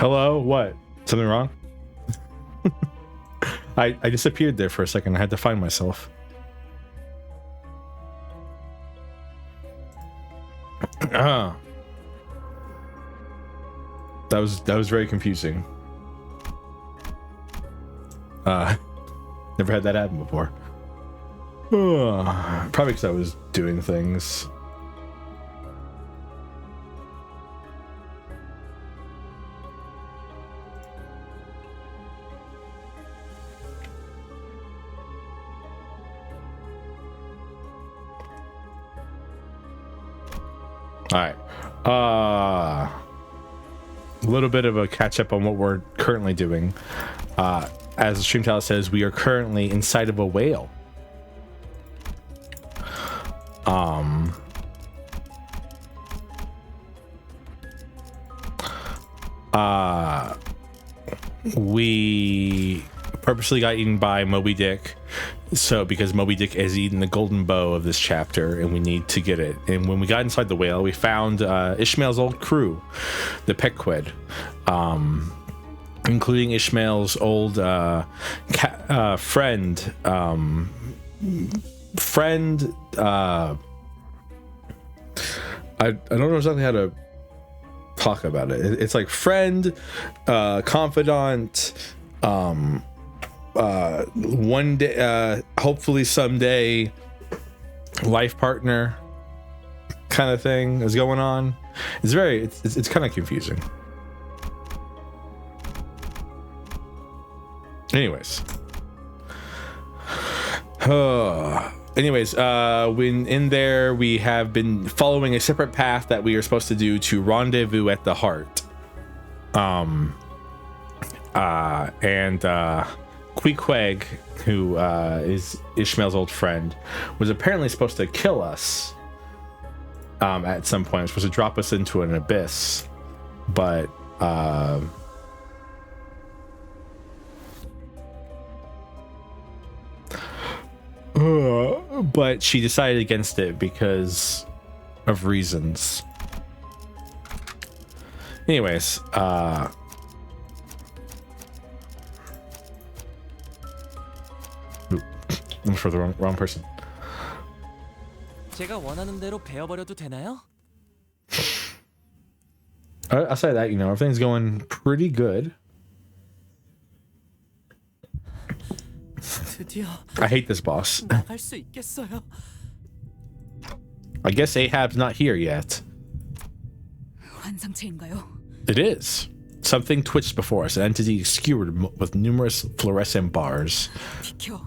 Hello? What? Something wrong? I disappeared there for a second. I had to find myself. That was very confusing. Never had that happen before. Probably because I was doing things. All right. A little bit of a catch up on what we're currently doing. As the stream title says, we are currently inside of a whale. We purposely got eaten by Moby Dick. So because Moby Dick has eaten the golden bow of this chapter and we need to get it. And when we got inside the whale, we found Ishmael's old crew, the Pequod, including Ishmael's old friend. I don't know exactly how to talk about it. It's like friend, confidant, one day, hopefully someday, life partner kind of thing is going on. It's kind of confusing. Anyways, when in there, we have been following a separate path that we are supposed to do to rendezvous at the heart. Queequeg, who is Ishmael's old friend, was apparently supposed to kill us at some point. It was supposed to drop us into an abyss, but she decided against it because of reasons. Anyways, I'm for the wrong person. 제가 원하는 대로 베어버려도 되나요? I'll say that, everything's going pretty good. 드디어 I hate this boss. 나갈 수 있겠어요. I guess Ahab's not here yet. 환상체인가요? It is. Something twitched before us, an entity skewered with numerous fluorescent bars. 비켜.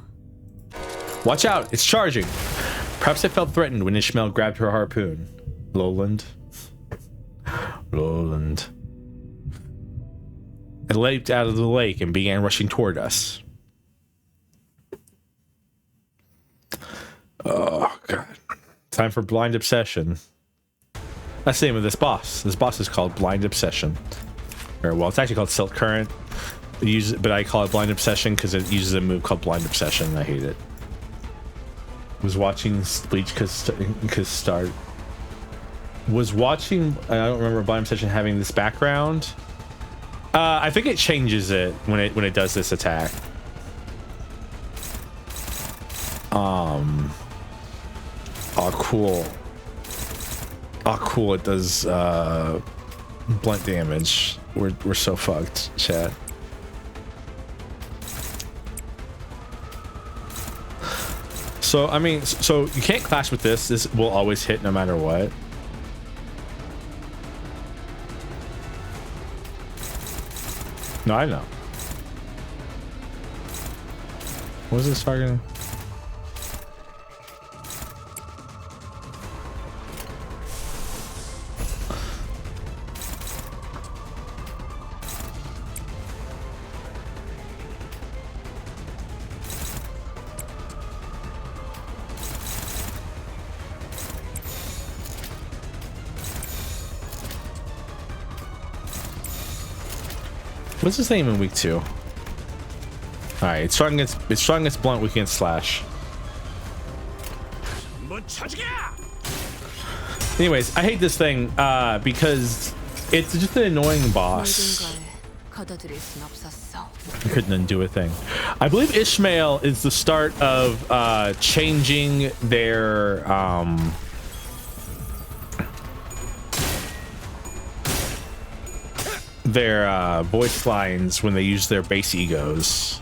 Watch out, it's charging. Perhaps it felt threatened when Ishmael grabbed her harpoon. Lowland. It leaped out of the lake and began rushing toward us. Oh, God. Time for Blind Obsession. That's the name of this boss. This boss is called Blind Obsession. Or, well, it's actually called Silk Current. But I call it Blind Obsession because it uses a move called Blind Obsession, and I hate it. Was watching Bleach because start. Was watching. I don't remember Blind Obsession having this background. I think it changes it when it does this attack. Oh, cool. Oh, cool. It does blunt damage. We're so fucked, chat. So, I mean, so you can't clash with this. This will always hit no matter what. No, I know. What was this targeting? What's his name in week 2? Alright, it's strong against blunt, weak against slash. Anyways, I hate this thing because it's just an annoying boss. 거둬들일 순 없었어. Couldn't undo a thing. I believe Ishmael is the start of changing their voice lines when they use their base egos.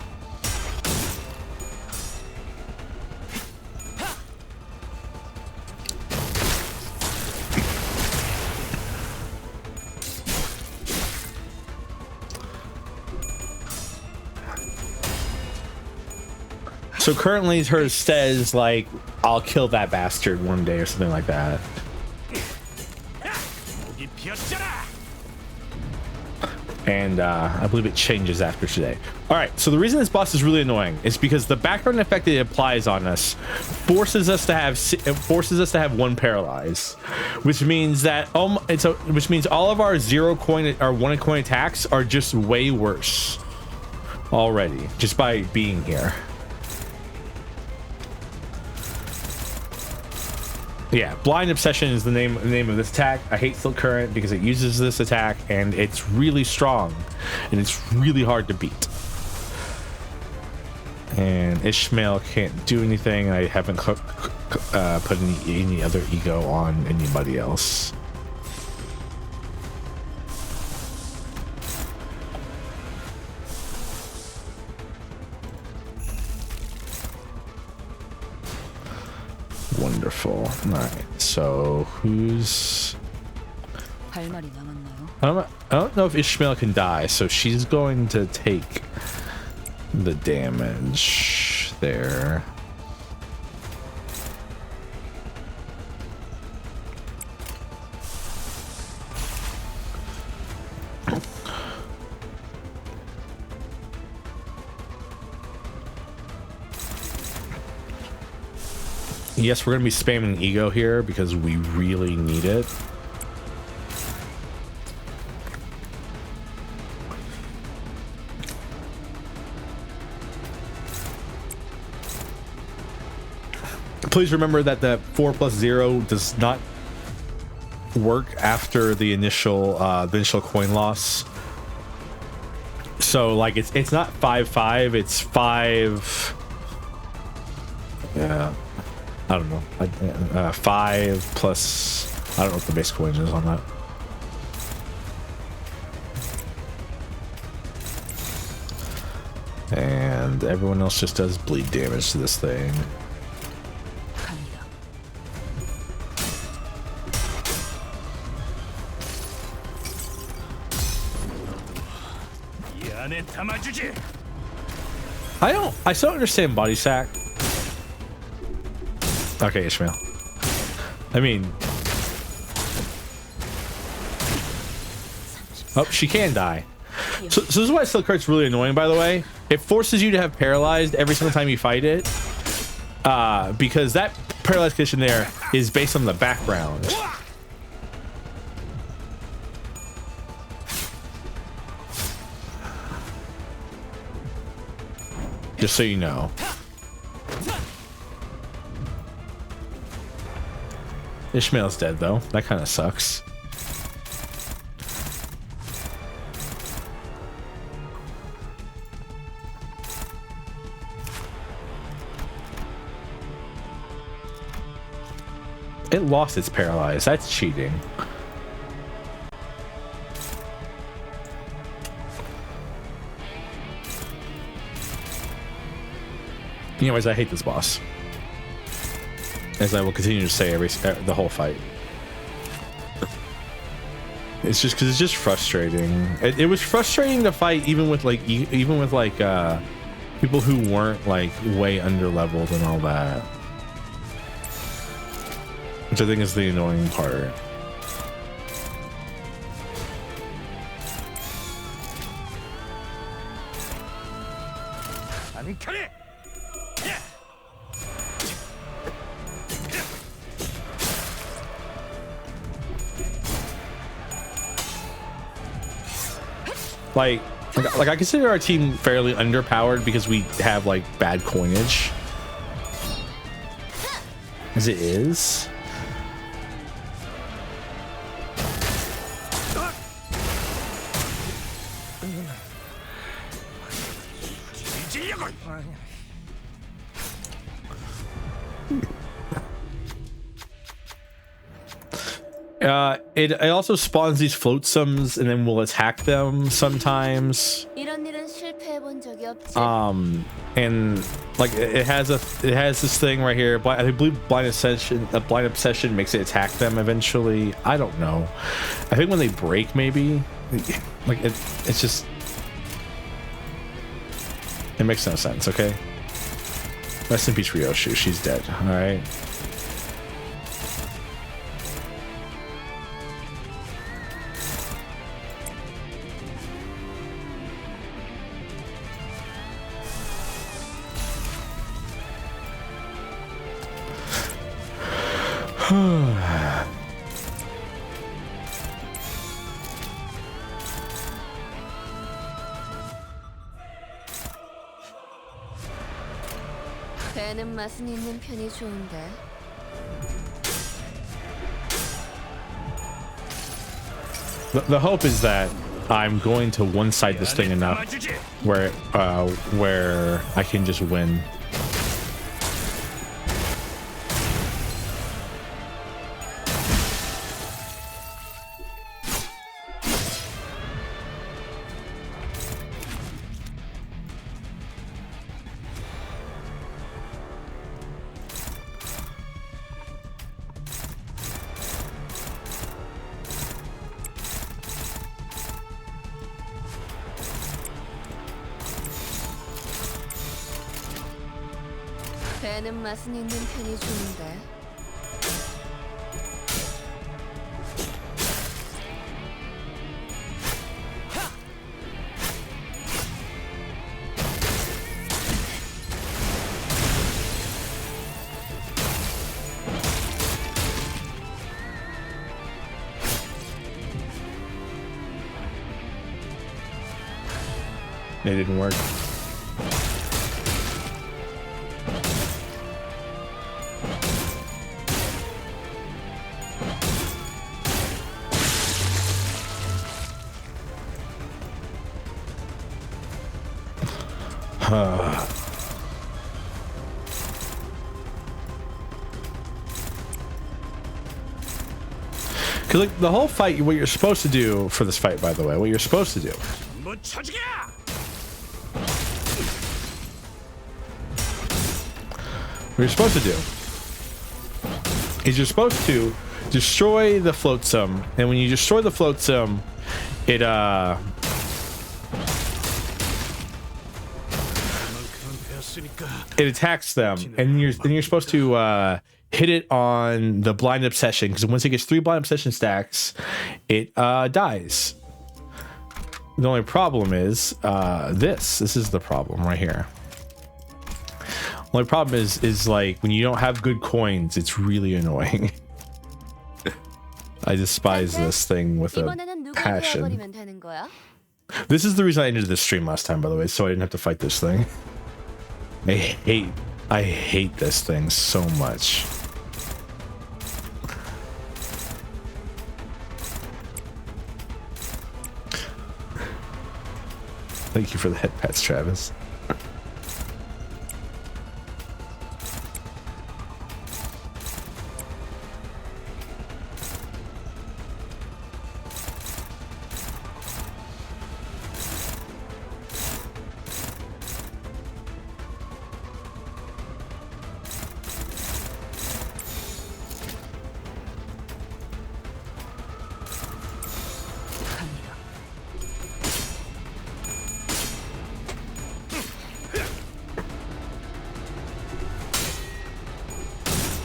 So currently hers says like, I'll kill that bastard one day or something like that. And I believe it changes after today. All right, so the reason this boss is really annoying is because the background effect it applies on us forces us to have one paralyze, which means that which means all of our 0 coin or 1 coin attacks are just way worse already just by being here. Yeah, Blind Obsession is the name of this attack. I hate Silk Current because it uses this attack and it's really strong and it's really hard to beat. And Ishmael can't do anything. I haven't put any other ego on anybody else. Wonderful. All right, so who's... 할 말이 남았나요? I don't know if Ishmael can die, so she's going to take the damage there. Yes, we're going to be spamming ego here because we really need it. Please remember that the 4+0 does not work after the initial coin loss. So like it's not 5-5, it's 5. Yeah. I don't know. 5 plus. I don't know what the base coin is on that. And everyone else just does bleed damage to this thing. I still don't understand body sack. Okay, Ishmael. I mean... Oh, she can die. So this is why Silk Current's really annoying, by the way. It forces you to have paralyzed every single time you fight it. Because that paralyzed condition there is based on the background. Just so you know. Ishmael's dead though. That kind of sucks. It lost its paralyzed. That's cheating. Anyways, I hate this boss, as I will continue to say the whole fight. It's just because it's just frustrating. It was frustrating to fight even with people who weren't like way under leveled and all that, which I think is the annoying part. Like I consider our team fairly underpowered because we have like bad coinage as it is. It also spawns these floatsomes and then will attack them sometimes. 이런 일은 실패해 본 적이 없지. And like it has this thing right here. I believe blind obsession makes it attack them eventually. I don't know. I think when they break, maybe like it's just it makes no sense. Okay. Rest in peace, Ryoshu. She's dead. All right. 배는 맛은 있는 편이 좋은데. The hope is that I'm going to one-side this thing enough where I can just win. 배는 맛은 있는 편이 좋은데. It didn't work. Cause like the whole fight, what you're supposed to do for this fight, by the way, what you're supposed to do is you're supposed to destroy the floatsome, and when you destroy the floatsome, it attacks them, and you're supposed to hit it on the blind obsession, because once it gets 3 blind obsession stacks, it dies. The only problem is this is the problem right here. The only problem is like when you don't have good coins, it's really annoying. I despise this thing with a passion. This is the reason I ended this stream last time, by the way, so I didn't have to fight this thing. I hate this thing so much. Thank you for the head pats, Travis.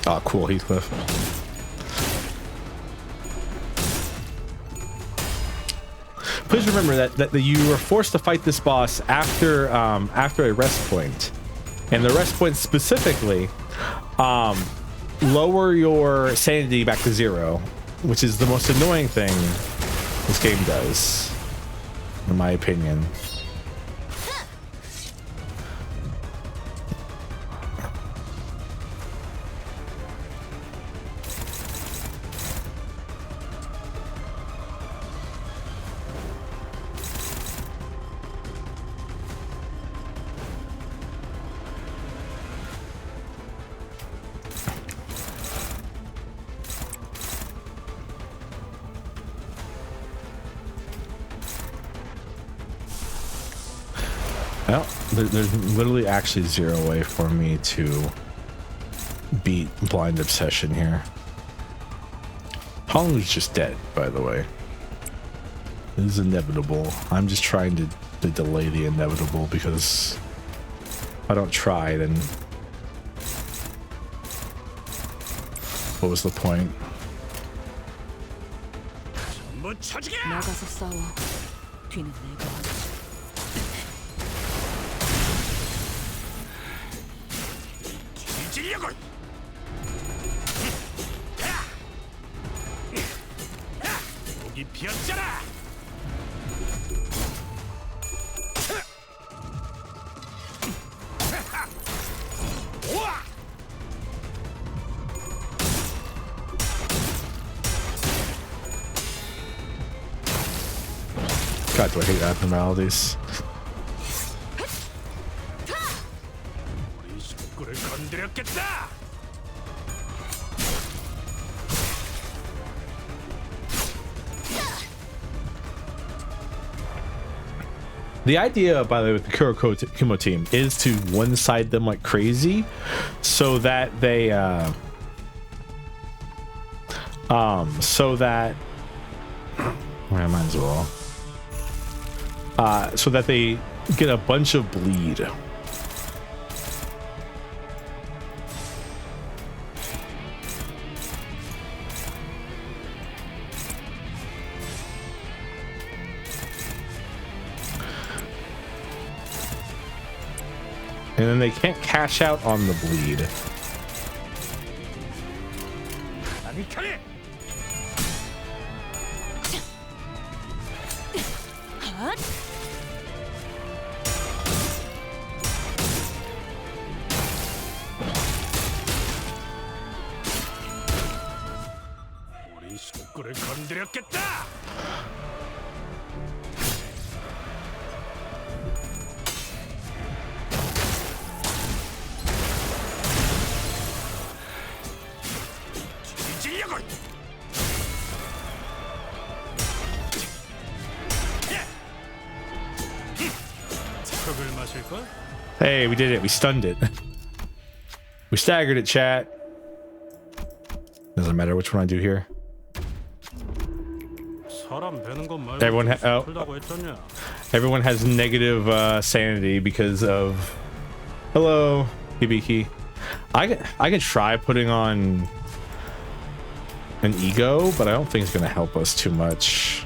Oh, cool, Heathcliff. Please remember that you are forced to fight this boss after a rest point, and the rest point specifically lower your sanity back to 0, which is the most annoying thing this game does, in my opinion. Well, there's literally actually zero way for me to beat Blind Obsession here. Hong's just dead, by the way. It is inevitable. I'm just trying to delay the inevitable, because if I don't try, then what was the point? 나가서 싸워. 뒤는 내가 하지. 여기 비었잖아. God, do I hate abnormalities. 우리 식구를 건드렸겠다. The idea, by the way, with the Kumo team is to one-side them like crazy, so that they, so that, well, I might as well, so that they get a bunch of bleed. And then they can't cash out on the bleed. 우리 식구를 건드렸겠다. Hey, we did it. We stunned it. We staggered it, chat. Doesn't matter which one I do here. Everyone has negative sanity because of... Hello, Hibiki. I could try putting on an ego, but I don't think it's going to help us too much.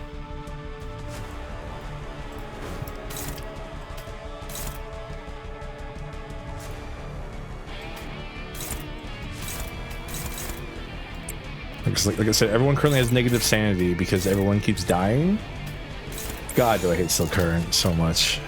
Like I said, everyone currently has negative sanity because everyone keeps dying. God, do I hate Silk Current so much.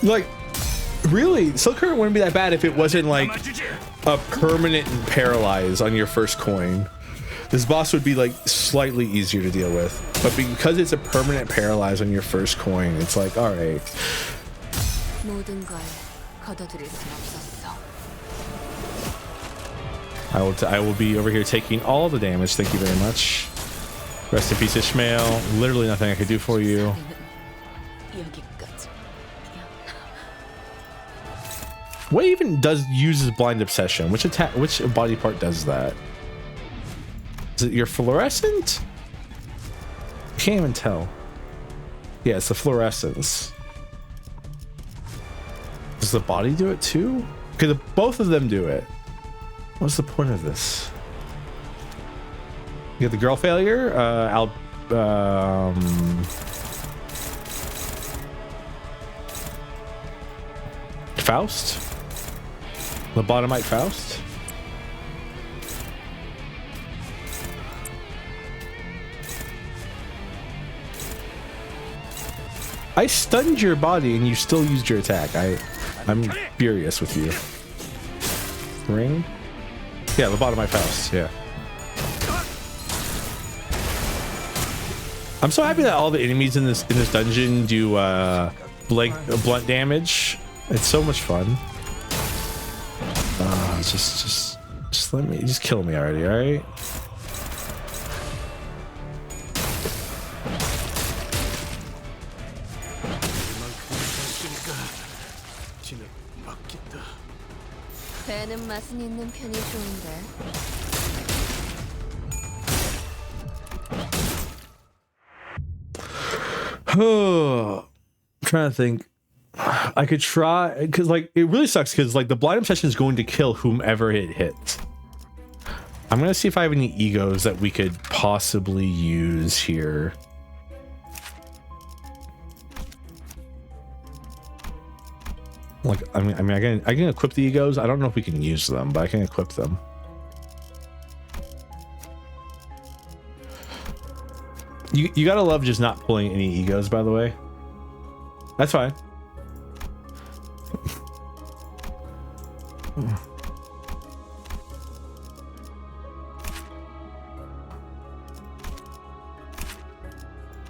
Like, really, Silk Current wouldn't be that bad if it wasn't like a permanent paralyze on your first coin. This boss would be like slightly easier to deal with, but because it's a permanent paralyze on your first coin, it's like, all right. I will be over here taking all the damage. Thank you very much. Rest in peace, Ishmael. Literally nothing I could do for you. What even uses blind obsession? Which body part does that? Is it your fluorescent? I can't even tell. Yeah, it's the fluorescence. Does the body do it too? Okay, both of them do it. What's the point of this? You get the girl failure. Faust. Lobotomite Faust. I stunned your body and you still used your attack. I'm furious with you. Ring? Yeah, Lobotomite Faust, yeah. I'm so happy that all the enemies in this dungeon do blunt damage. It's so much fun. please, just let me, just kill me already, all right? 지는 맡긴다. 배는 맛은 있는 편이 좋은데. I'm trying to think. I could try, because like it really sucks because like the blind obsession is going to kill whomever it hits. I'm gonna see if I have any egos that we could possibly use here. Like I mean I can equip the egos. I don't know if we can use them, but I can equip them. You gotta love just not pulling any egos, by the way. That's fine.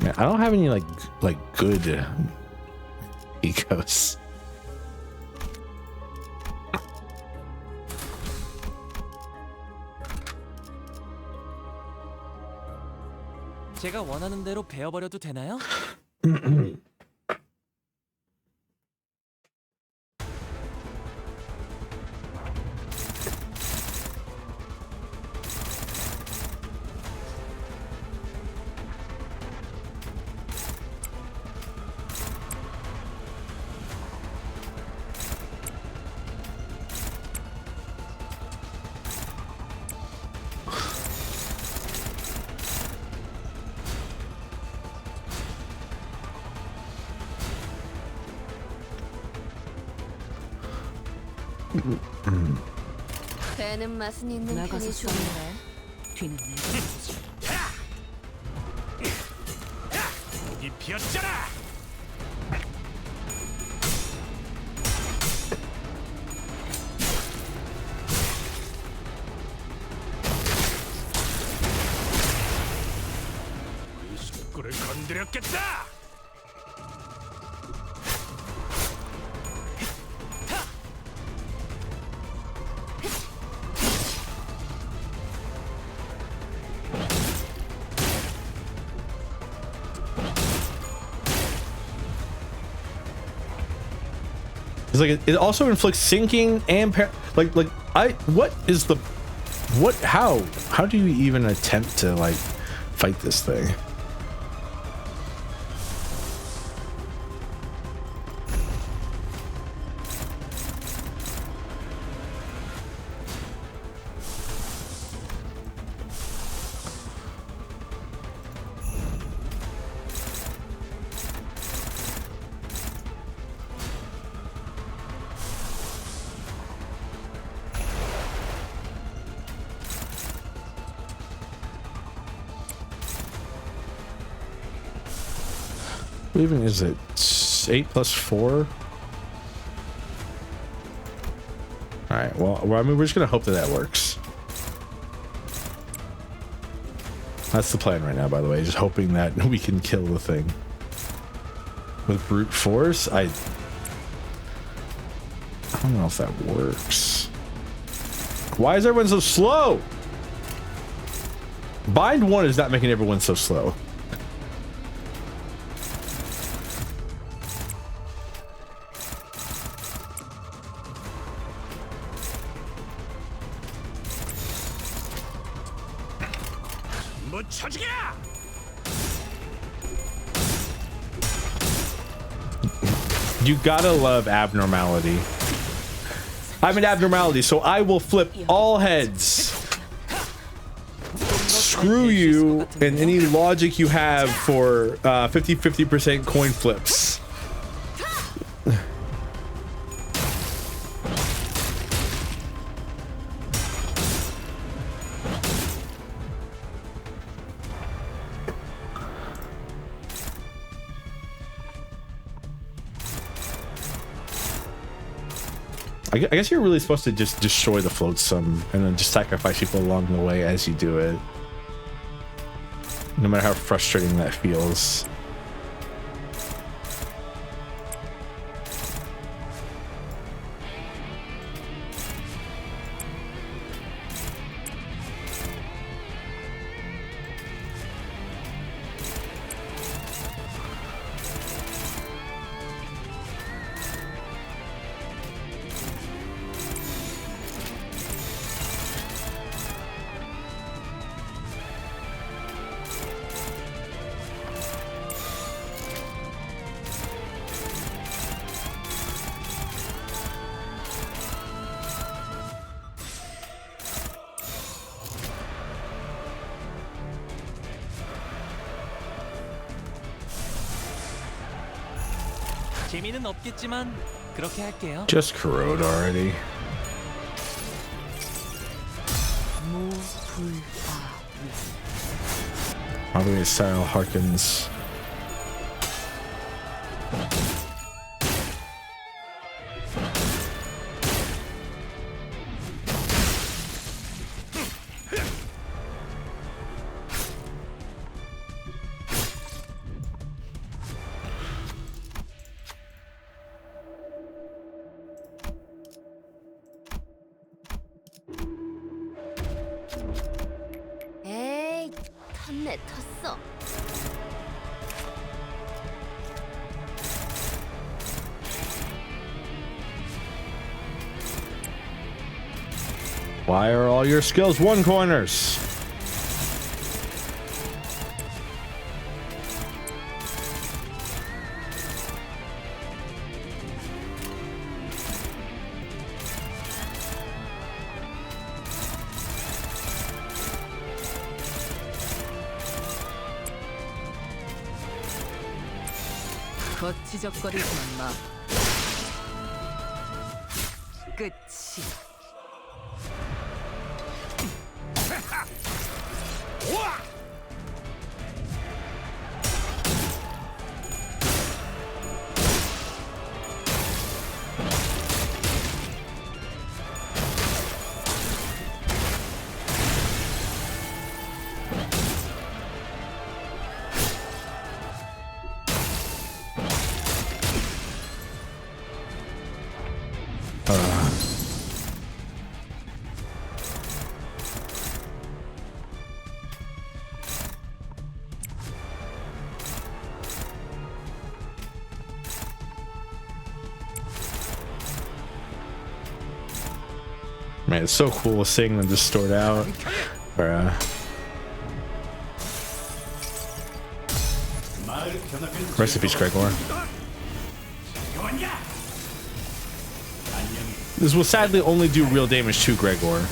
Man, I don't have any like good egos. 제가 원하는 대로 베어버려도 되나요? 배는 맛은 있는 편이 좋은데. 뒤는 내가 보지. 목이 피었잖아. 우리 식구를 건드렸겠다. It's like it also inflicts sinking and how do you even attempt to like fight this thing? What even is it? 8 plus 4? Alright, well, I mean, we're just gonna hope that that works. That's the plan right now, by the way, just hoping that we can kill the thing. With brute force, I don't know if that works. Why is everyone so slow? Bind 1 is not making everyone so slow. You gotta love abnormality. I'm an abnormality, so I will flip all heads. Screw you and any logic you have for 50% coin flips. I guess you're really supposed to just destroy the float some and then just sacrifice people along the way as you do it. No matter how frustrating that feels. 재미는 없겠지만 그렇게 할게요. Just corrode already. Probably his style harkens. 에이, 텄네 텄어. Why are all your skills 1-coiners? 거치적거리지만 마. 끝이. Man, it's so cool seeing them just stored out. Or, rest in peace, Gregor. This will sadly only do real damage to Gregor.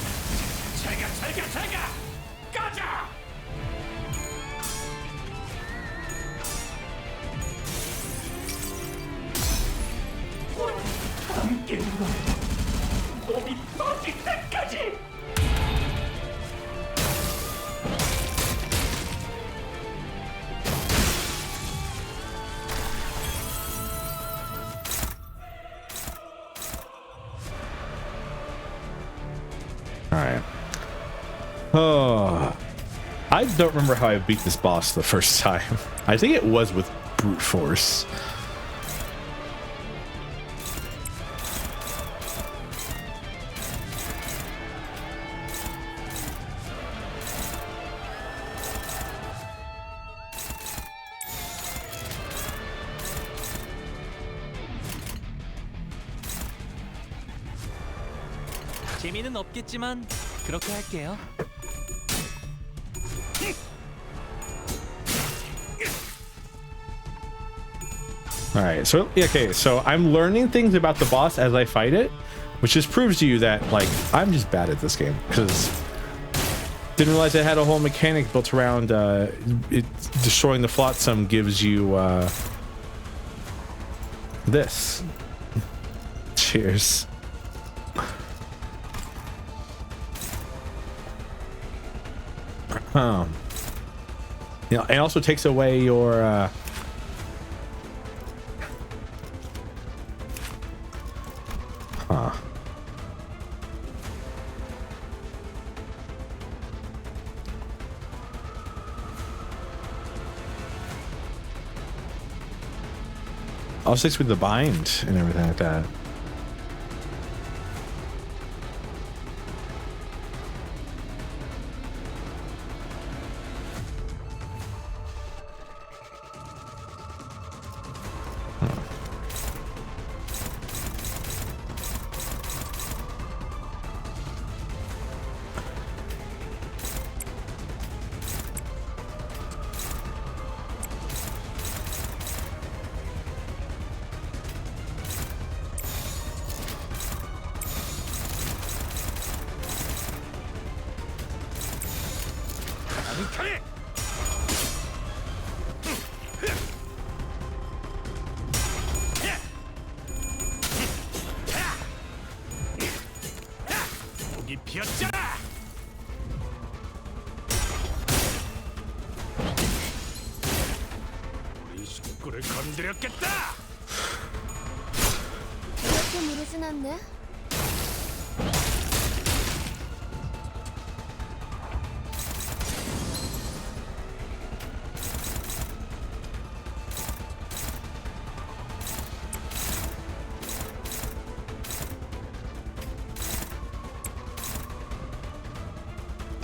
Alright. Oh, I don't remember how I beat this boss the first time. I think it was with brute force. 재미는 없겠지만 그렇게 할게요. All right, so okay, so I'm learning things about the boss as I fight it, which just proves to you that like I'm just bad at this game because didn't realize it had a whole mechanic built around it destroying the flotsam gives you this. Cheers. You know, it also takes away your also takes with the bind and everything like that. 피었잖아. 우리 식구를 건드렸겠다. 이렇게 무르진 않네.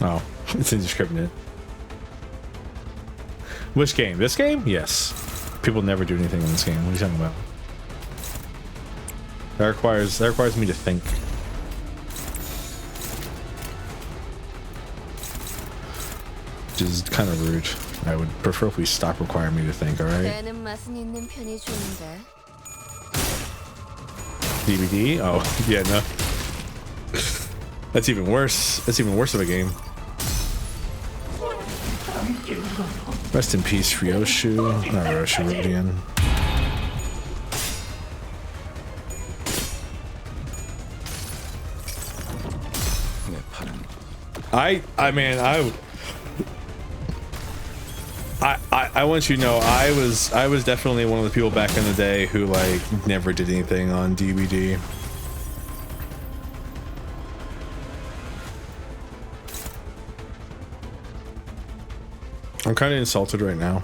Oh, it's indiscriminate. Which game? This game? Yes. People never do anything in this game. What are you talking about? That requires me to think. Which is kind of rude. I would prefer if we stop requiring me to think, alright? 배는 맛은 있는 편이 좋은데. DVD? Oh, yeah, no. That's even worse. That's even worse of a game. Rest in peace, Ryoshu. Not Ryoshu, Rodian. I want you to know I was definitely one of the people back in the day who like never did anything on DVD. I'm kind of insulted right now.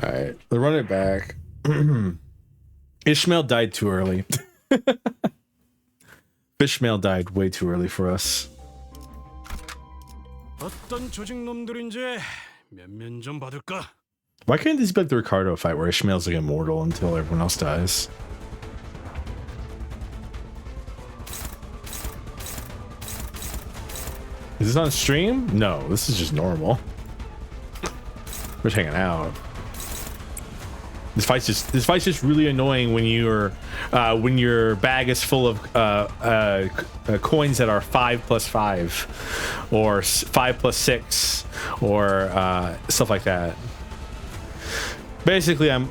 Alright, we'll run it back. Ishmael died too early. Ishmael died way too early for us. 어떤 조직 놈들인지 면면 좀 받을까? Why can't this be like the Ricardo fight where Ishmael's like immortal until everyone else dies? Is this on stream? No, this is just normal. We're just hanging out. This fight's just really annoying when when your bag is full of coins that are 5+5 or 5+6 or stuff like that. Basically, I'm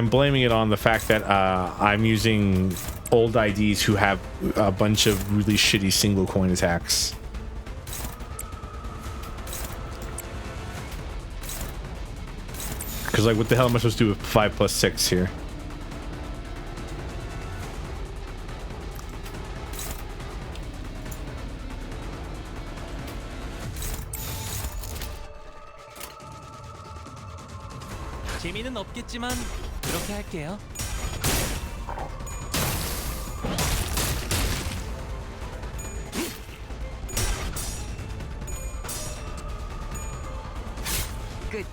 blaming it on the fact that I'm using old IDs who have a bunch of really shitty single coin attacks. Because like, what the hell am I supposed to do with 5+6 here? 재미는 없겠지만 그렇게 할게요. 끝이.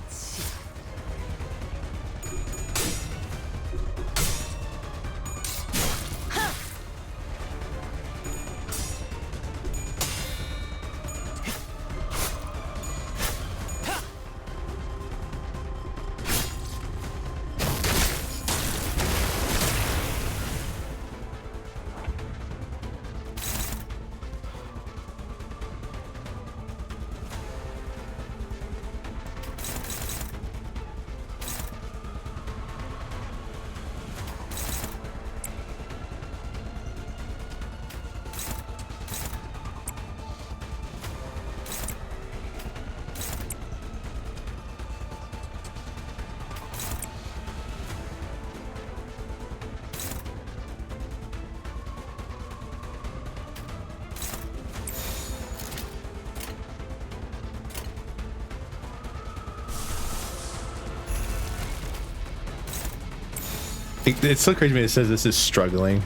It's so crazy to me. It says this is struggling.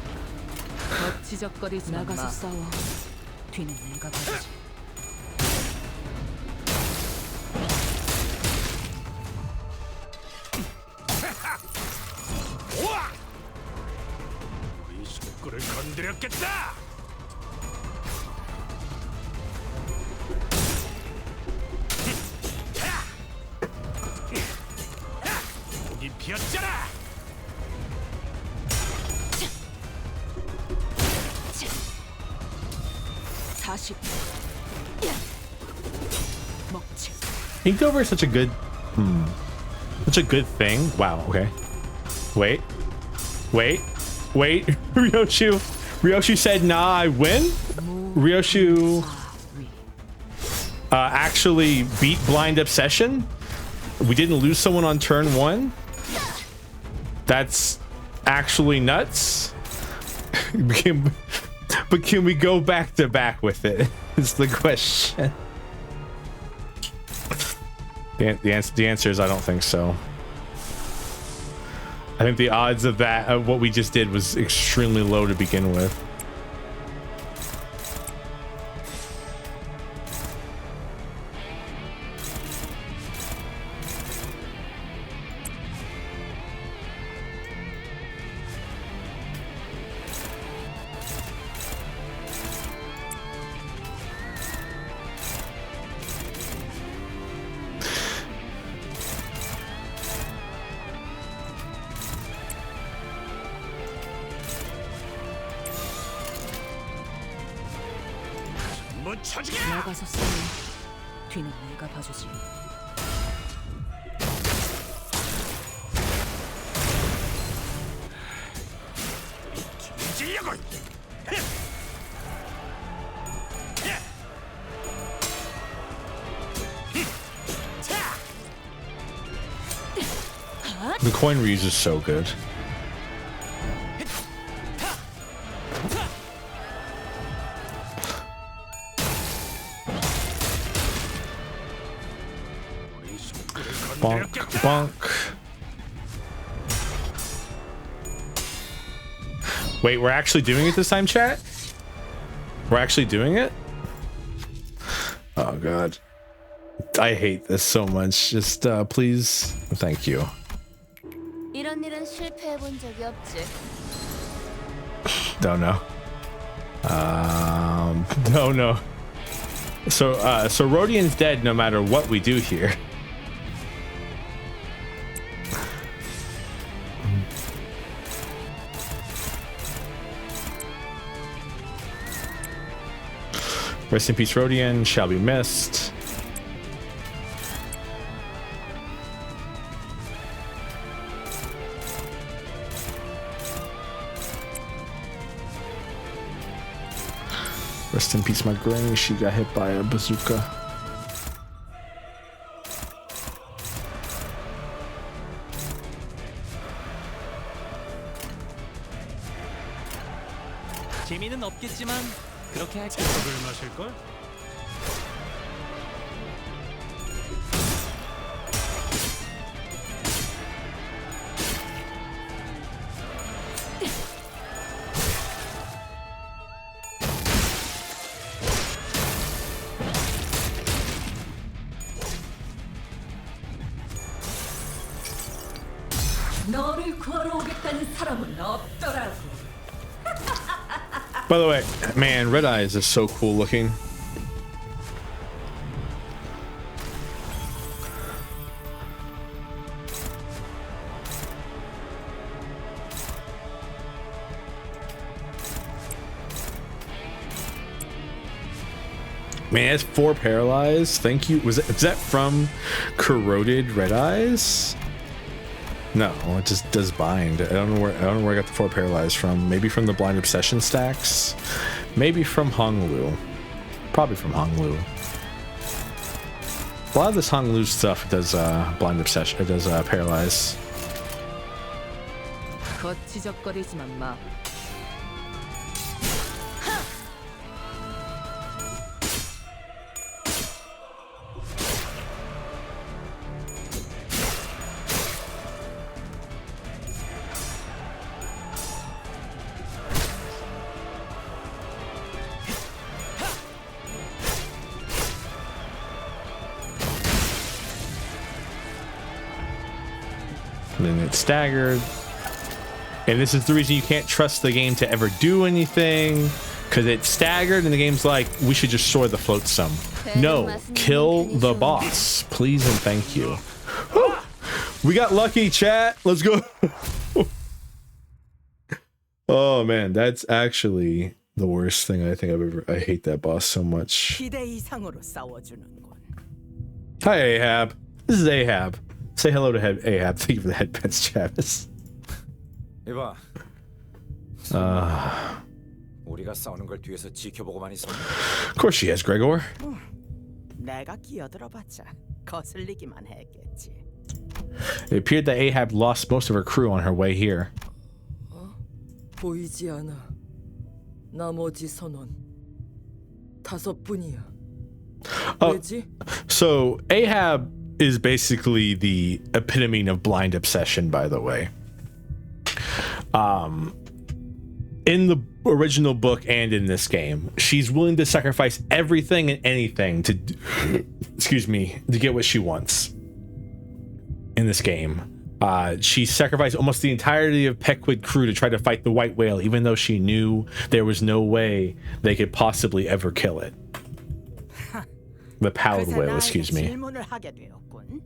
지적거리지 나가서 싸워. 뒤는 내가 봐주지. 우리 식구를 건드렸겠다. 이 피었잖아. Inktober is such a good, such a good thing. Wow. Okay. Wait. Ryoshu said, "Nah, I win." Ryoshu actually beat Blind Obsession. We didn't lose someone on turn 1. That's actually nuts. But can we go back to back with it? Is the question. The answer is I don't think so. I think the odds of that, of what we just did, was extremely low to begin with. 못 쳐주게. 나가서 싸면 뒤는 내가 봐주지. 찔려고. The coin reuse is so good. Bonk, bonk. Wait, we're actually doing it this time, chat? We're actually doing it? Oh god. I hate this so much. Just please. Thank you. 이런 일은 실패해 본 적이 없지. Don't know. Don't know. So Rodian's dead no matter what we do here. Rest in peace, Rodian. Shall be missed. Rest in peace, my granny. She got hit by a bazooka. 재미는 없겠지만 그렇게 할게. 물을 마실 걸? 너를 구하러 오겠다는 사람은 없더라고. By the way, man, Red Eyes is so cool looking. Man, it's 4 paralyzed. Thank you. Is that from Corroded Red Eyes? No, it just does bind. I don't know where I got the 4 paralyzed from. Maybe from the Blind Obsession stacks. Maybe from Honglu. Probably from Honglu. A lot of this Honglu stuff does Blind Obsession. It does paralyze. 거치적거리지만 마. And then it's staggered. And this is the reason you can't trust the game to ever do anything, because it's staggered and the game's like, we should just shore the float some. No, kill the boss, please and thank you. Whew. We got lucky, chat. Let's go. Oh man, that's actually the worst thing I think I've ever. I hate that boss so much. 기대 이상으로 싸워주는군. Hi Ahab. This is Ahab. Say hello to Ahab. Thank you for the headpants, Travis. 이봐. 우리가 싸우는 걸 뒤에서 지켜보고만 있었네. Of course she has, Gregor. 내가 끼어들어봤자 거슬리기만 했겠지. It appeared that Ahab lost most of her crew on her way here. 보이지 않아. 나머지 선원 5분이야. 왜지? So Ahab is basically the epitome of blind obsession, by the way. In the original book and in this game, she's willing to sacrifice everything and anything to, excuse me, to get what she wants. In this game, she sacrificed almost the entirety of Pequod crew to try to fight the white whale, even though she knew there was no way they could possibly ever kill it. The pallid whale, excuse me. 질문을 하게 되었군.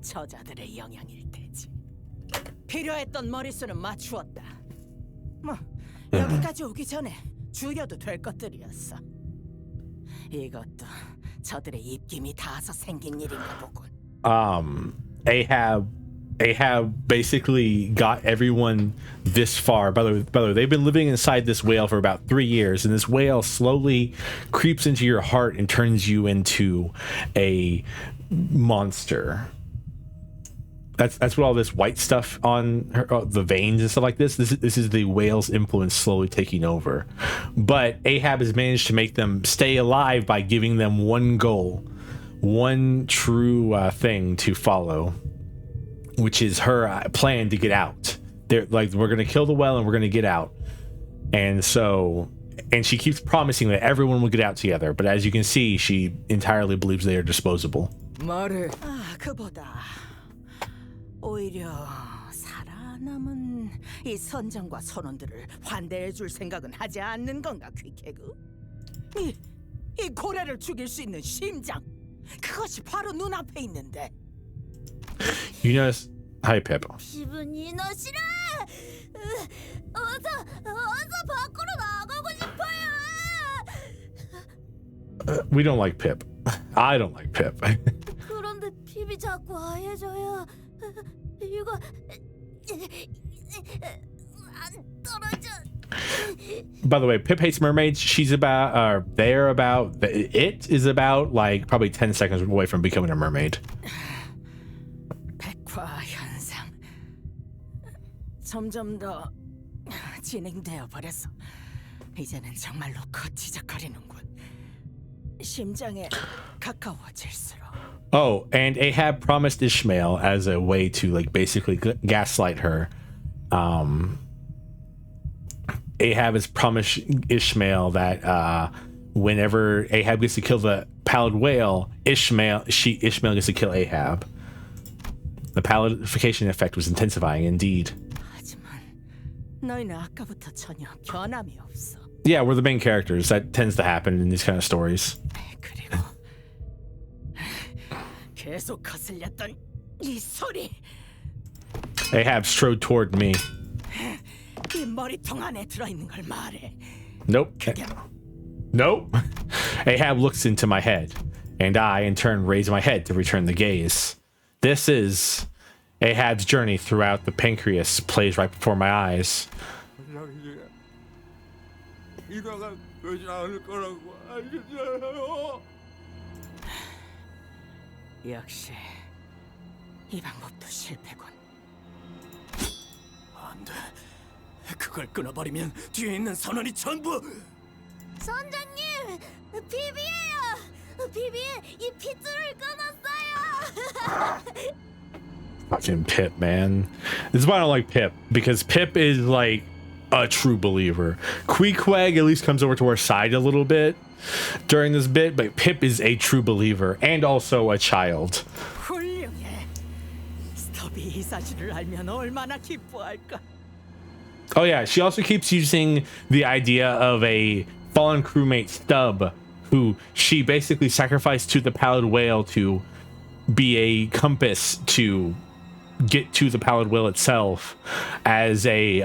저자들의 영향일 테지. 필요했던 머릿수는 맞추었다. 뭐 여기까지 오기 전에 죽여도 될 것들이었어. 이것도 저들의 입김이 닿아서 생긴 일인가 보군. Ahab basically got everyone this far. By the way, they've been living inside this whale for about 3 years, and this whale slowly creeps into your heart and turns you into a monster. That's what all this white stuff on her, the veins and stuff like this. This is the whale's influence slowly taking over. But Ahab has managed to make them stay alive by giving them one goal, one true thing to follow, which is her plan to get out. They're like, we're gonna kill the whale and we're gonna get out. And she keeps promising that everyone will get out together. But as you can see, she entirely believes they are disposable. 말해. 그보다 오히려 살아남은 이 선장과 선원들을 환대해줄 생각은 하지 않는 건가, 퀴케그? 이 고래를 죽일 수 있는 심장, 그것이 바로 눈앞에 있는데. You notice, hi Pip. 기분이 너시라. 어서 밖으로 나가고 싶어요. We don't like Pip. I don't like Pip. 그런데 핍이 자꾸 아해져요. 이거 안 떨어져. By the way, Pip hates mermaids. She's about, they're about, it is about like probably 10 seconds away from becoming a mermaid. 백화 현상 점점 더 진행되어 버렸어. 이제는 정말로 거치적거리는군. 심장에 가까워질수록. Oh, and Ahab promised Ishmael as a way to like basically gaslight her. Ahab has promised Ishmael that whenever Ahab gets to kill the pallid whale, Ishmael gets to kill Ahab. The pallidification effect was intensifying indeed. 하지만 너희는 아까부터 전혀 변함이 없어. Yeah, we're the main characters. That tends to happen in these kind of stories. 그리고 계속 거슬렸던 이 소리. Ahab strode toward me. 이 머리통 안에 들어있는 걸 말해. Nope. Nope. Ahab looks into my head, and I, in turn, raise my head to return the gaze. This is Ahab's journey throughout the pancreas plays right before my eyes. 역시 이 방법도 실패군. 안 돼. 그걸 끊어버리면 뒤에 있는 선원이 전부. 선장님, 핍이에요. 핍이 이 핏줄을 끊었어요. Fucking Pip, man. This is why I don't like Pip, because Pip is like a true believer. Queequeg at least comes over to our side a little bit during this bit, but Pip is a true believer and also a child. 훌륭해. 스톱이 이 사실을 알면 얼마나 기뻐할까. Oh yeah, she also keeps using the idea of a fallen crewmate Stubb, who she basically sacrificed to the pallid whale to be a compass to get to the pallid whale itself, as a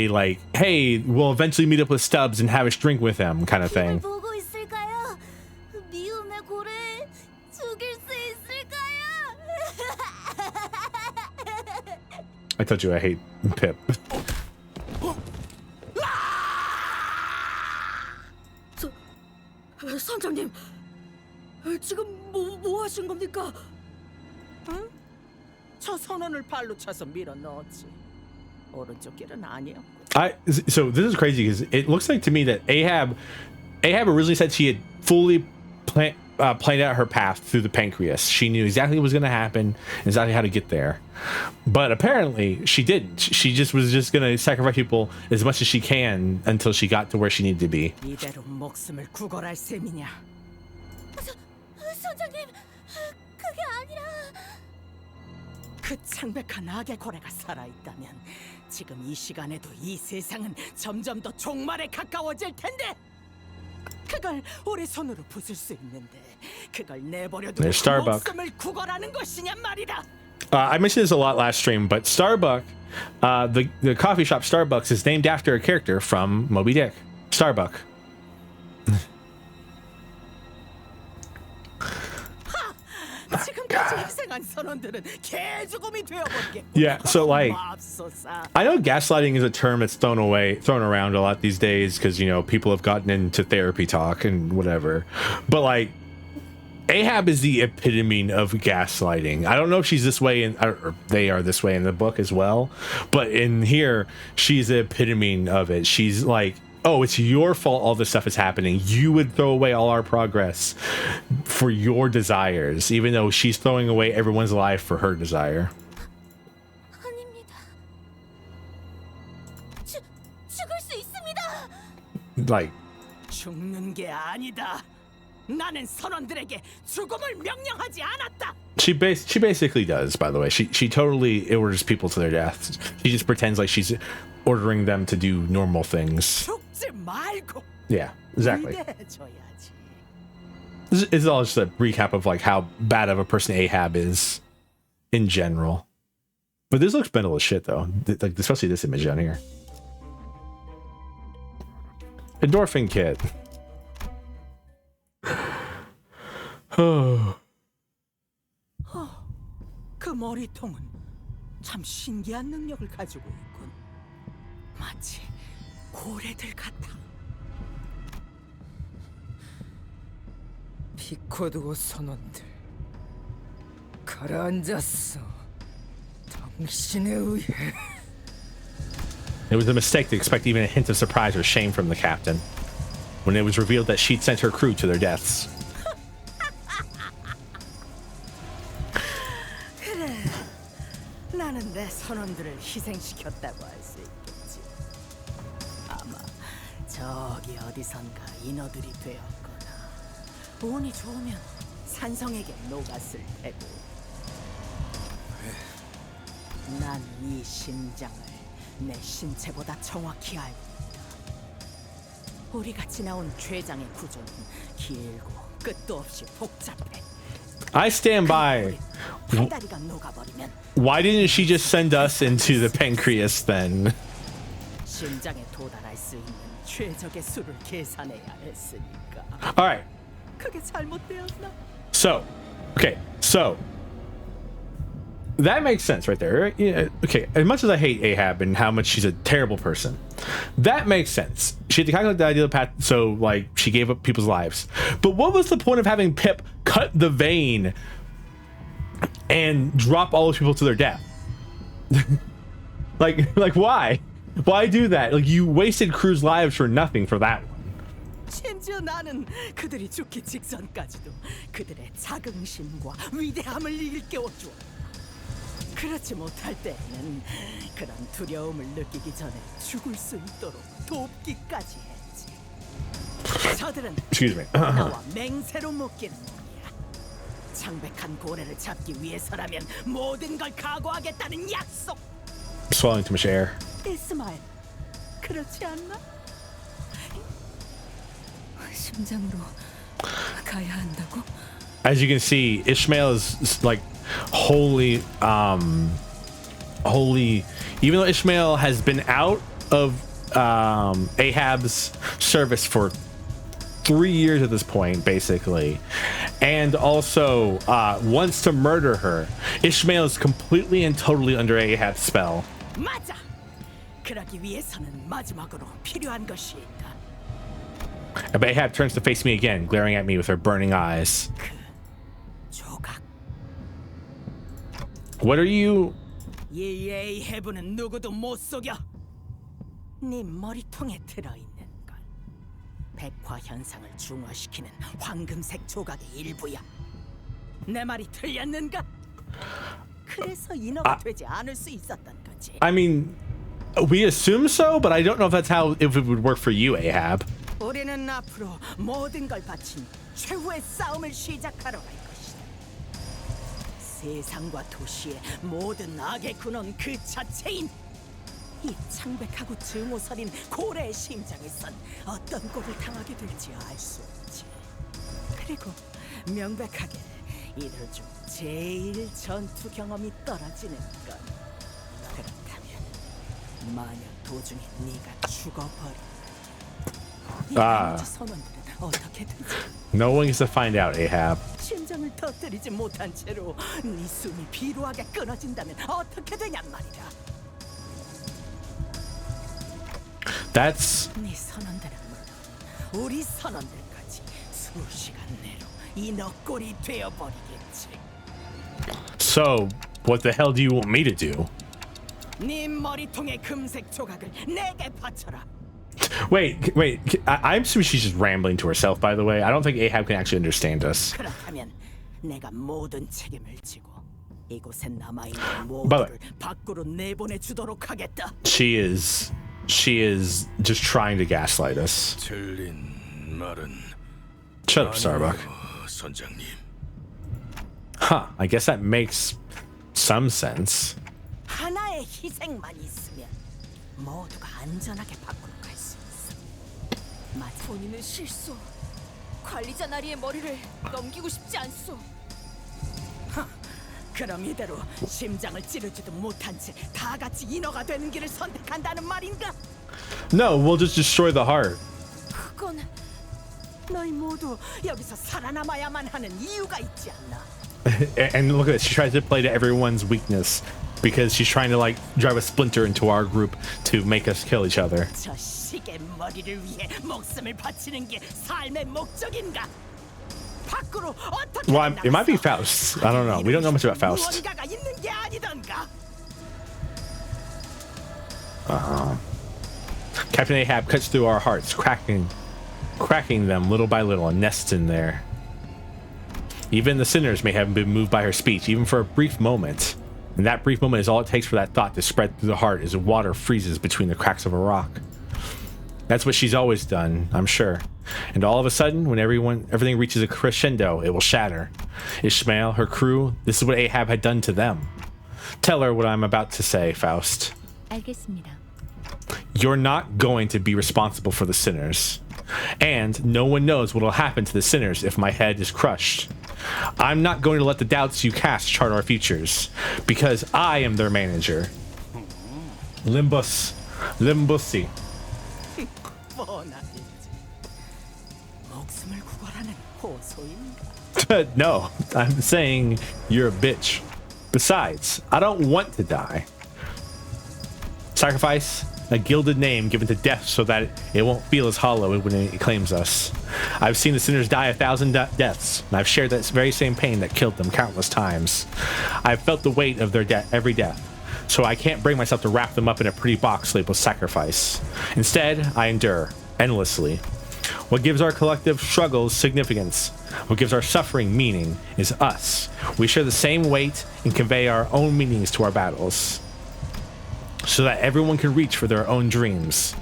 like, hey, we'll eventually meet up with Stubbs and have a drink with him kind of thing. 보고 있을까요? 미움의 고래 죽일 수 있을까요? I told you I hate Pip. 선장님, 지금 뭐 하신 겁니까? 응? 저 선원을 발로 차서 밀어 넣었지. 오른쪽 길은 아니었고. So this is crazy because it looks like to me that Ahab originally said she had fully planned out her path through the pancreas. She knew exactly what was going to happen, exactly how to get there. But apparently she didn't. She was just going to sacrifice people as much as she can until she got to where she needed to be. 이대로 목숨을 구걸할 셈이냐? 선장님, 그게 아니라 그 창백한 악의 고래가 살아있다면 지금 이 시간에도 이 세상은 점점 더 종말에 가까워질 텐데. 그걸 우리 손으로 부술 수 있는데 그걸 내버려두고 There's Starbuck. 목숨을 구걸하는 것이냐 말이다. I mentioned this a lot last stream, but Starbuck, the coffee shop Starbucks is named after a character from Moby Dick. Starbuck. 지금까지 희생한 선원들은 개죽음이 되어버리겠고. Yeah, so like, 맙소사. I know gaslighting is a term that's thrown around a lot these days because, you know, people have gotten into therapy talk and whatever. But like, Ahab is the epitome of gaslighting. I don't know if she's this way or they are this way in the book as well, but in here, she's the epitome of it. She's like, oh, it's your fault all this stuff is happening. You would throw away all our progress for your desires, even though she's throwing away everyone's life for her desire. 아닙니다. 죽을 수 있습니다. Like, 죽는 게 아니다. 나는 선원들에게 죽음을 명령하지 않았다. she basically does, by the way. She totally orders people to their deaths. She just pretends like she's ordering them to do normal things. 죽지 말고 Yeah, exactly. 위대해져야지. This is all just a recap of like how bad of a person Ahab is in general. But this looks mental as shit though. Like especially this image down here. Endorphin kit. 그 머리통은 참 신기한 능력을 가지고 있군. 마치 고래들 같아. 피코드고 선원들 가라앉았어. 당신에 의해. It was a mistake to expect even a hint of surprise or shame from the captain when it was revealed that she'd sent her crew to their deaths. 나는 내 선원들을 희생시켰다고 할 수 있겠지. 아마 저기 어디선가 인어들이 되었거나 운이 좋으면 산성에게 녹았을 테고. 난 이 심장을 내 신체보다 정확히 알고 있다. 우리가 지나온 췌장의 구조는 길고 끝도 없이 복잡해. I stand by. 다리가 녹아버리면 Why didn't she just send us into the pancreas then? 심장에 도달할 수 있는 최적의 수를 계산해야 했으니까. All right. 그게 잘못되었나? So, okay. So that makes sense right there. Yeah, okay. As much as I hate Ahab and how much she's a terrible person, that makes sense. She had to calculate the ideal path, so like she gave up people's lives. But what was the point of having Pip cut the vein and drop all those people to their death? like why? Why do that? Like you wasted crew's lives for nothing for that one. 심지어 나는 그들이 죽기 직전까지도 그들의 자긍심과 위대함을 일깨워주어. 그렇지 못할 때는 그런 두려움을 느끼기 전에 죽을 수 있도록 돕기까지 했지. 저들은 Excuse me. 나와 맹세로 묶이는 놈이야. 창백한 고래를 잡기 위해서라면 모든 걸 각오하겠다는 약속. swallowing too much air. 이스마엘, 그렇지 않나? 심장으로 가야 한다고? As you can see, Ishmael is like wholly, even though Ishmael has been out of Ahab's service for 3 years at this point, basically, and also wants to murder her. Ishmael is completely and totally under Ahab's spell. 맞아. 그러기 위해서는 마지막으로 필요한 것이 있다. But Ahab turns to face me again, glaring at me with her burning eyes. 조각. What are you? 이 에이헤브는 누구도 못 속여. 네 머리통에 들어있는 건 백화 현상을 중화시키는 황금색 조각의 일부야. 내 말이 틀렸는가? 그래서 인어가 되지 않을 수 있었던 거지. I mean, we assume so, but I don't know if that's how if it would work for you, Ahab. 우리는 앞으로 모든 걸 바친 최후의 싸움을 시작하러 갈 것이다. 세상과 도시의 모든 악의 근원 그 자체인 이 창백하고 증오서린 고래의 심장에선 어떤 꼴을 당하게 될지 알 수 없지. 그리고 명백하게 이들 중 제일 전투 경험이 떨어지는 건 그렇다면 만약 도중에 네가 죽어버린다. 이 나머지 선원들은 어떻게 되지? No one gets to find out, Ahab. 심장을 터뜨리지 못한 채로 네 숨이 비루하게 끊어진다면 어떻게 되냔 말이다. That's 네 선원들은 물론 우리 선원들까지 수시간 내로 이 너꼴이 되어버리겠지. so. What the hell do you want me to do? 네 머리통의 금색 조각을 내게 바쳐라. Wait. I'm assuming she's just rambling to herself. By the way, I don't think Ahab can actually understand us. 그렇다면 내가 모든 책임을 지고 이곳에 남아있는 But- 모두를 밖으로 내보내 주도록 하겠다. She is just trying to gaslight us. 틀린 말은 Shut up, Starbuck. 선장님. Huh? I guess that makes some sense. 하나의 희생만 있으면 모두가 안전하게 밖으로 갈 수 있어. 맞아. 본인은 실수. 관리자 나리의 머리를 넘기고 싶지 않소. 그럼 이대로 심장을 찌르지도 못한 채 다 같이 인어가 되는 길을 선택한다는 말인가? No, we'll just destroy the heart. 그건 너희 모두 여기서 살아남아야만 하는 이유가 있지 않나? And look at this. She tries to play to everyone's weakness because she's trying to like drive a splinter into our group to make us kill each other. 저 시계 머리를 위해 목숨을 바치는 게 삶의 목적인가? 밖으로 어떻게 Well, it might be Faust. I don't know. We don't know much about Faust. 무언가가 있는 게 아니던가? Captain Ahab cuts through our hearts, cracking them little by little and nests in there. Even the sinners may have been moved by her speech, even for a brief moment. And that brief moment is all it takes for that thought to spread through the heart as water freezes between the cracks of a rock. That's what she's always done, I'm sure. And all of a sudden, when everything reaches a crescendo, it will shatter. Ishmael, her crew, this is what Ahab had done to them. Tell her what I'm about to say, Faust. 알겠습니다. You're not going to be responsible for the sinners. And no one knows what will happen to the sinners if my head is crushed. I'm not going to let the doubts you cast chart our futures, because I am their manager. Limbusi. 뻔하겠지. 목숨을 구걸하는 호소인가? No, I'm saying you're a bitch. Besides, I don't want to die. Sacrifice, a gilded name given to death so that it won't feel as hollow when it claims us. I've seen the sinners die 1,000 deaths, and I've shared that very same pain that killed them countless times. I've felt the weight of their every death, so I can't bring myself to wrap them up in a pretty box labeled sacrifice. Instead, I endure, endlessly. What gives our collective struggles significance, what gives our suffering meaning, is us. We share the same weight and convey our own meanings to our battles, so that everyone can reach for their own dreams.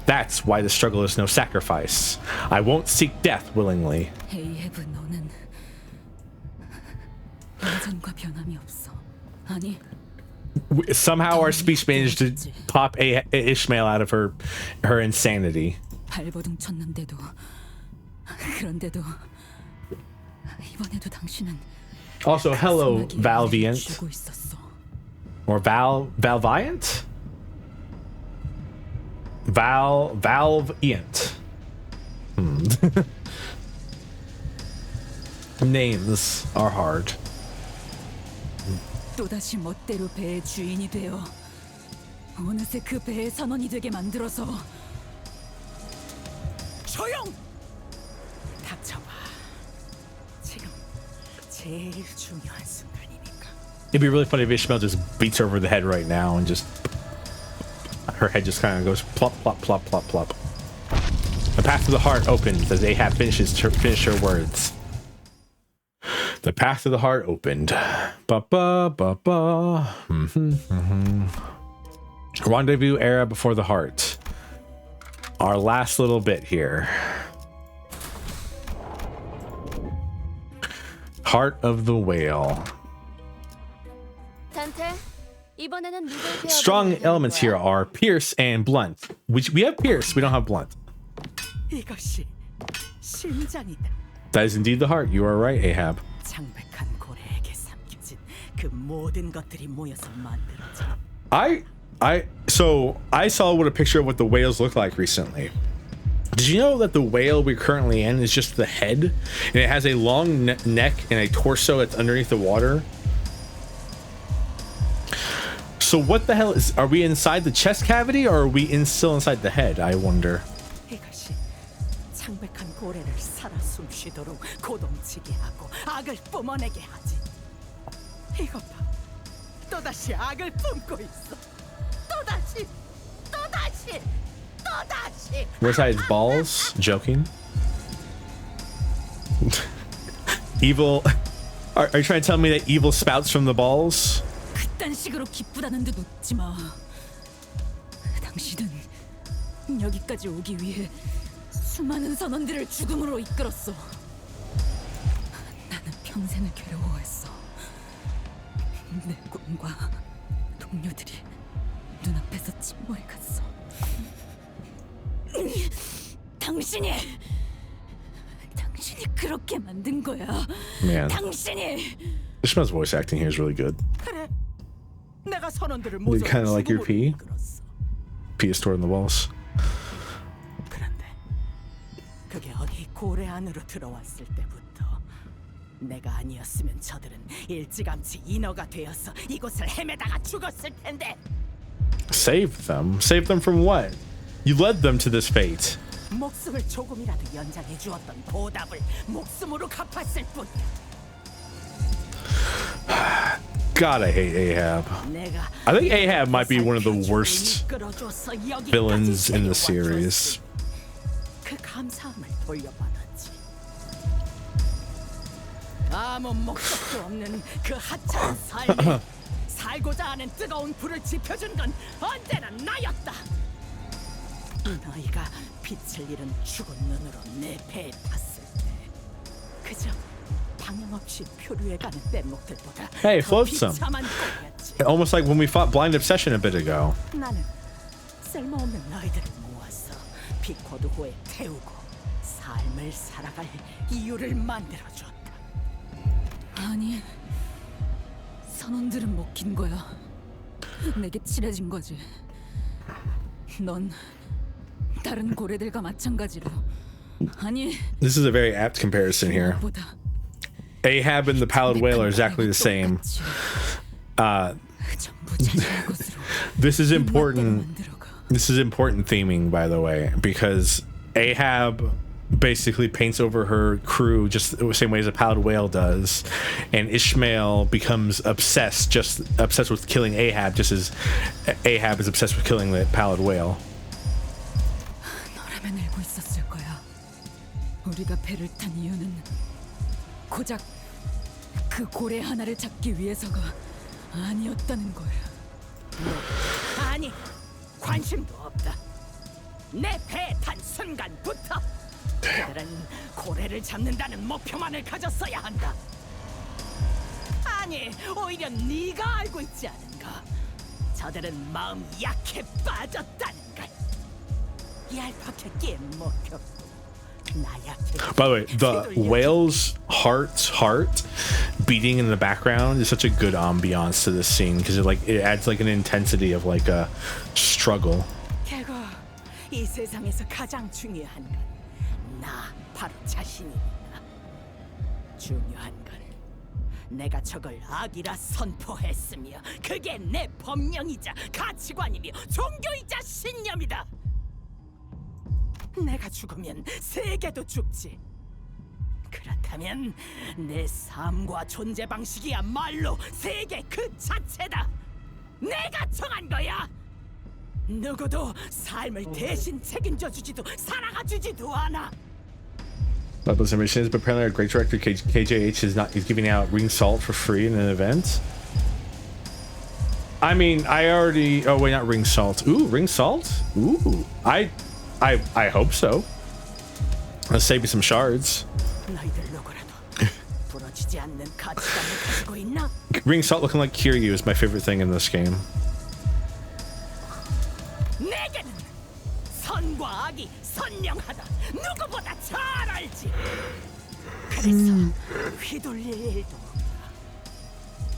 That's why the struggle is no sacrifice. I won't seek death willingly. 에이헤브, 너는 예전과 변함이 없어. 아니, Somehow our speech managed to pop Ishmael out of her insanity. 발버둥 쳤는데도 그런데도 이번에도 당신은 Also, hello, 소나기에 Valviant. 주고 있었어. Or Valviant? Valviant. Names are hard. 또다시 멋대로 배의 주인이 되어 어느새 그 배의 선원이 되게 만들어서 조용! 닥쳐봐. 지금 제일 중요한 순간이니까. It'd be really funny if Ishmael just beats her over the head right now and just her head just kind of goes plop, plop, plop, plop, plop. The path to the heart opens as Ahab finishes her words. The path to the heart opened. Ba ba ba ba. Rendezvous era before the heart. Our last little bit here. Heart of the whale. 단테, 이번에는 누굴 배워보는 Strong 거야? elements here are pierce and blunt. We have pierce, we don't have blunt. 이것이 심장이다. That is indeed the heart. You are right, Ahab. 창백한 고래에게 삼켜진 그 모든 것들이 모여서 만들어져. So I saw what a picture of what the whales look like recently. Did you know that the whale we're currently in is just the head, and it has a long neck and a torso that's underneath the water? So what the hell are we inside the chest cavity, or are we still inside the head? I wonder. 이것이 창백한 고래를 살아 숨쉬도록 고동치게 하고 악을 뿜어내게 하지. 이것 봐, 또다시 악을 뿜고 있어. 또다시. Where's his balls? Joking. Evil. Are you trying to tell me that evil spouts from the balls? 그딴 식으로 기쁘다는 듯 웃지 마. 당신은 여기까지 오기 위해 수많은 선원들을 죽음으로 이끌었어. 나는 평생을 괴로워했어. 내 꿈과 동료들이 눈앞에서 침몰해 갔어. 당신이 그렇게 만든 거야. Man. 당신이. Ishmael's voice acting here is really good. 그래, 내가 선원들을 You 모두 kind of like your 죽음으로 pee? 이끌었어. Pee is stored in the walls. 그런데 그게 어디 고래 안으로 들어왔을 때부터 내가 아니었으면 저들은 일찌감치 인어가 되어서 이곳을 헤매다가 죽었을 텐데. Save them? Save them from what? You led them to this fate. 목숨을 조금이라도 연장해 주었던 보답을 목숨으로 갚았을 뿐이야. God, I hate Ahab. 내가 I think Ahab might be one of the worst 이끌어줘서 여기까지 villains in the 데려와 series. 줬으니 그 감사함을 돌려받았지. 아무 목적도 없는 그 하찮은 삶에 살고자 하는 뜨거운 불을 지펴준 건 언제나 나였다. 너희가 빛을 잃은 죽은 눈으로 내 배에 탔을 때 그저 방향 없이 표류해가는 뗏목들보다 Hey, 더 float some. 비참한 꼴이었지. Almost like when we fought Blind Obsession a bit ago. 나는 쓸모없는 너희들을 모아서 피코드호에 태우고 삶을 살아갈 이유를 만들어줬다. 아니, 선원들은 먹힌 거야. 내게 칠해진 거지. 넌 다른 고래들과 마찬가지로. 아니, This is a very apt comparison here. 보다 Ahab and the pallid whale are exactly the same. 전부 자신의 것으로 This is 멋대로 important. 만들어가. This is important theming, by the way, because Ahab basically paints over her crew just the same way as a pallid whale does, and Ishmael becomes obsessed with killing Ahab, just as Ahab is obsessed with killing the pallid whale. 너라면 알고 있었을 거야. 우리가 배를 탄 이유는 고작 그 고래 하나를 잡기 위해서가 아니었다는 걸. 아니, 관심도 없다. 내 배에 탄 순간부터 그들은 고래를 잡는다는 목표만을 가졌어야 한다. 아니, 오히려 네가 알고 있지 않은가? 저들은 마음 약해 빠졌다는 걸. 얄팍하게 먹혔고 나 약해. By the way, the whale's heart beating in the background is such a good ambiance to this scene because it adds like an intensity of like a struggle. 결국 이 세상에서 가장 중요한 건 나 바로 자신이니까. 중요한 건 내가 저걸 악이라 선포했으며 그게 내 법령이자 가치관이며 종교이자 신념이다. 내가 죽으면 세계도 죽지. 그렇다면 내 삶과 존재 방식이야말로 세계 그 자체다. 내가 정한 거야. 누구도 삶을 대신 책임져 주지도 사랑해 주지도 않아. Not those emissions, but apparently our great director KJH is giving out ring salt for free in an event. I mean, I already. Oh wait, not ring salt. Ooh, ring salt. Ooh, I hope so. Let's save you some shards. Ring salt looking like Kiryu is my favorite thing in this game. 선과 악이 선명하다. 누구보다 잘 알지. 그래서 휘둘릴 일도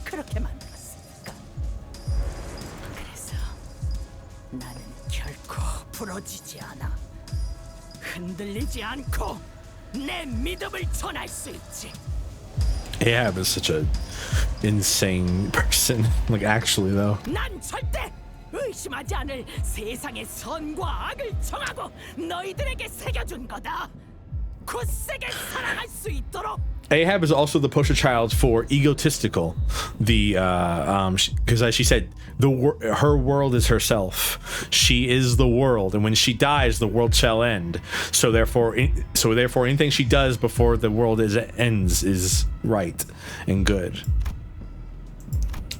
그렇게 만들었으니까. 그래서 나는 결코 부러지지 않아. 흔들리지 않고 내 믿음을 전할 수 있지. Ahab is such a insane person. Like actually though. 난 절대 의심하지 않을 세상의 선과 악을 정하고 너희들에게 새겨준 거다. 굳세게 살아갈 수 있도록. Ahab is also the poster child for egotistical. The because as she said, her world is herself. She is the world, and when she dies, the world shall end. So therefore, anything she does before the world ends is right and good.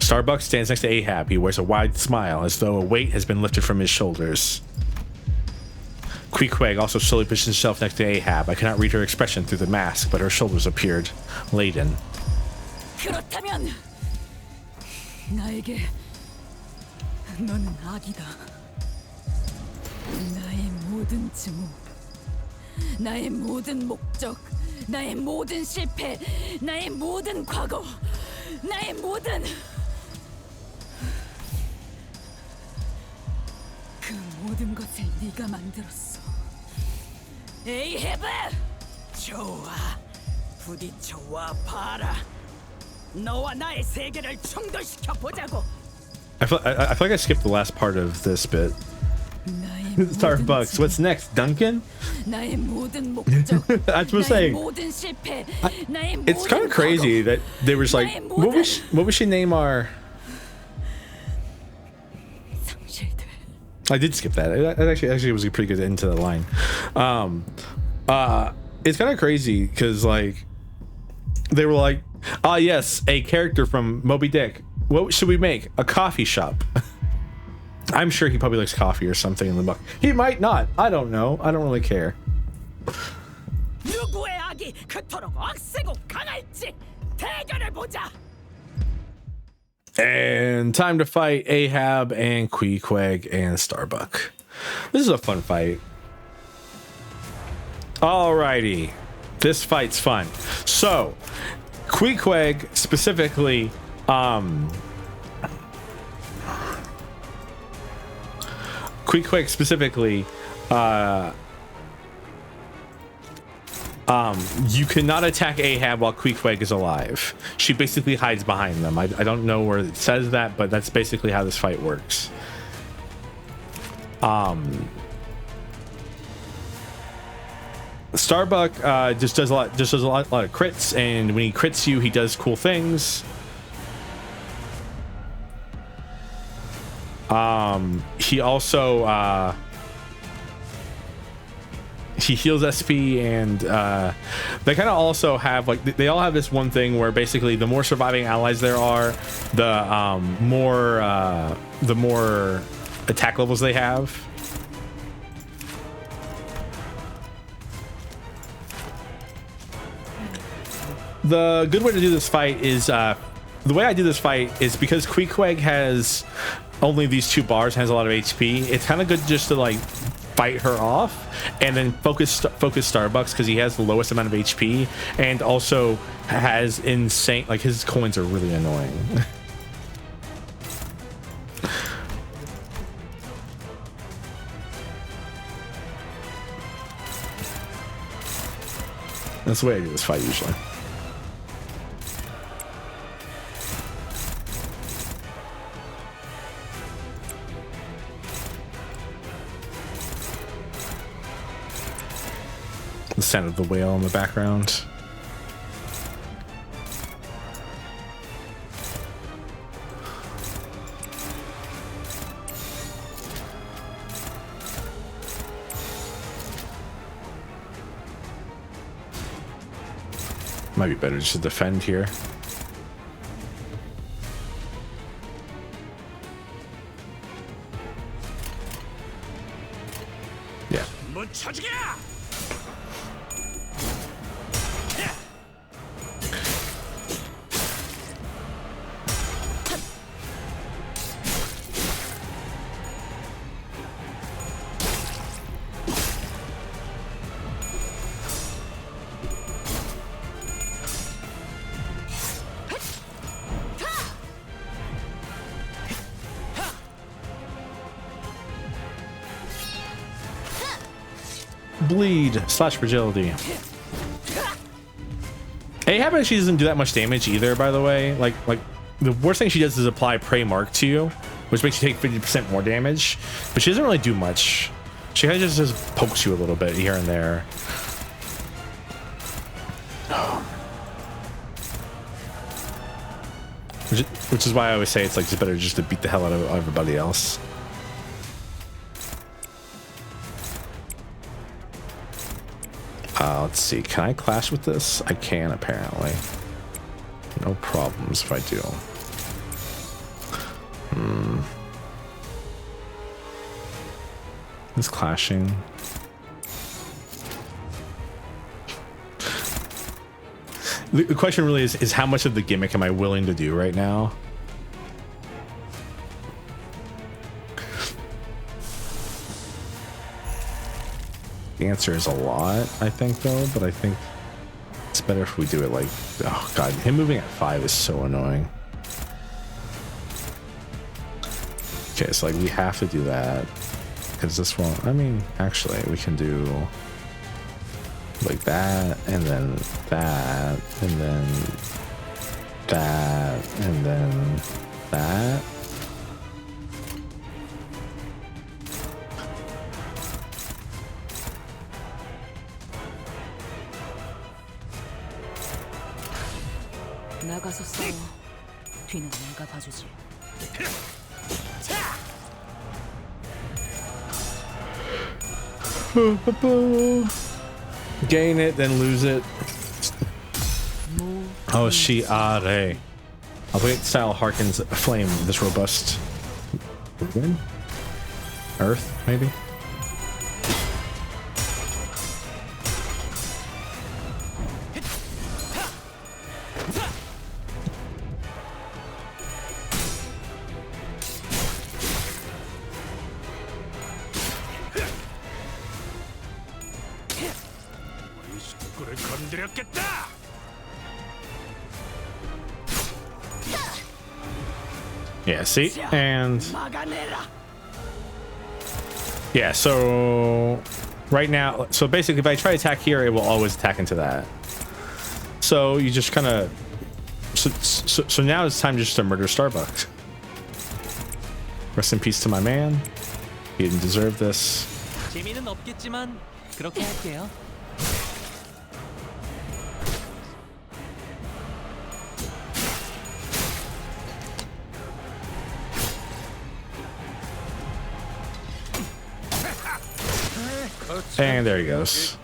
Starbuck stands next to Ahab. He wears a wide smile as though a weight has been lifted from his shoulders. Queequeg also slowly positions herself next to Ahab. I cannot read her expression through the mask, but her shoulders appeared laden. 그렇다면 나에게 너는 악이다. 나의 모든 증오, 나의 모든 목적, 나의 모든 실패, 나의 모든 과거, 나의 모든 그 모든 것을 네가 만들었어. 에이헤브! 좋아, 부딪혀와 봐라. 너와 나의 세계를 충돌시켜 보자고. I feel like I skipped the last part of this bit. Starbucks. What's next, Duncan? 나의 모든 목적, That's what I'm saying. 모든 실패, 나의 It's kind of crazy that they were just like, what would she name our? I did skip that. It actually was a pretty good end to the line. It's kind of crazy because like they were like, ah yes, a character from Moby Dick. What should we make? A coffee shop. I'm sure he probably likes coffee or something in the book. He might not. I don't know. I don't really care. 누구의 악이 그토록 억세고 강할지 대결해 보자. And time to fight Ahab and Queequeg and Starbuck. This is a fun fight. Alrighty. This fight's fun. So, Queequeg specifically, you cannot attack Ahab while Queequeg is alive. She basically hides behind them. I don't know where it says that, but that's basically how this fight works. Starbuck just does a lot of crits, and when he crits you, he does cool things. He also he heals SP, and they kind of also have like they all have this one thing where basically the more surviving allies there are, the more attack levels they have. The good way to do this fight is the way I do this fight is because Queequeg has only these 2 bars, has a lot of HP, it's kind of good just to like fight her off and then focus Starbucks because he has the lowest amount of HP and also has insane, like his coins are really annoying. That's the way I do this fight usually. The sound of the whale in the background. Might be better just to defend here. Yeah. Bleed slash fragility. Ahab, she doesn't do that much damage either, by the way. Like the worst thing she does is apply Prey Mark to you, which makes you take 50% more damage, but she doesn't really do much. She kind of just pokes you a little bit here and there. Which is why I always say it's like it's better just to beat the hell out of everybody else. Let's see, can I clash with this? I can, apparently. No problems if I do. It's clashing. The question really is how much of the gimmick am I willing to do right now? The answer is a lot, I think, though, but I think it's better if we do it like, oh god, him moving at 5 is so annoying. Okay, so like we have to do that because this won't, I mean, actually we can do like that and then that and then that and then that. 나가서 싸워. 뒤는 내가 봐주지. Gain it, then lose it. Oh, she are. Albeit style harkens a flame this robust. Earth, maybe? Yeah, see? And yeah, so right now, so basically if I try to attack here, it will always attack into that. So you just kind of so now it's time just to murder Starbucks. Rest in peace to my man. He didn't deserve this. 재미는 없겠지만 그렇게 할게요. And there he goes.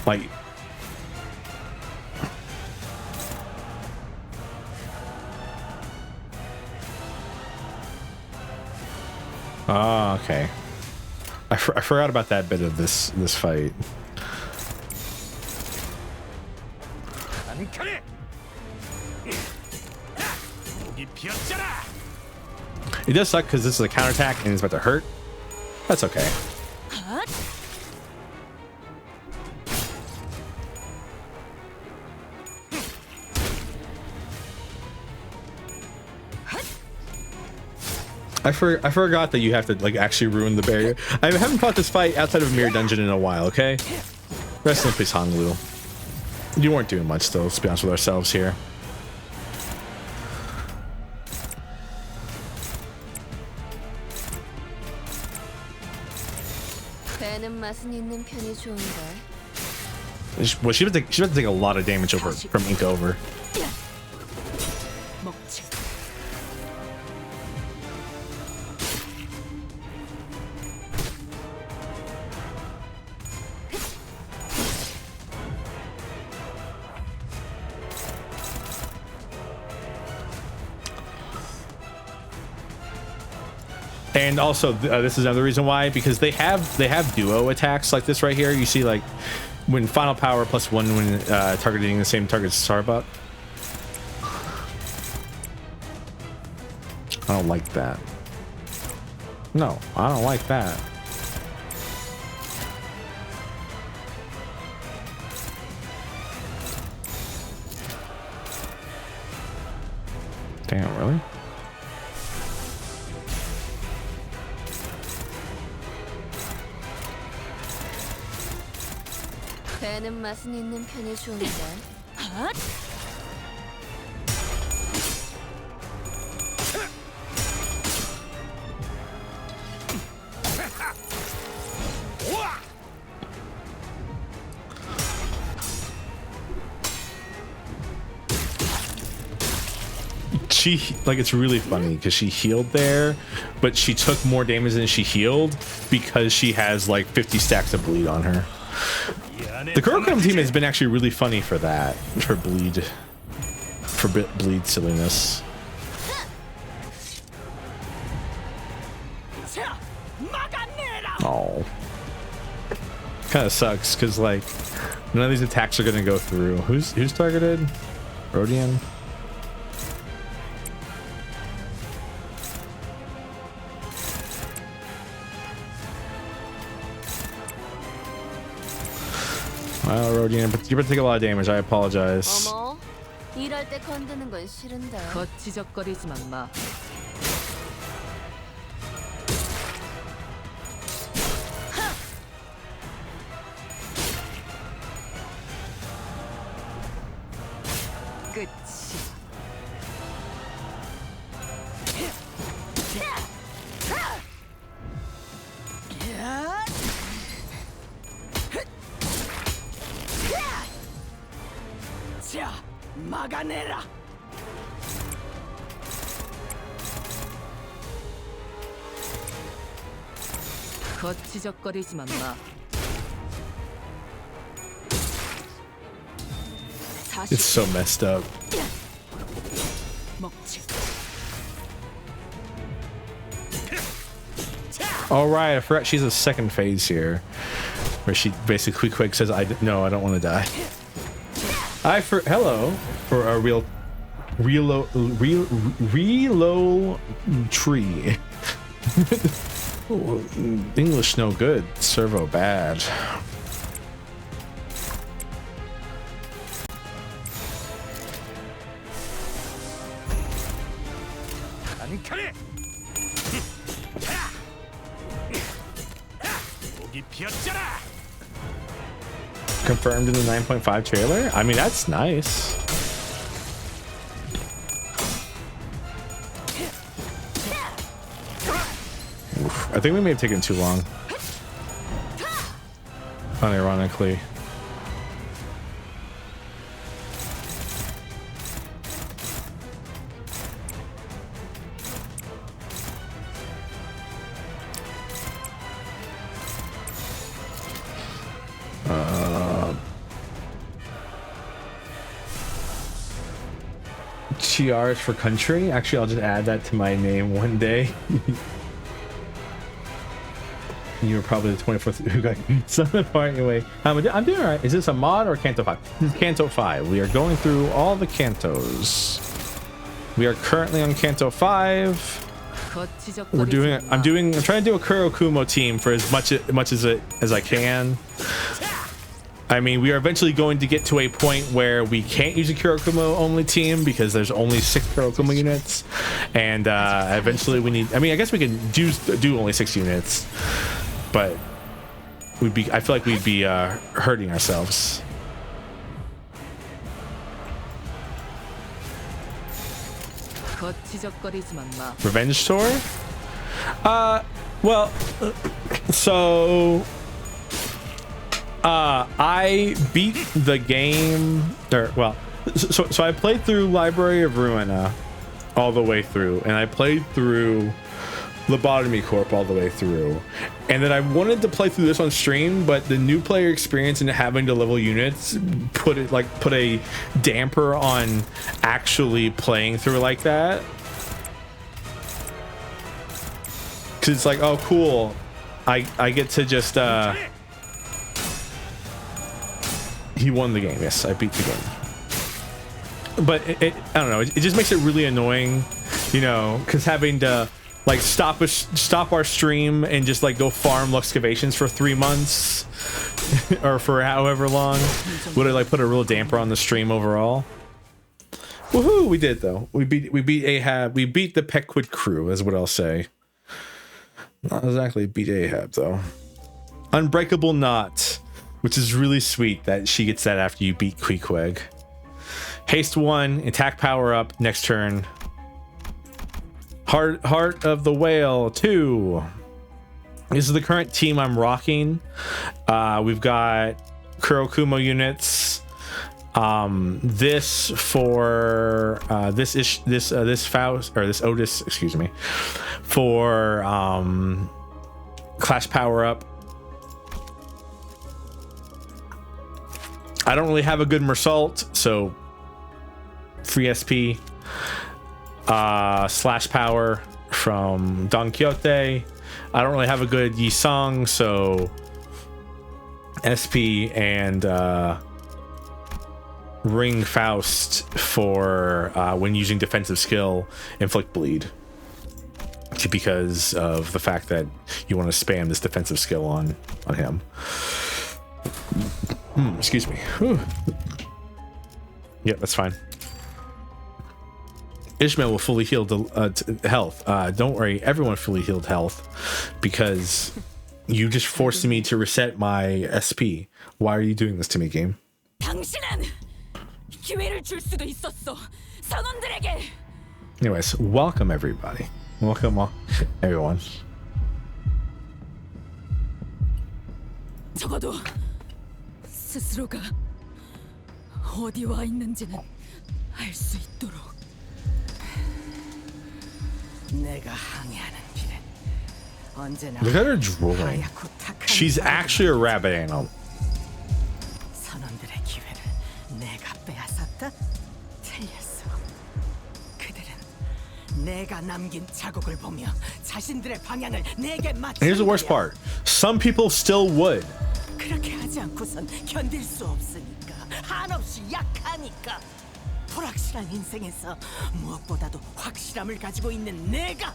Like, oh, okay. I forgot about that bit of this fight. It does suck because this is a counterattack and it's about to hurt. That's okay. I forgot that you have to like actually ruin the barrier. I haven't fought this fight outside of Mirror Dungeon in a while, okay? Rest in peace, Honglu. You weren't doing much though, let's be honest with ourselves here. Well, she would have to take a lot of damage over from Ink over. And also, this is another reason why, because they have duo attacks like this right here. You see, like when final power +1 when targeting the same target as Sarbot. I don't like that. No, I don't like that. Damn, really? 배는 맛은 있는 편이 좋은데. She, like, it's really funny because she healed there, but she took more damage than she healed because she has like 50 stacks of bleed on her. The Kurokam team has been actually really funny for that, for bleed silliness. Oh, kind of sucks because like none of these attacks are gonna go through. Who's targeted? Rodian. Well, Rodian, but you're gonna take a lot of damage. I apologize. 어머, 이럴 때 건드는 건 싫은데. 거치적거리지만 마. 끝이. 자, 막아내라. 거치적거리지만 마. It's so messed up. All right, I forgot she's a second phase here, where she basically quick says, "No, I don't want to die." Hello for a real tree. English no good, servo bad. Confirmed in the 9.5 trailer? I mean, that's nice. Oof. I think we may have taken too long. Unironically. TRs for country. Actually, I'll just add that to my name one day. You were probably the 24th who got something far anyway. I'm doing all right. Is this a mod or Canto 5? This is Canto 5. We are going through all the cantos. We are currently on Canto 5. I'm trying to do a Kurokumo team for as much as I can. I mean, we are eventually going to get to a point where we can't use a Kurokumo only team because there's only 6 Kurokumo units, and eventually we need. I mean, I guess we can do only 6 units, but I feel like we'd be hurting ourselves. Revenge tour? Well, so I beat the game, so I played through Library of Ruina all the way through, and I played through Lobotomy Corp all the way through, and then I wanted to play through this on stream, but the new player experience and having to level units put a damper on actually playing through like that, because it's like, oh cool, I get to just he won the game. Yes, I beat the game, but I don't know, it just makes it really annoying, you know, because having to like stop our stream and just like go farm Luxcavations for 3 months or for however long would it like put a real damper on the stream overall. Woohoo, we did though. We beat Ahab. We beat the Pequid crew is what I'll say. Not exactly beat Ahab though. Unbreakable Knot, which is really sweet that she gets that after you beat Queequeg. Haste 1, attack power up next turn. Heart of the Whale 2. This is the current team I'm rocking. We've got Kurokumo units. This for this Faust or this Otis, excuse me, for class power up. I don't really have a good Mersault, so free SP. Slash power from Don Quixote. I don't really have a good Yi Song, so SP and Ring Faust for when using defensive skill, inflict bleed, because of the fact that you want to spam this defensive skill on him. Excuse me. Whew. Yep, that's fine. Ishmael will fully heal health. Don't worry, everyone fully healed health, because you just forced me to reset my SP. Why are you doing this to me, game? Anyways, welcome everybody. Welcome everyone. 적어도 스스로가 어디 와 있는지는 알 수 있도록. 내가 항해하는 길은 언제나 Look at her drooling. She's actually a rabbit animal. 선원들의 기회를 내가 빼앗았다? 틀렸어. 그들은 내가 남긴 자국을 보며 자신들의 방향을 내게 맞춘 Here's the worst part. Some people still would. 그렇게 하지 않고선 견딜 수 없으니까, 한없이 약하니까. 불확실한 인생에서 무엇보다도 확실함을 가지고 있는 내가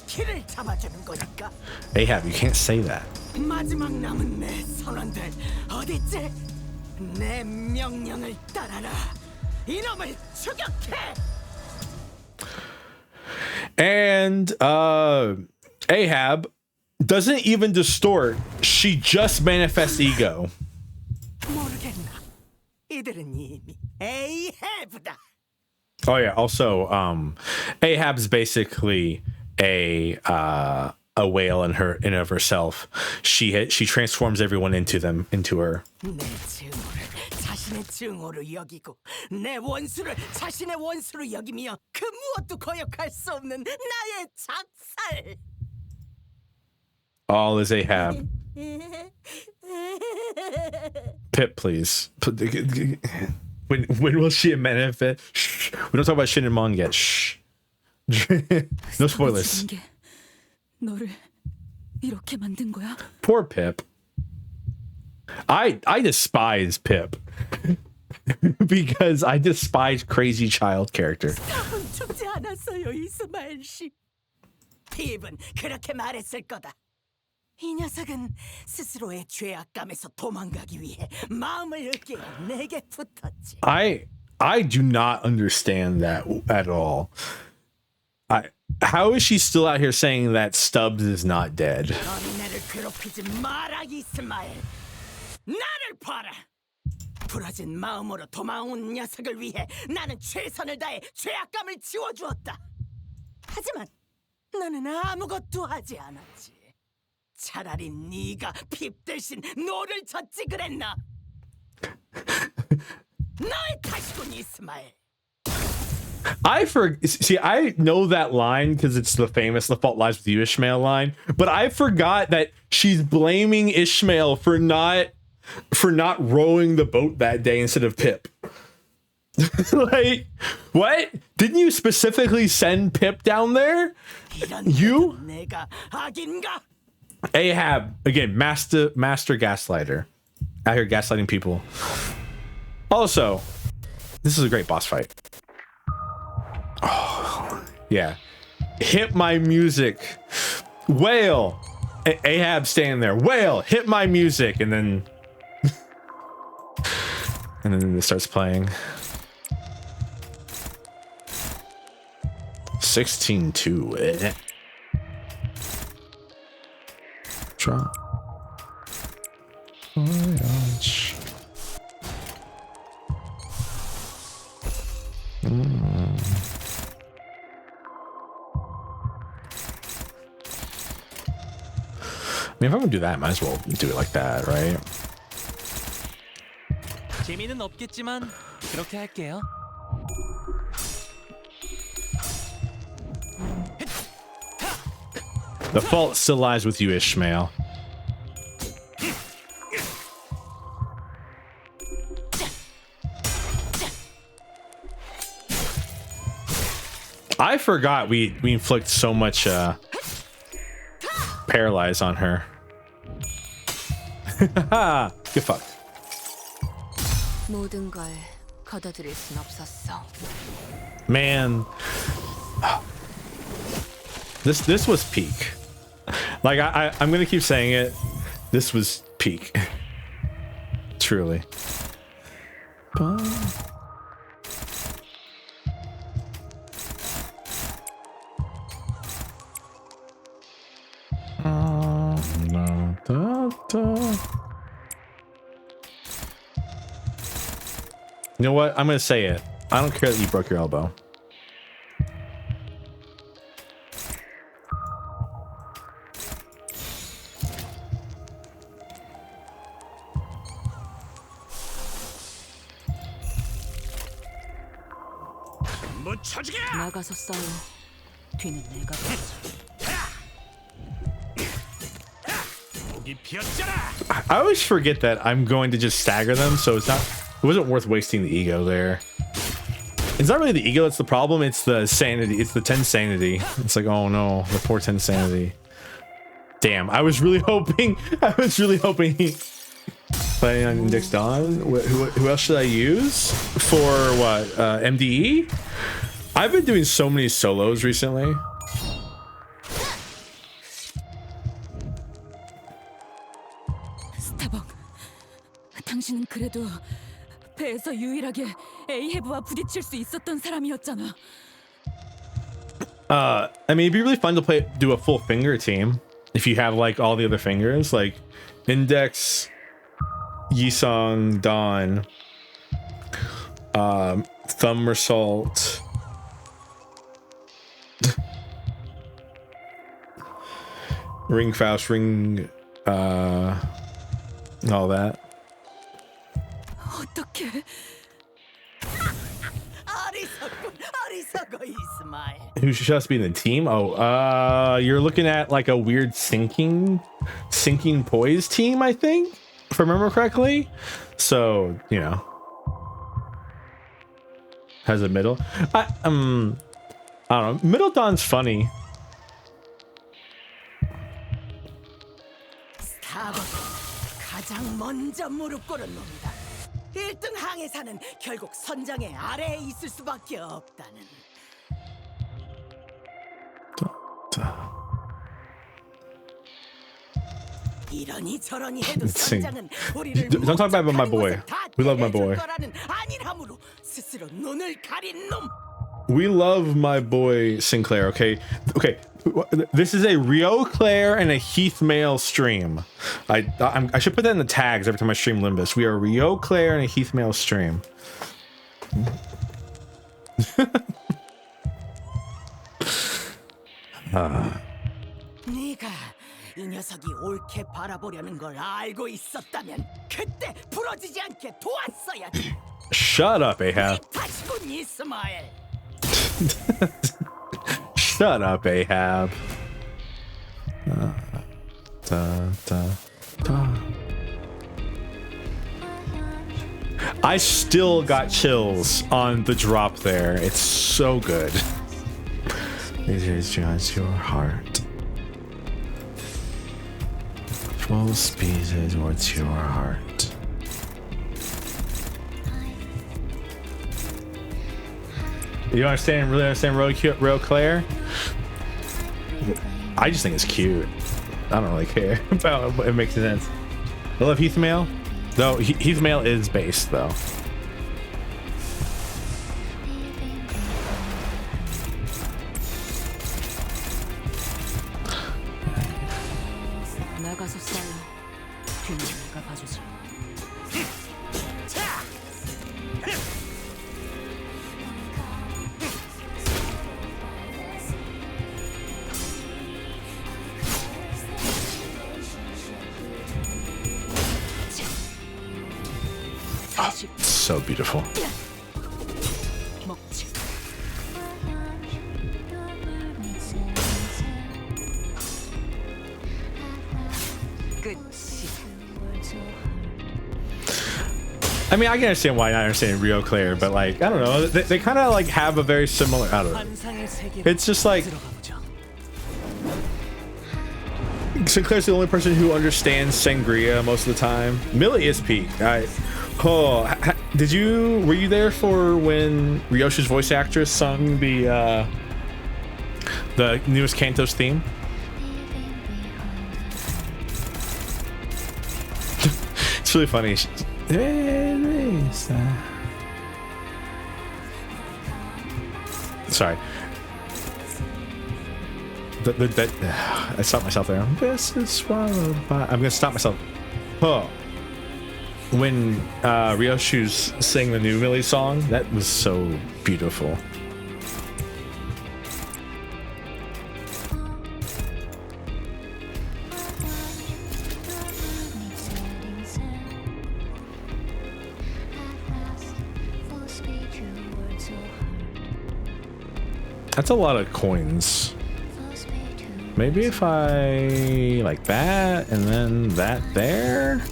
길을 잡아주는 거니까. Ahab, you can't say that. 마지막 남은 내 선원들 어딨지? 내 명령을 따라라. 이놈을 추격해. And Ahab doesn't even distort. She just manifests ego. 모르겠나? 이들은 이미 Ahab다. Oh yeah. Also, Ahab's basically a whale in of herself. She transforms everyone into her. 내 증오를 자신의 증오로 여기고 내 원수를 자신의 원수로 여기며 그 무엇도 거역할 수 없는 나의 작살. All is Ahab. Pip, please. When will she manifest? Shh. We don't talk about Shinramon yet. Shh. No spoilers. 죽인 게 너를 이렇게 만든 거야? Poor Pip. I despise Pip because I despise crazy child character. stav은 죽지 않았어요, 이스마엘 씨. 핍은 그렇게 말했을 거다. 이 녀석은 스스로의 죄악감에서 도망가기 위해 마음을 으깨어 내게 붙었지. I do not understand that at all. How is she still out here saying that Stubbs is not dead? 넌 나를 괴롭히지 마라, 이스마엘. 나를 봐라. 부러진 마음으로 도망온 녀석을 위해 나는 최선을 다해 죄악감을 지워주었다. 하지만 나는 아무것도 하지 않았지. 차라리 네가 핍 대신 노를 젓지 그랬나? 너의 탓이군, 이스마엘. I know that line because it's the famous "The Fault Lies with You" Ishmael line, but I forgot that she's blaming Ishmael for not rowing the boat that day instead of Pip. Like, what? Didn't you specifically send Pip down there? You? 내가 악인가? Ahab, again, master gaslighter, out here gaslighting people. Also, this is a great boss fight. Oh, yeah. Hit my music. Wail. Ahab standing there. Wail. Hit my music. And then it starts playing. 16-2. Drop. Voyage. I mean, if I'm gonna do that, I might as well do it like that, right? 재미는 없겠지만 그렇게 할게요. The fault still lies with you, Ishmael. I forgot we inflict so much paralyze on her. Get fucked. 모든 걸 거둬들일 순 없었어. Man, this was peak. Like I'm gonna keep saying it. This was peak. Truly. You know what? I'm gonna say it. I don't care that you broke your elbow. 못 쳐주게! 나가서 싸워. 뒤는 내가 봐. 목이 피었잖아! I always forget that I'm going to just stagger them, so it wasn't worth wasting the ego there. It's not really the ego that's the problem, it's the sanity. It's the 10 sanity. It's like, oh no, the poor 10 sanity. Damn, I was really hoping he planning on Index Dawn. Who else should I use for what? MDE? I've been doing so many solos recently. 스타벅, 당신은 그래도 배에서 유일하게 에이헤브와 부딪힐 수 있었던 사람이었잖아. I mean, it'd be really fun to do a full finger team if you have like all the other fingers, like Index, Yisong, Dawn, Thumbersault, Ring Faust, Ring, all that. 어떻게? 어리석어, 이스마엘. Who should us be in the team? Oh, you're looking at like a weird sinking poise team, I think, if I remember correctly. So, you know. has a middle. I don't know. Middle Dawn's funny. 스타벅은 가장 먼저 무릎 꿇은 놈이다. 1등 항해사는 결국 선장의 아래에 있을 수밖에 없다는. 이러니 저러니 해도 선장은 우리를 Don't talk bad about my boy. We love my boy. 아니라므로 스스로 눈을 가린 놈. We love my boy Sinclair. Okay. This is a Rio Claire and a Heath Mail stream. I should put that in the tags every time I stream Limbus. We are Rio Claire and a Heath Mail stream. 네가 이 녀석이 옳게 바라보려는 걸 알고 있었다면 그때 부러지지 않게 도왔어야지. Shut up, Ahab. 다시군 이스마엘. Shut up, Ahab. I still got chills on the drop there. It's so good. It is just your heart. Full speed towards your heart. You understand? Really understand Real Claire? I just think it's cute. I don't really care about it. Makes sense. I love Heath Mail. Though Heath Mail is based though. 나가서 싸워. 뒤는 내가 봐주지. So beautiful. 먹지. I mean, I can understand why I understand Rio Claire, but like, I don't know. They kind of like have a very similar. I don't know. It's just like Sinclair's the only person who understands sangria most of the time. Millie is peak. Were you there for when Ryoshi's voice actress sung the newest Kanto's theme? It's really funny. Sorry. I stopped myself there. This is swallowed by. I'm gonna stop myself. Oh. When Ryoshu's sang the new Millie song, that was so beautiful. That's a lot of coins. Maybe if I like that and then that there.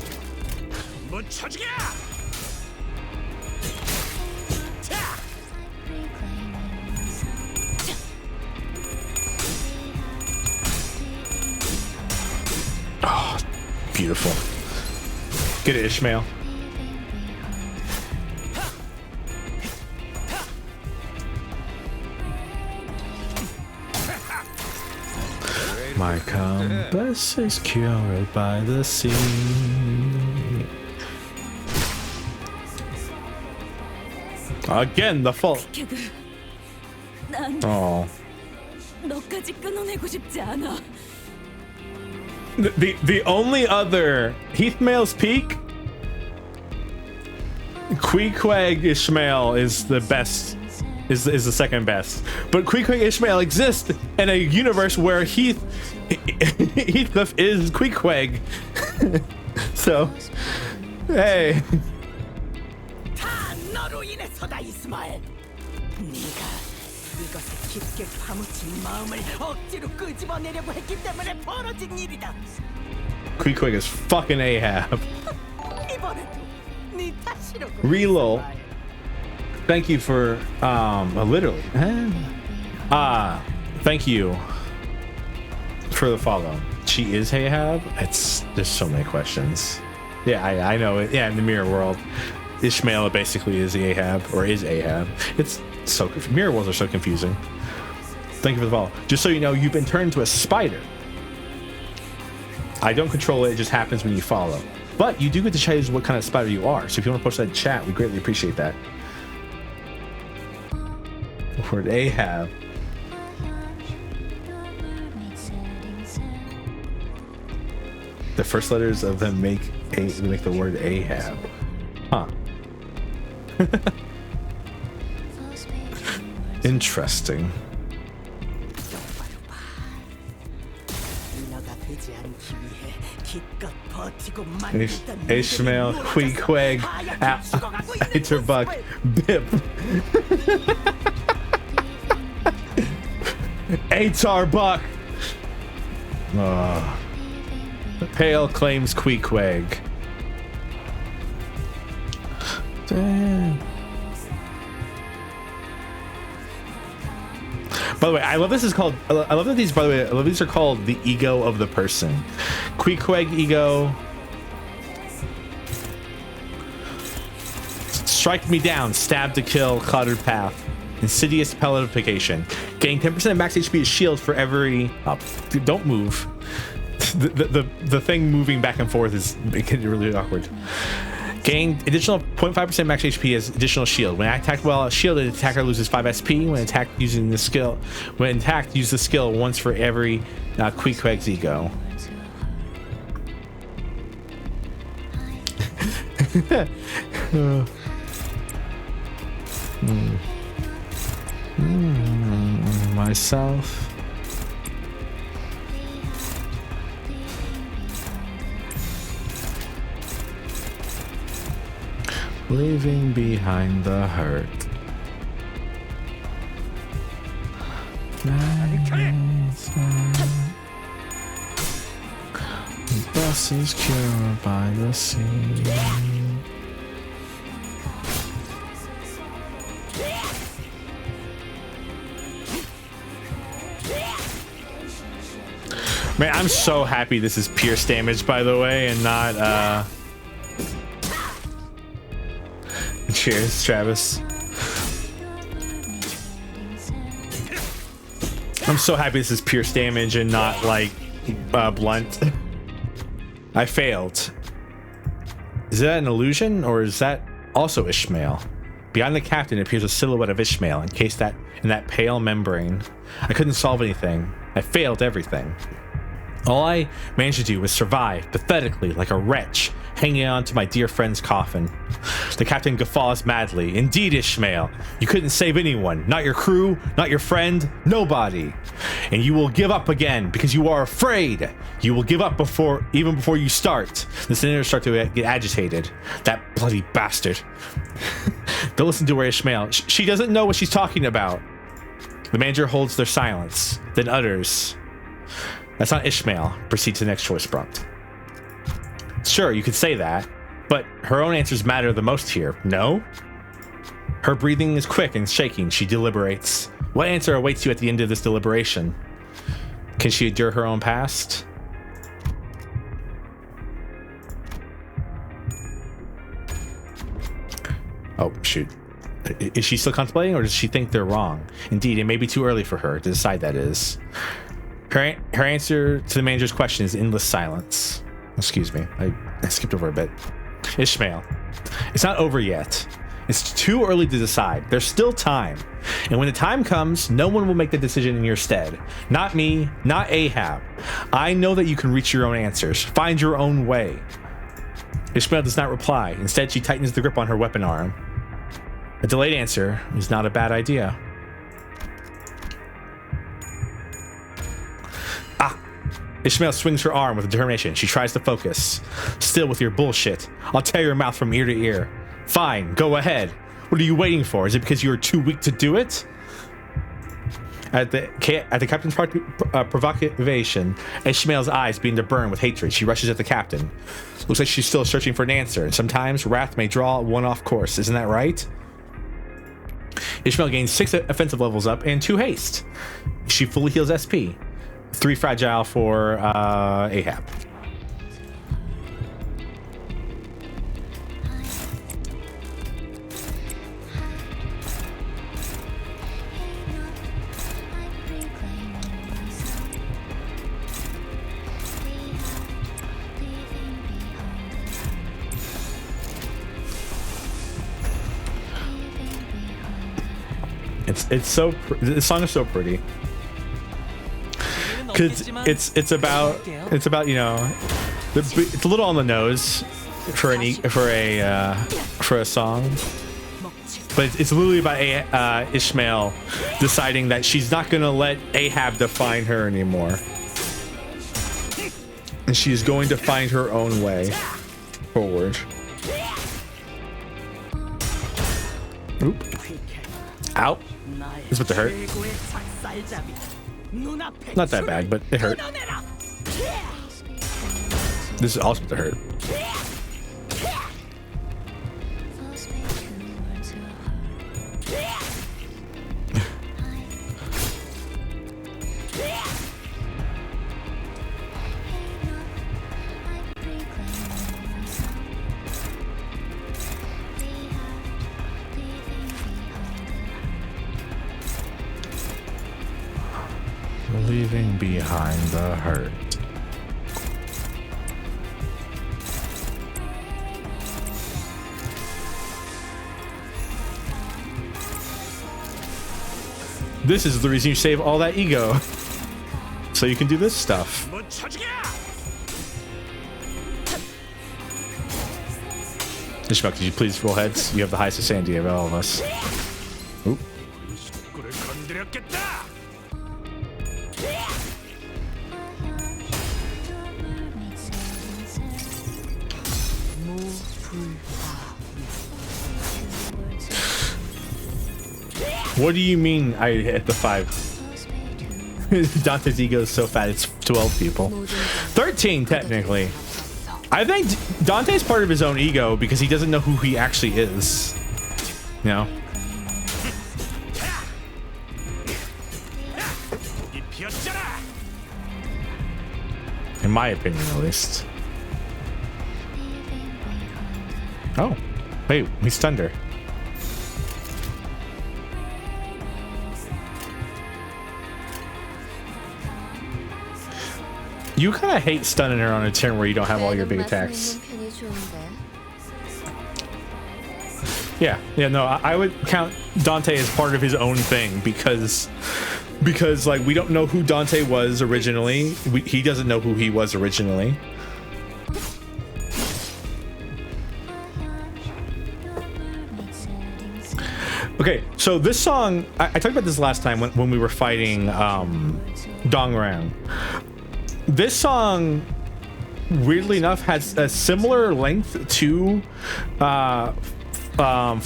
Oh, beautiful. Get it, Ishmael. My compass is cured by the sea. Again, the fault. Oh. 너까지 끊어내고 싶지 않아. The only other Heathmail's Peak, Queequeg Ishmael is the best. Is the second best, but Queequeg Ishmael exists in a universe where Heathcliff is Queequeg. So, hey. 다 너로 인해서다 이스마엘. 네가 이것에 깊게 파묻힌 마음을 억지로 끄집어내려고 했기 때문에 벌어진 일이다. Queequeg is fucking Ahab. 이번에도 네 탓이로군. Reload. Thank you for literally. Thank you for the follow. She is Ahab. There's so many questions. Yeah, I know it. Yeah, in the mirror world, Ishmael basically is Ahab or is Ahab. It's so mirror worlds are so confusing. Thank you for the follow. Just so you know, you've been turned into a spider. I don't control it. It just happens when you follow. But you do get to choose what kind of spider you are. So if you want to post that in chat, we greatly appreciate that. Word Ahab. The first letters of them make the word Ahab. Huh. Interesting. Ishmael, Queequeg, Aterbuck, Bip, Atarbuck. Pale claims Queequeg. Damn. By the way, I love this is called. I love that these. By the way, I love these are called the ego of the person. Queequeg ego. Strike me down. Stab to kill. Cluttered path. Insidious pelletification. Gain 10% of max HP as shield for every. Oh, don't move. The thing moving back and forth is making it really awkward. Gain additional 0.5% max HP as additional shield. When attacked while shielded, the attacker loses 5 SP. When attacked using the skill, when attacked, use the skill once for every Queequeg's ego. Myself. Leaving behind the hurt. Buses cured by the sea. Man, I'm so happy this is pierce damage, by the way, and not cheers, Travis. I'm so happy this is pierce damage and not like blunt. I failed. Is that an illusion or is that also Ishmael? Behind the captain appears a silhouette of Ishmael encased in that pale membrane. I couldn't solve anything. I failed everything. All I managed to do was survive pathetically like a wretch, hanging on to my dear friend's coffin. The captain guffaws madly. Indeed, Ishmael, you couldn't save anyone. Not your crew, not your friend, nobody. And you will give up again because you are afraid. You will give up even before you start. The senators start to get agitated. That bloody bastard. Don't listen to her, Ishmael. She doesn't know what she's talking about. The manager holds their silence, then utters, "That's not Ishmael." Proceed to the next choice prompt. Sure, you could say that, but her own answers matter the most here, no? Her breathing is quick and shaking. She deliberates. What answer awaits you at the end of this deliberation? Can she endure her own past? Oh, shoot. Is she still contemplating, or does she think they're wrong? Indeed, it may be too early for her to decide that is. Her answer to the manager's question is endless silence. Excuse me, I skipped over a bit. Ishmael, it's not over yet. It's too early to decide. There's still time. And when the time comes, no one will make the decision in your stead. Not me, not Ahab. I know that you can reach your own answers. Find your own way. Ishmael does not reply. Instead, she tightens the grip on her weapon arm. A delayed answer is not a bad idea. Ishmael swings her arm with determination. She tries to focus. Still with your bullshit. I'll tear your mouth from ear to ear. Fine, go ahead. What are you waiting for? Is it because you are too weak to do it? At the captain's provocation, Ishmael's eyes begin to burn with hatred. She rushes at the captain. Looks like she's still searching for an answer. And sometimes wrath may draw one off course. Isn't that right? Ishmael gains 6 offensive levels up and 2 haste. She fully heals SP. 3 fragile for Ahab. It's so this song is so pretty because it's about you know it's a little on the nose for a song, but it's literally about Ishmael deciding that she's not gonna let Ahab define her anymore, and she's going to find her own way forward. Oop. Out. It's about to hurt. Not that bad, but it hurt. This is also about to hurt. Leaving behind the hurt. This is the reason you save all that ego. So you can do this stuff. Ishmael, could you please roll heads? You have the highest sanity of all of us. Oop. What do you mean I hit the 5? Dante's ego is so fat, it's 12 people. 13, technically. I think Dante's part of his own ego because he doesn't know who he actually is. You know? In my opinion, at least. Oh. Wait, we stunned her. You kind of hate stunning her on a turn where you don't have all your big attacks. Yeah, no, I would count Dante as part of his own thing because like we don't know who Dante was originally. He doesn't know who he was originally. Okay, so this song, I talked about this last time when we were fighting Dongrang. This song, weirdly enough, has a similar length to Fly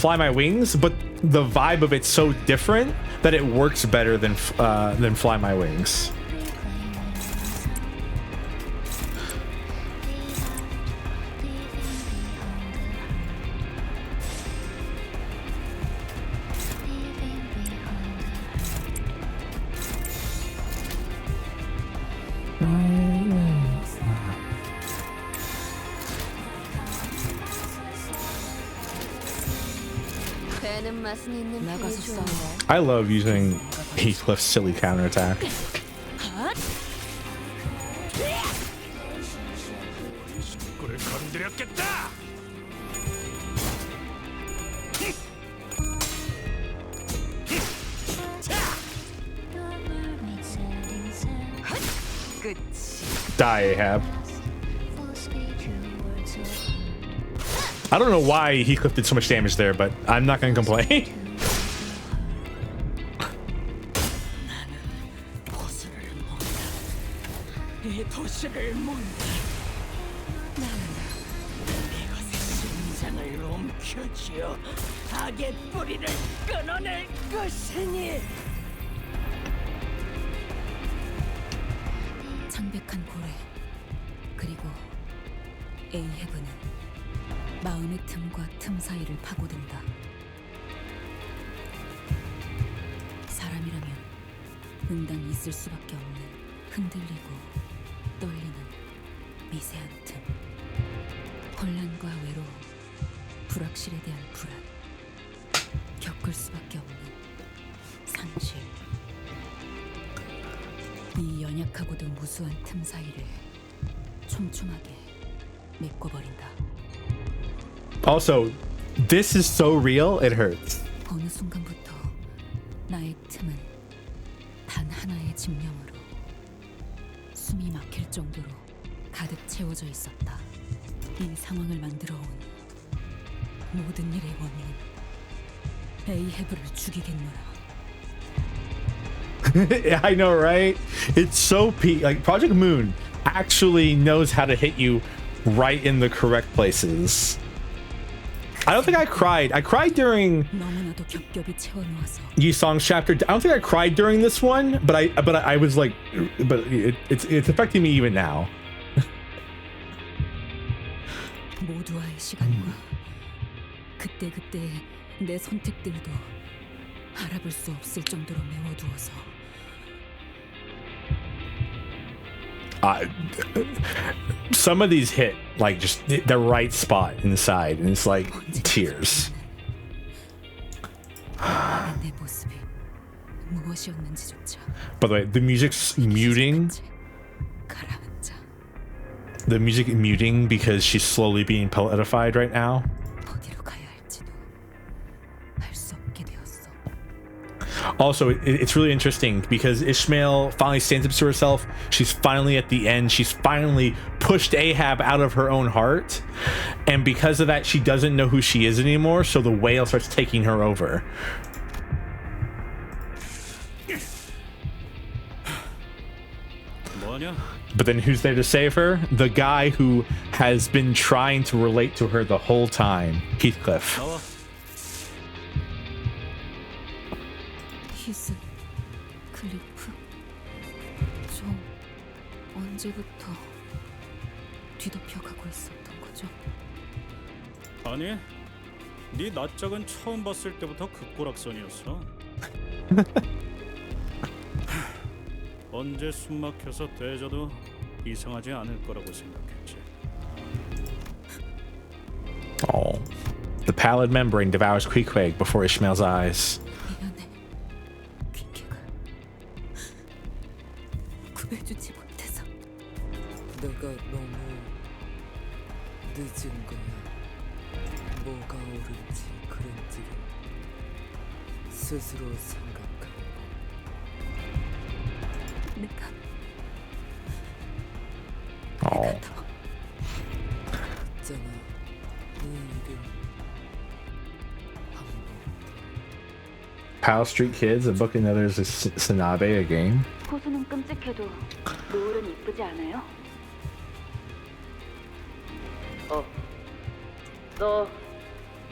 My Wings, but the vibe of it's so different that it works better than Fly My Wings. I love using Heathcliff's silly counterattack. Die, Ahab. I don't know why Heathcliff did so much damage there, but I'm not going to complain. 창백한 고래 그리고 에이헤브는 마음의 틈과 틈 사이를 파고든다. 응당 있을 수밖에 없는 흔들리고 떨리는 미세한 틈. 혼란과 외로움, 불확실에 대한 불안, 겪을 수밖에 없는 상실. 이 연약하고도 무수한 틈 사이를 촘촘하게 메꿔버린다. Also, this is so real, it hurts. 어느 순간부터 나의 틈은 단 하나의 집념으로 숨이 막힐 정도로 가득 채워져 있었다. 이 상황을 만들어 온 모든 일의 원인은 에이헤브를 죽이겠노라. I know, right? It's so like Project Moon actually knows how to hit you right in the correct places. I don't think I cried. I cried during 너무나도 겹겹이 채워놓아서 Yisong's chapter. I don't think I cried during this one, but I was like, but it's affecting me even now. 모두와의 시간과 그때그때 내 선택들도 알아볼 수 없을 정도로 메워두어서 Some of these hit like just the right spot inside, and it's like tears. 내 모습이 무엇이었는지조차 By the way, the music's muting. 가라앉아 The music muting because she's slowly being pellified right now. 어디로 가야 할지도 알 수 없게 되었어. Also, it's really interesting because Ishmael finally stands up to herself. She's finally at the end. She's finally pushed Ahab out of her own heart. And because of that, she doesn't know who she is anymore. So the whale starts taking her over. 뭐냐? But then who's there to save her? The guy who has been trying to relate to her the whole time, Heathcliff. 나와. 히스 클리프 저 언제부터 뒤덮여가고 있었던 거죠? 아니, 네 낯짝은 처음 봤을 때부터 극고락선이었어. 언제 숨막혀서 되져도 이상하지 않을 거라고 생각했지. Oh. The pallid membrane devours Queequeg before Ishmael's eyes. 미안해 퀴케가 구해주지 못해서. 내가 너무 늦은 거야. 뭐가 옳은지 그른지를 스스로 생각하는 내가 Oh. 있잖아. 네 이름 Pal Street Kids, a book and others is Sanabe, a game. 호수는 끔찍해도 노을은 이쁘지 않아요? 너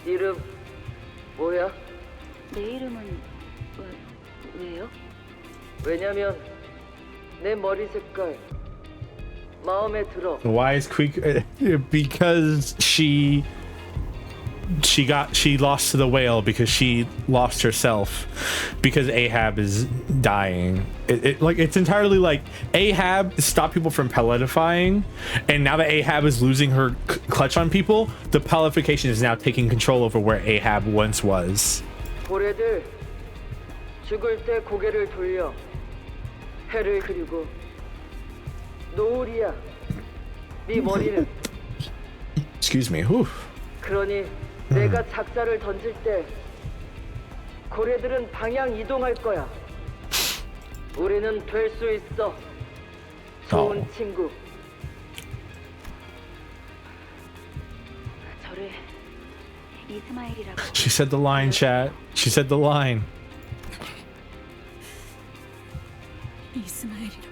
이름 뭐야? 내 이름은 왜요? 왜냐면 내 머리 색깔 마음에 들어. Why is Queek? Because she lost to the whale because she lost herself because Ahab is dying. It's entirely like Ahab stopped people from pelletifying, and now that Ahab is losing her clutch on people, the pellification is now taking control over where Ahab once was. 고래들 죽을 때 고개를 돌려 해를 그리고 노을이야. 네 머리는. Excuse me. Whew. 그러니 내가 작사를 던질 때 고래들은 방향 이동할 거야. 우리는 될 수 있어. 좋은 친구. 저를 이스마일이라고. She said the line, chat. She said the line. 이스마일이라고.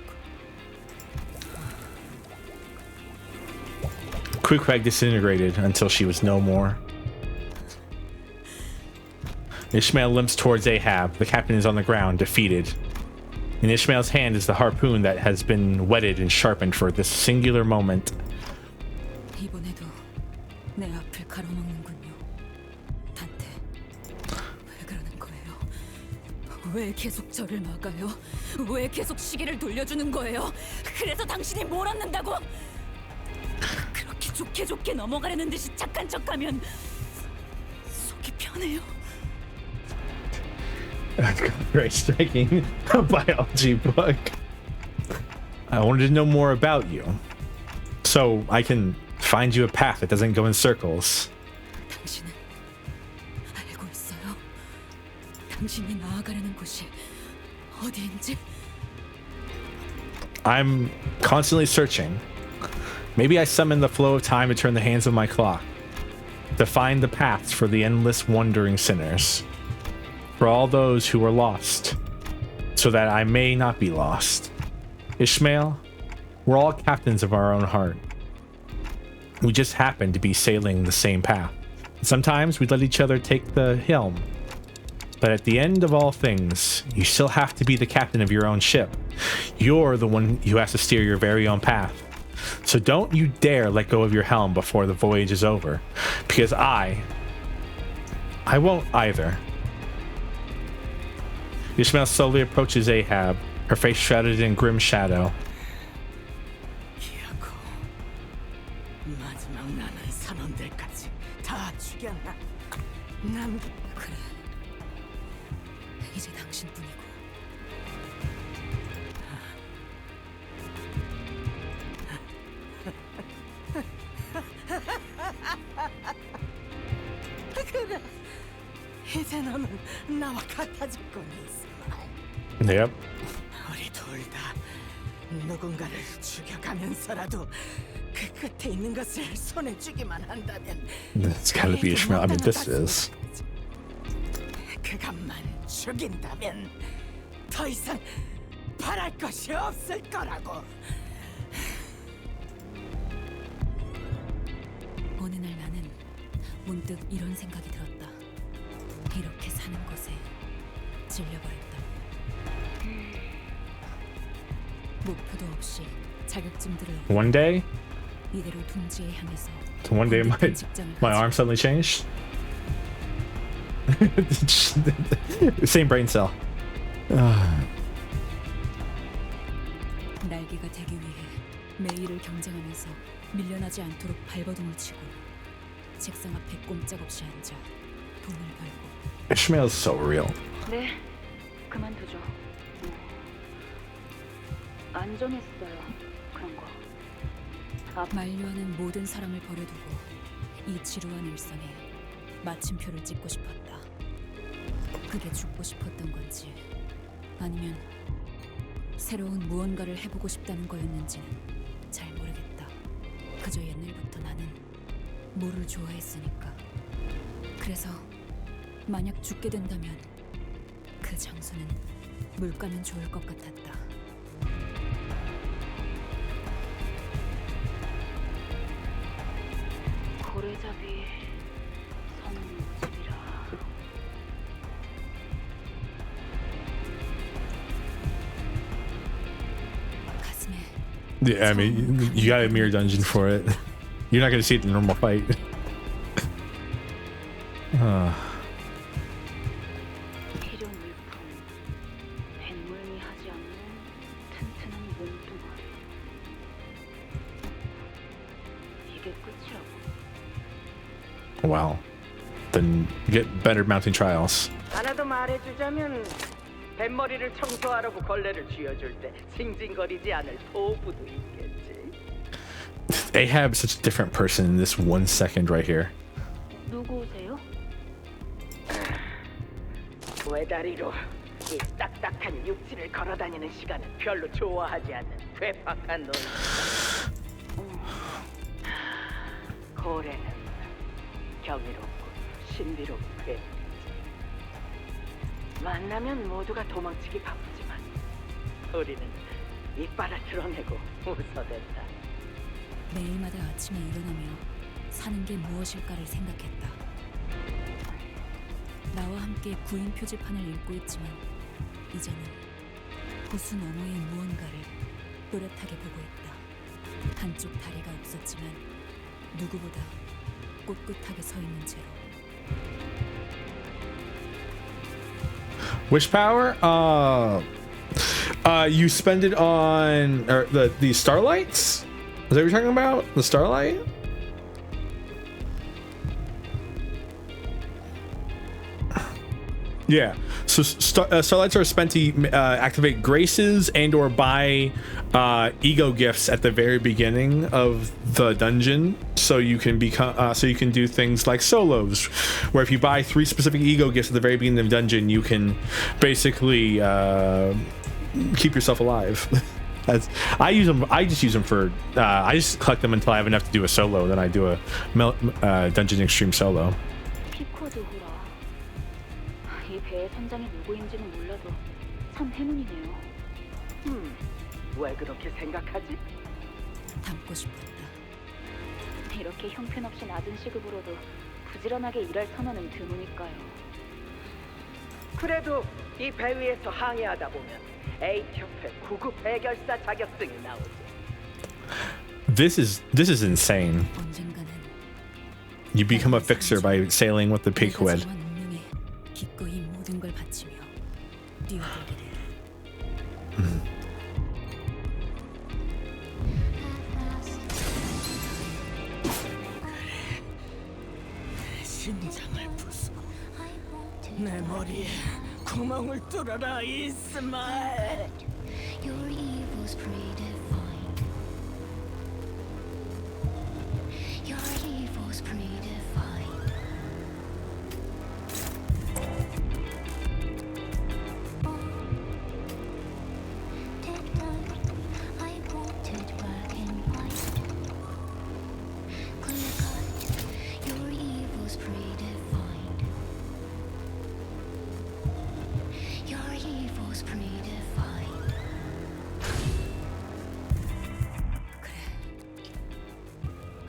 Queequeg disintegrated until she was no more. Ishmael limps towards Ahab. The captain is on the ground, defeated. In Ishmael's hand is the harpoon that has been whetted and sharpened for this singular moment. 이번에도 내 앞을 가로막는군요. 단테, 왜 그러는 거예요? 왜 계속 저를 막아요? 왜 계속 시계를 돌려주는 거예요? 그래서 당신이 뭘 얻는다고? 그렇게 좋게 넘어가려는 듯이 착한 척하면 속이 편해요. Very striking biology book. I wanted to know more about you, so I can find you a path that doesn't go in circles. 당신은 알고 있어요? 당신이 나아가려는 곳이 어디인지? I'm constantly searching. Maybe I summon the flow of time to turn the hands of my clock, to find the paths for the endless wandering sinners, for all those who are lost, so that I may not be lost. Ishmael, we're all captains of our own heart. We just happen to be sailing the same path. Sometimes we let each other take the helm. But at the end of all things, you still have to be the captain of your own ship. You're the one who has to steer your very own path. So don't you dare let go of your helm before the voyage is over. Because I won't either. Ishmael slowly approaches Ahab, her face shrouded in grim shadow. 기하고 마지막 나는 선원들까지 다 죽였나? 남 그래. 이제 당신뿐이고. 그래. 이제 너는 나와 같아질 거니. Yep. 우리 둘 다 누군가를 죽여가면서라도 그 끝에 있는 것을 손에 쥐기만 한다면 It's gotta be Ishmael. I mean, this is. 그것만 죽인다면 더 이상 바랄 것이 없을 거라고. 어느 날 나는 문득 이런 생각이 들었다. 이렇게 사는 것에 질려버렸다. 목표도 없이 자격증들을 얻고 One day, 이대로 둥지에 향해서 one day 완벽한 직장을 my 가지고 arm suddenly changed. Same brain cell. 날개가 되기 위해 매일을 경쟁하면서 밀려나지 않도록 발버둥을 치고 책상 앞에 꼼짝없이 앉아 돈을 벌고. Ishmael's so real. 네, 그만두죠. 안 정했어요. 그런 거. 만류하는 모든 사랑을 버려두고 이 지루한 일상에 마침표를 찍고 싶었다. 그게 죽고 싶었던 건지 아니면 새로운 무언가를 해보고 싶다는 거였는지는 잘 모르겠다. 그저 옛날부터 나는 뭐를 좋아했으니까. 그래서 만약 죽게 된다면 그 장소는 물가면 좋을 것 같았다. 고래잡이 성집이라. 가슴에 Yeah, I mean, you got a mirror dungeon for it. You're not gonna see it in a normal fight. 필요 물품. 백물미 하지 않는 튼튼한 몸뚱아리. 이게 끝이라고. Wow. Then get better mounting trials. 하나 더 말해주자면 뱃머리를 청소하라고 걸레를 쥐어줄 때 징징거리지 않을 도구도 있겠지. Ahab is such a different person in this 1 second right here. 누구세요? 외다리로 이 딱딱한 육지를 걸어다니는 시간은 별로 좋아하지 않는 괴팍한 놈. 고래는 경이롭고 신비로운 괴물이지. 만나면 모두가 도망치기 바쁘지만 우리는 이빨을 드러내고 웃어댄다. 매일마다 아침에 일어나며 사는 게 무엇일까를 생각했다. 나와 함께 구인 표지판을 읽고 있지만 이제는 호수 너머의 무언가를 또렷하게 보고 있다. 한쪽 다리가 없었지만 누구보다 꼿꼿하게 서 있는 채로. Wish power? You spend it on the starlights? Is that what you're talking about? The starlight? Yeah. So starlights are spent to activate graces and or buy ego gifts at the very beginning of the dungeon, so you can become so you can do things like solos, where if you buy 3 specific ego gifts at the very beginning of the dungeon, you can basically keep yourself alive. I use them. I just use them for. I just collect them until I have enough to do a solo. Then I do a dungeon extreme solo. 피코드구라. 이 배의 선장이 누구인지는 몰라도 참 행운이네요. 왜 그렇게 생각하지? 닮고 싶었다. 이렇게 형편없이 낮은 시급으로도 부지런하게 일할 선원은 드무니까요. 그래도 이 배 위에서 항해하다 보면 A협회 구급 해결사 자격증이 나오지. This is insane. 언젠가는 You become a fixer by sailing with the Pequod. 내가 정한 운명에 기꺼이 모든 걸 바치며 뛰어들게 돼. 심장을 부수고 내 머리에 구멍을 뚫어라 이스마엘. Your evil's predefined. Your evil's predefined. I wanted black and white. Clear cut. Your evil's predefined. Your evil's predefined.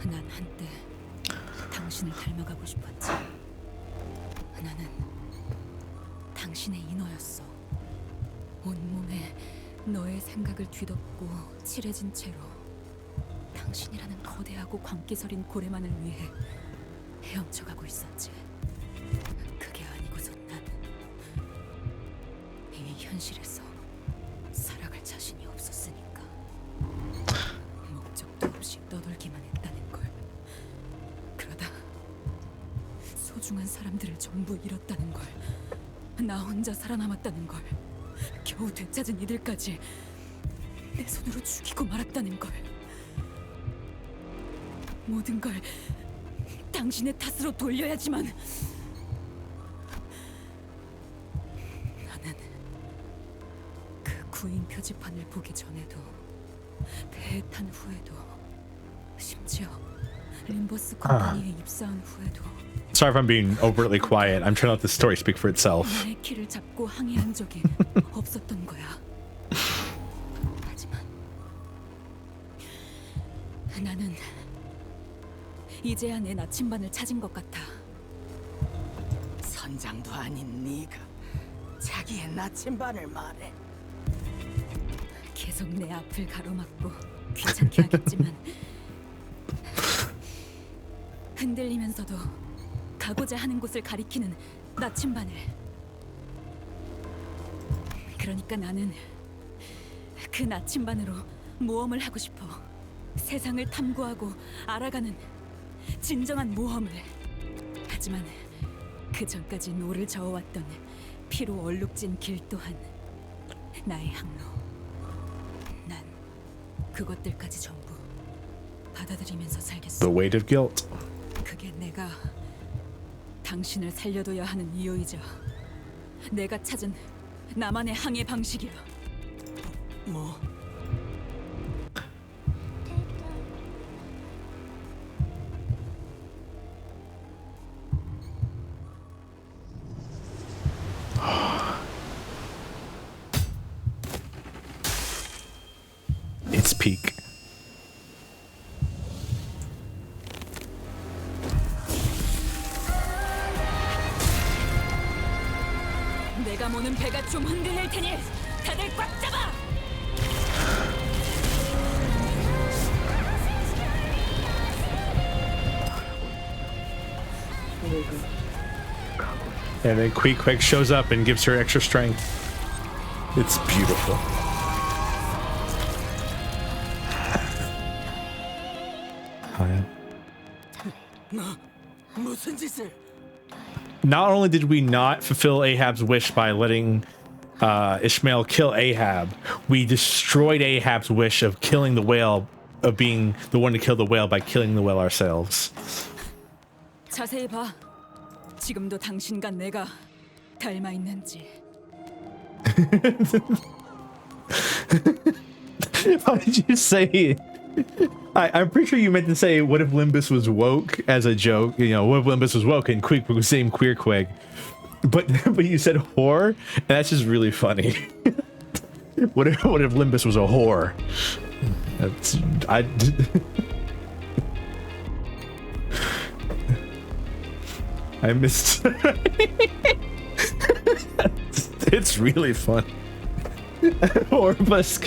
난 한때 당신을 닮아가고 싶었지. 나는 당신의 인어였어. 온몸에 너의 생각을 뒤덮고 칠해진 채로 당신이라는 거대하고 광기서린 고래만을 위해 헤엄쳐가고 있었지. 그게 아니고선 난 이 현실에서 살아갈 자신이 없었으니까. 목적도 없이 떠돌기만 했다는 걸. 그러다 소중한 사람들을 전부 잃었다는 걸. 나 혼자 살아남았다는 걸. 겨우 되찾은 이들까지 내 손으로 죽이고 말았다는 걸. 모든 걸 당신의 탓으로 돌려야지만. 나는 그 구인 표지판을 보기 전에도, 배에 탄 후에도, 심지어 림버스 컴퍼니에 입사한 후에도 Sorry if I'm being overtly quiet. I'm trying to let the story speak for itself. 나의 키를 잡고 항해한 적이 없었던 거야. 하지만 나는 이제야 내 나침반을 찾은 것 같아. 선장도 아닌 네가 자기의 나침반을 말해. 계속 내 앞을 가로막고 귀찮게 하겠지만 흔들리면서도 가고자 하는 곳을 가리키는 나침반을. 그러니까 나는 그 나침반으로 모험을 하고 싶어. 세상을 탐구하고 알아가는 진정한 모험을. 하지만 그 전까지 노를 저어왔던 피로 얼룩진 길 또한 나의 항로. 난 그것들까지 전부 받아들이면서 살겠어. The weight of guilt. 그게 내가 당신을 살려둬야 하는 이유이자 내가 찾은 나만의 항해 방식이야. 뭐? Its peak. 내가 모는 배가 좀 흔들릴 테니 다들 꽉 잡아! And then Queequeg shows up and gives her extra strength. It's beautiful. Oh, yeah. Not only did we not fulfill Ahab's wish by letting Ishmael kill Ahab, we destroyed Ahab's wish of killing the whale, of being the one to kill the whale by killing the whale ourselves. 자세히 봐. 지금도 당신과 내가 닮아 있는지. Why did you say? I'm pretty sure you meant to say, "What if Limbus was woke?" as a joke. You know, what if Limbus was woke and Queequeg was saying Queerqueg? But you said whore, and that's just really funny. What if Limbus was a whore? That's I missed. It's really fun. Limbus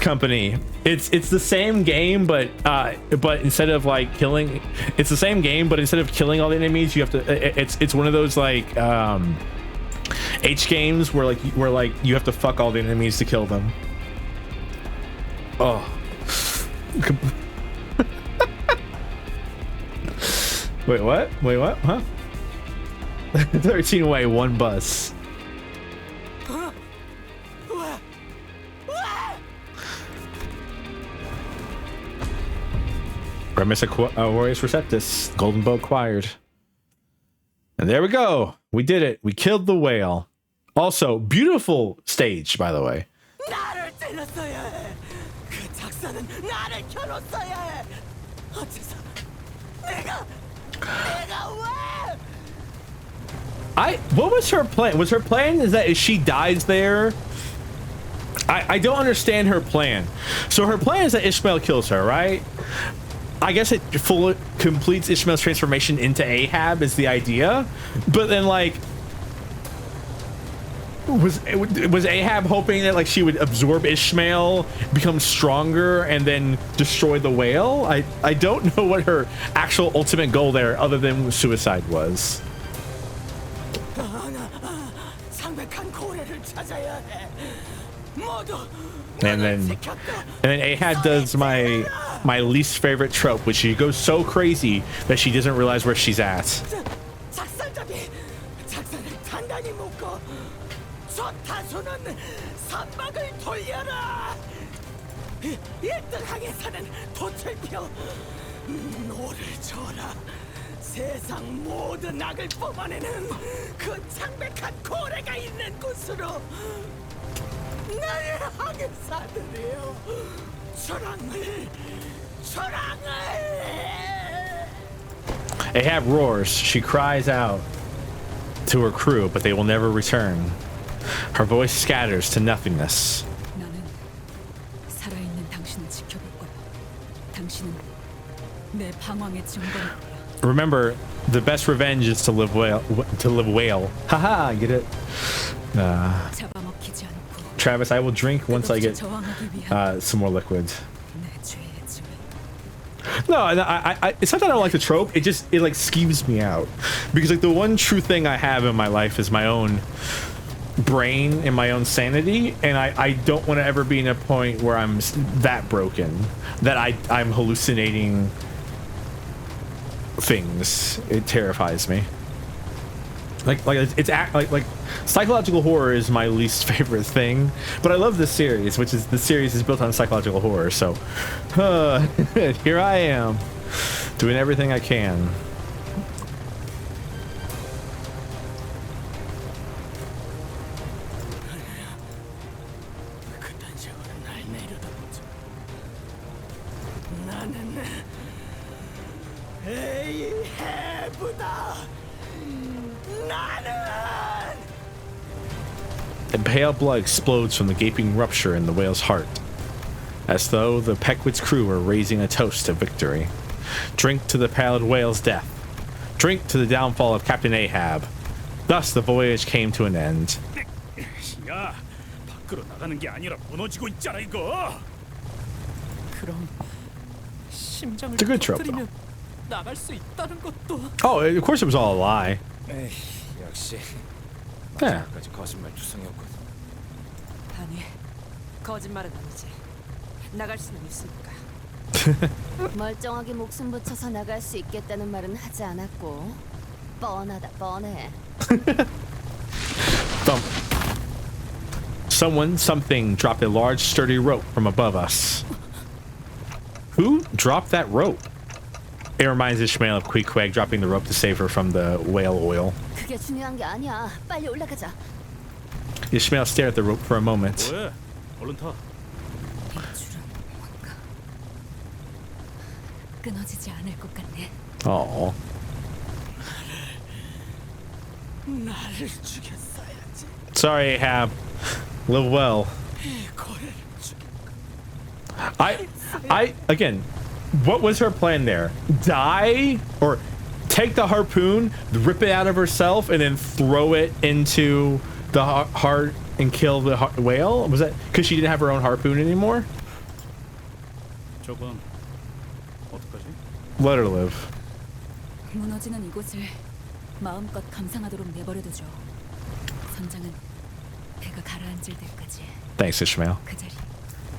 Company. It's the same game, but instead of like killing, it's the same game, but instead of killing all the enemies, you have to. It's one of those like H games where you have to fuck all the enemies to kill them. Oh. Wait, what? Wait, what? Huh? 13 away, 1 bus. Premise Aureus Receptus, Golden Bow acquired. And there we go. We did it. We killed the whale. Also, beautiful stage, by the way. What was her plan? Was her plan is that if she dies there? I don't understand her plan. So her plan is that Ishmael kills her, right? I guess it fully completes Ishmael's transformation into Ahab is the idea. But then like was Ahab hoping that like she would absorb Ishmael, become stronger, and then destroy the whale? I don't know what her actual ultimate goal there other than suicide was. And then Ahab does my least favorite trope, which she goes so crazy that she doesn't realize where she's at. 세상 모든 악을 뽑아내는 그 창백한 고래가 있는 곳으로 나를 하게 사드려요. 초랑을. Ahab roars. She cries out to her crew, but they will never return. Her voice scatters to nothingness. 나는 살아있는 당신을 지켜볼 거야. 당신은 내 방황의 증거일 거야. Remember, the best revenge is to live whale. Haha, get it? 잡아먹히지 않고 Travis, I will drink once I get some more liquid. No, I it's not that I don't like the trope. It like skeeves me out because like the one true thing I have in my life is my own brain and my own sanity, and I don't want to ever be in a point where I'm that broken that I'm hallucinating things. It terrifies me. Like psychological horror is my least favorite thing, but I love this series, which is the series is built on psychological horror. So here I am doing everything I can. And pale blood explodes from the gaping rupture in the whale's heart, as though the Pequod's crew were raising a toast to victory. Drink to the pallid whale's death. Drink to the downfall of Captain Ahab. Thus the voyage came to an end. 야, 밖으로 나가는 게 아니라 무너지고 있잖아 이거. 그럼 심장을 It's a good trope, though. 터뜨리면 나갈 수 있다는 것도. Oh, of course it was all a lie. 에이, 역시 Yeah. 까지 거짓말 투성이었거든. 아니, 거짓말은 아니지. 나갈 수는 있으니까. 멀쩡하게 목숨 붙여서 나갈 수 있겠다는 말은 하지 않았고 뻔하다 뻔해. Something dropped a large, sturdy rope from above us. Who dropped that rope? It reminds Ishmael of Queequeg dropping the rope to save her from the whale oil. 그게 중요한 게 아니야. 빨리 올라가자. Ishmael stared at the rope for a moment. 왜? 얼른 타. 줄은 뭔가 끊어지지 않을 것 같네. Oh. 나를 죽였어야지. Sorry, Ahab. Live well. Again, what was her plan there? Die or take the harpoon, rip it out of herself, and then throw it into the heart and kill the whale? Was that because she didn't have her own harpoon anymore? 저건 어떡하지? Let her live. 무너지는 이곳을 마음껏 감상하도록 내버려두죠. 선장은 배가 가라앉을 때까지 Thanks, Ishmael. 그 자리.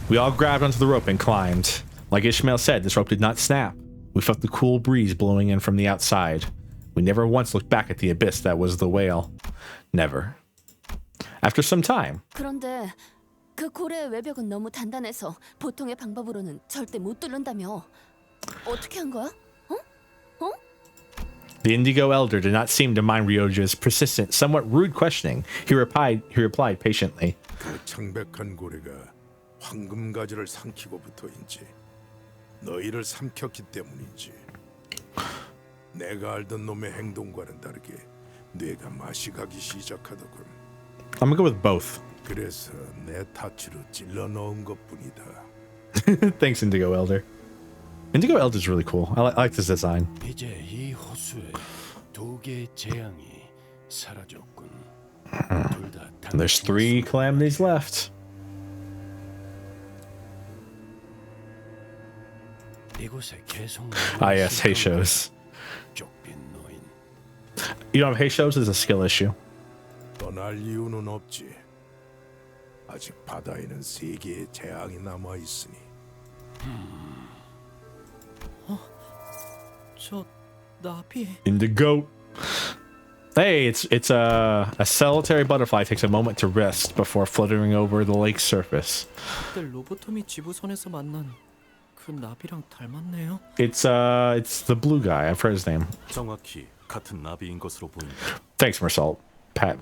We all grabbed onto the rope and climbed. Like Ishmael said, this rope did not snap. We felt the cool breeze blowing in from the outside. We never once looked back at the abyss that was the whale. Never. After some time, 그런데 그 고래의 외벽은 너무 단단해서 보통의 방법으로는 절대 못 뚫는다며. 어떻게 한 거야? the Indigo Elder did not seem to mind Ryoja's persistent, somewhat rude questioning. He replied patiently. 그 창백한 고래가 황금 가지를 삼키고부터인지 너희를 삼켰기 때문인지 내가 알던 놈의 행동과는 다르게 뇌가 맛이 가기 시작하더군. I'm gonna go with both. 그래서 내 타치로 찔러 넣은 것뿐이다. Thanks, Indigo Elder. Indigo Elder is really cool. I like this design. 이제 이 호수에 두 개의 재앙이 사라졌군. There's 3 calamities left. 이곳에 계속 Yes, hay shows. 쫓긴 노인. You don't have hay shows is a skill issue. 떠날 이유는 없지. 아직 바다에는 3개의 재앙이 남아 있으니. 저 나비. Indigo. Hey, it's a solitary butterfly takes a moment to rest before fluttering over the lake's surface. 그때 로보토미 지부선에서 만난 그 나비랑 닮았네요. It's the blue guy. I've heard his name. 정확히 같은 나비인 것으로 보인다. Thanks, Mersault. Pat.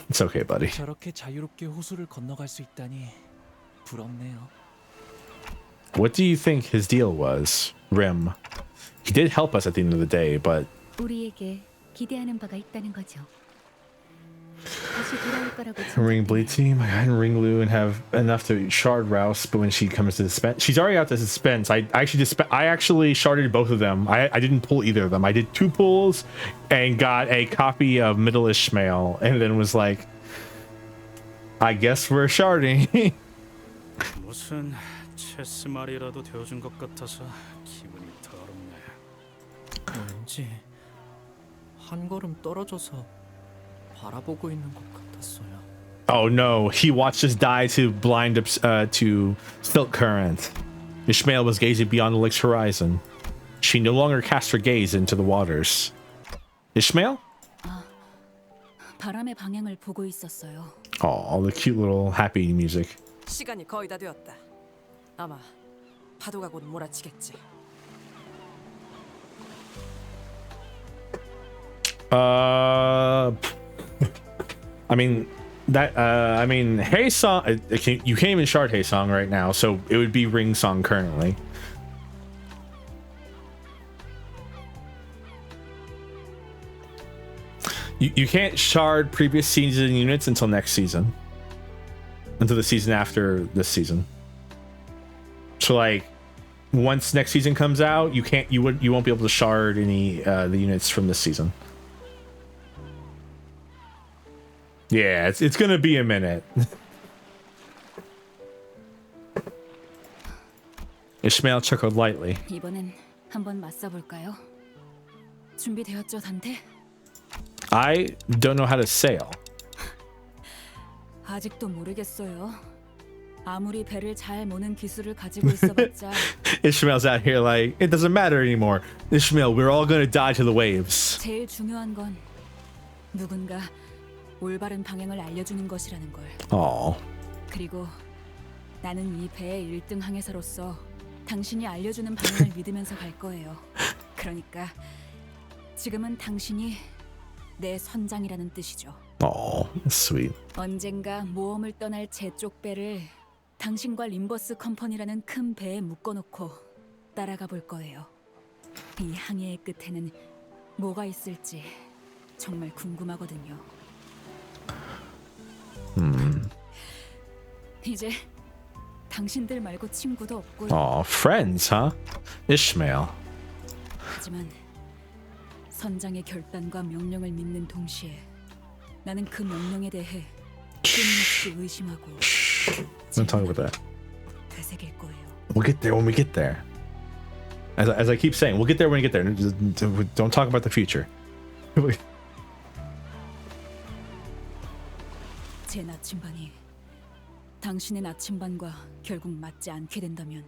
It's okay, buddy. 저렇게 자유롭게 호수를 건너갈 수 있다니 부럽네요. What do you think his deal was, Rim? He did help us at the end of the day, but 우리에게 기대하는 바가 있다는 거죠. 다시 돌아올 거라고. Ring Bleed Team, I hadn't Ring Lu and have enough to shard Rouse, but when she comes to dispense, she's already out to dispense. I actually sharded both of them. I didn't pull either of them. I did 2 pulls and got a copy of Middle Ishmael, and then was like, I guess we're sharding. 무슨 체스 말이라도 되어준 것 같아서 기분이 더럽네. 왠지 한 걸음 떨어져서 바라보고 있는 것 같았어요. Oh no, he watched us die to to Silk Current. Ishmael was gazing beyond the lake's horizon. She no longer cast her gaze into the waters. Ishmael? 바람의 방향을 보고 있었어요. Oh, the cute little happy music. 시간이 거의 다 되었다. 아마 파도가 곧 몰아치겠지. I mean Hey Song. You can't even shard Hey Song right now, so it would be Ring Song currently. You can't shard previous season units until next season, until the season after this season. So like, once next season comes out, you won't be able to shard any the units from this season. Yeah, it's gonna be a minute. Ishmael chuckled lightly. 이번엔 한번 맞서 볼까요? 준비되었죠, 단테? I don't know how to sail. 아직도 모르겠어요. 아무리 배를 잘 모는 기술을 가지고 있어봤자 Ishmael's out here like, it doesn't matter anymore. Ishmael, we're all gonna die to the waves. 제일 중요한 건 누군가 올바른 방향을 알려주는 것이라는 걸. Oh. 그리고 나는 이 배의 1등 항해사로서 당신이 알려주는 방향을 믿으면서 갈 거예요. 그러니까 지금은 당신이 내 선장이라는 뜻이죠. Oh, sweet. 언젠가 모험을 떠날 제 쪽 배를 당신과 림버스 컴퍼니라는 큰 배에 묶어놓고 따라가 볼 거예요. 이 항해의 끝에는 뭐가 있을지 정말 궁금하거든요. 이제 당신들 말고 친구도 없고요. Oh, friends, huh? Ishmael. 하지만 선장의 결단과 명령을 믿는 동시에 나는 그 명령에 대해 끊임없이 의심하고 Don't talk about that. 되새길 거예요. We'll get there when we get there. As I keep saying, we'll get there when we get there. Don't talk about the future. 제 나침반이 당신의 나침반과 결국 맞지 않게 된다면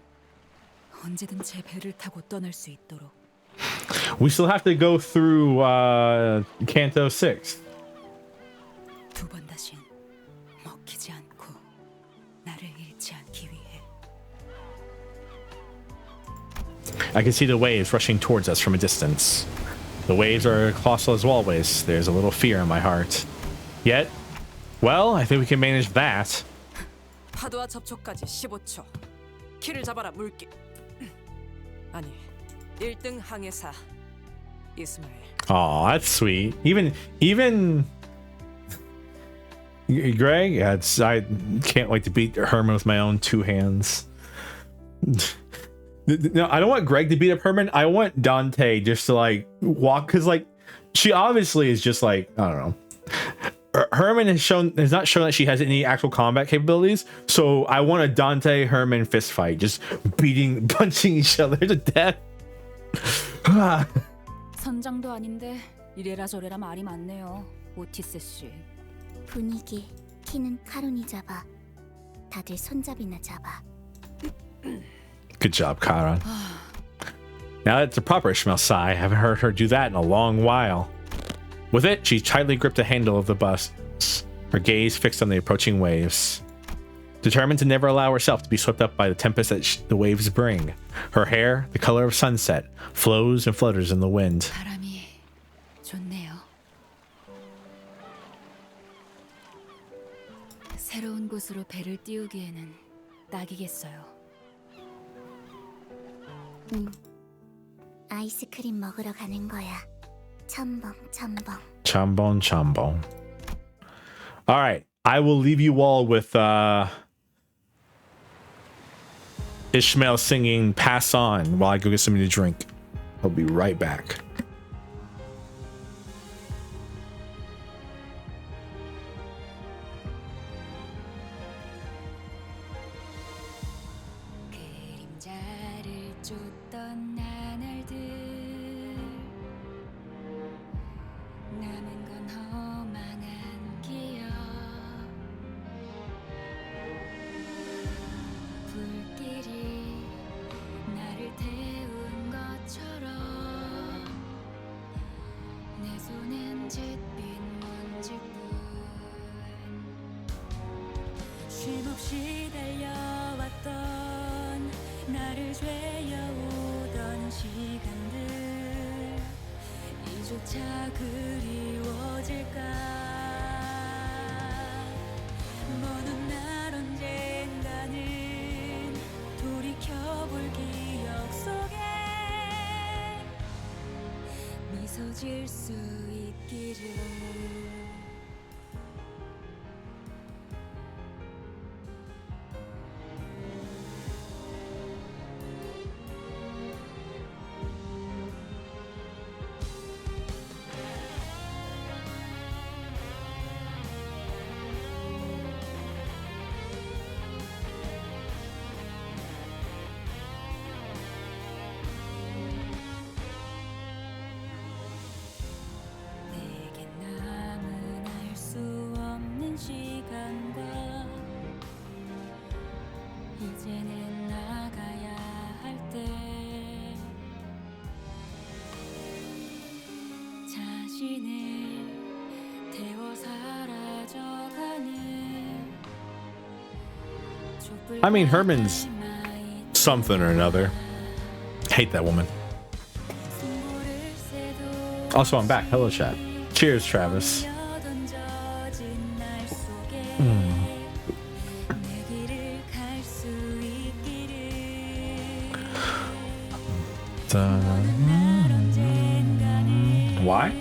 언제든 제 배를 타고 떠날 수 있도록. We still have to go through Canto 6. 두 번 다신 먹히지 않고 나를 잃지 않기 위해. I can see the waves rushing towards us from a distance. The waves are colossal as always. There's a little fear in my heart. Yet, well, I think we can manage that. 파도와 접촉까지 15초. 키를 잡아라 물기. 아니, 1등 항해사 이스마엘. Oh, that's sweet. Even Greg, I can't wait to beat Herman with my own two hands. No, I don't want Greg to beat up Herman. I want Dante just to like walk, because like she obviously is just like, I don't know. Herman has not shown that she has any actual combat capabilities. So I want a Dante Herman fist fight, just punching each other to death. 선장도 아닌데 이래라 저래라 말이 많네요, 오티스 씨. 분위기 키는 카론이 잡아. 다들 손잡이나 잡아. Good job, Karan. Now that's a proper Ishmael sigh. I haven't heard her do that in a long while. With it, she tightly gripped the handle of the bus, her gaze fixed on the approaching waves. Determined to never allow herself to be swept up by the tempest that the waves bring, her hair, the color of sunset, flows and flutters in the wind. 바람이 좋네요. 새로운 곳으로 배를 띄우기에는 딱이겠어요. 아이스크림 먹으러 가는 거야. 첨벙. Chambon. All right, I will leave you all with Ishmael singing "Pass On" while I go get something to drink. I'll be right back. 그림자를 쫓던 나날들 남은 건 허망한 기억 불길이 나를 태운 것처럼 내 손엔 짙은 먼지뿐 쉼없이 달려왔던 나를 죄어오던 시간들 이조차 그리워질까 먼 날 언젠가는 돌이켜볼 기억 속에 미소 지을 수 있기를 I mean, Herman's something or another. Hate that woman. Also, I'm back. Hello, chat. Cheers, Travis. Why?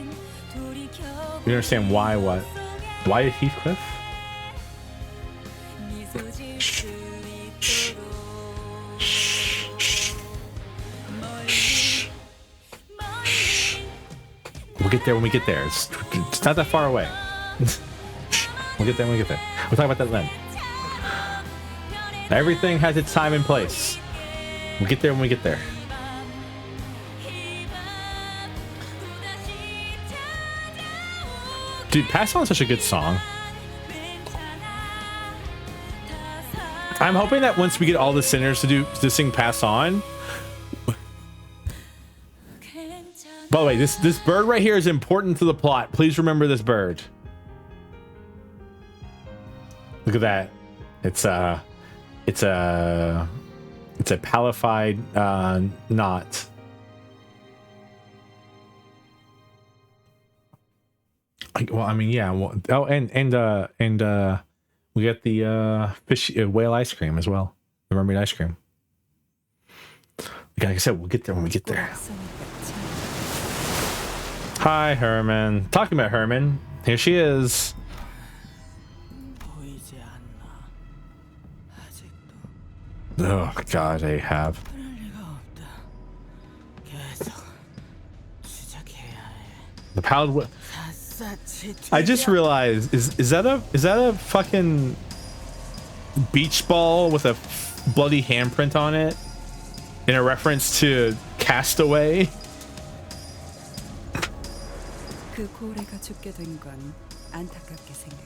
You understand why what? Why Heathcliff? We'll get there when we get there. It's not that far away. We'll get there when we get there. We'll talk about that then. Everything has its time and place. We'll get there when we get there. Dude, Pass On is such a good song. I'm hoping that once we get all the sinners to sing Pass On. By the way, this bird right here is important to the plot. Please remember this bird. Look at that. It's a palified knot. Well, I mean, yeah. Well, oh, and we get the fish whale ice cream as well. The mermaid ice cream. Like I said, we'll get there when we get there. Hi, Herman. Talking about Herman. Here she is. Oh God, Ahab. The pallid. I just realized is that a fucking beach ball with a bloody handprint on it in a reference to Castaway? 그 고래가 죽게 된 건 안타깝게 생각해.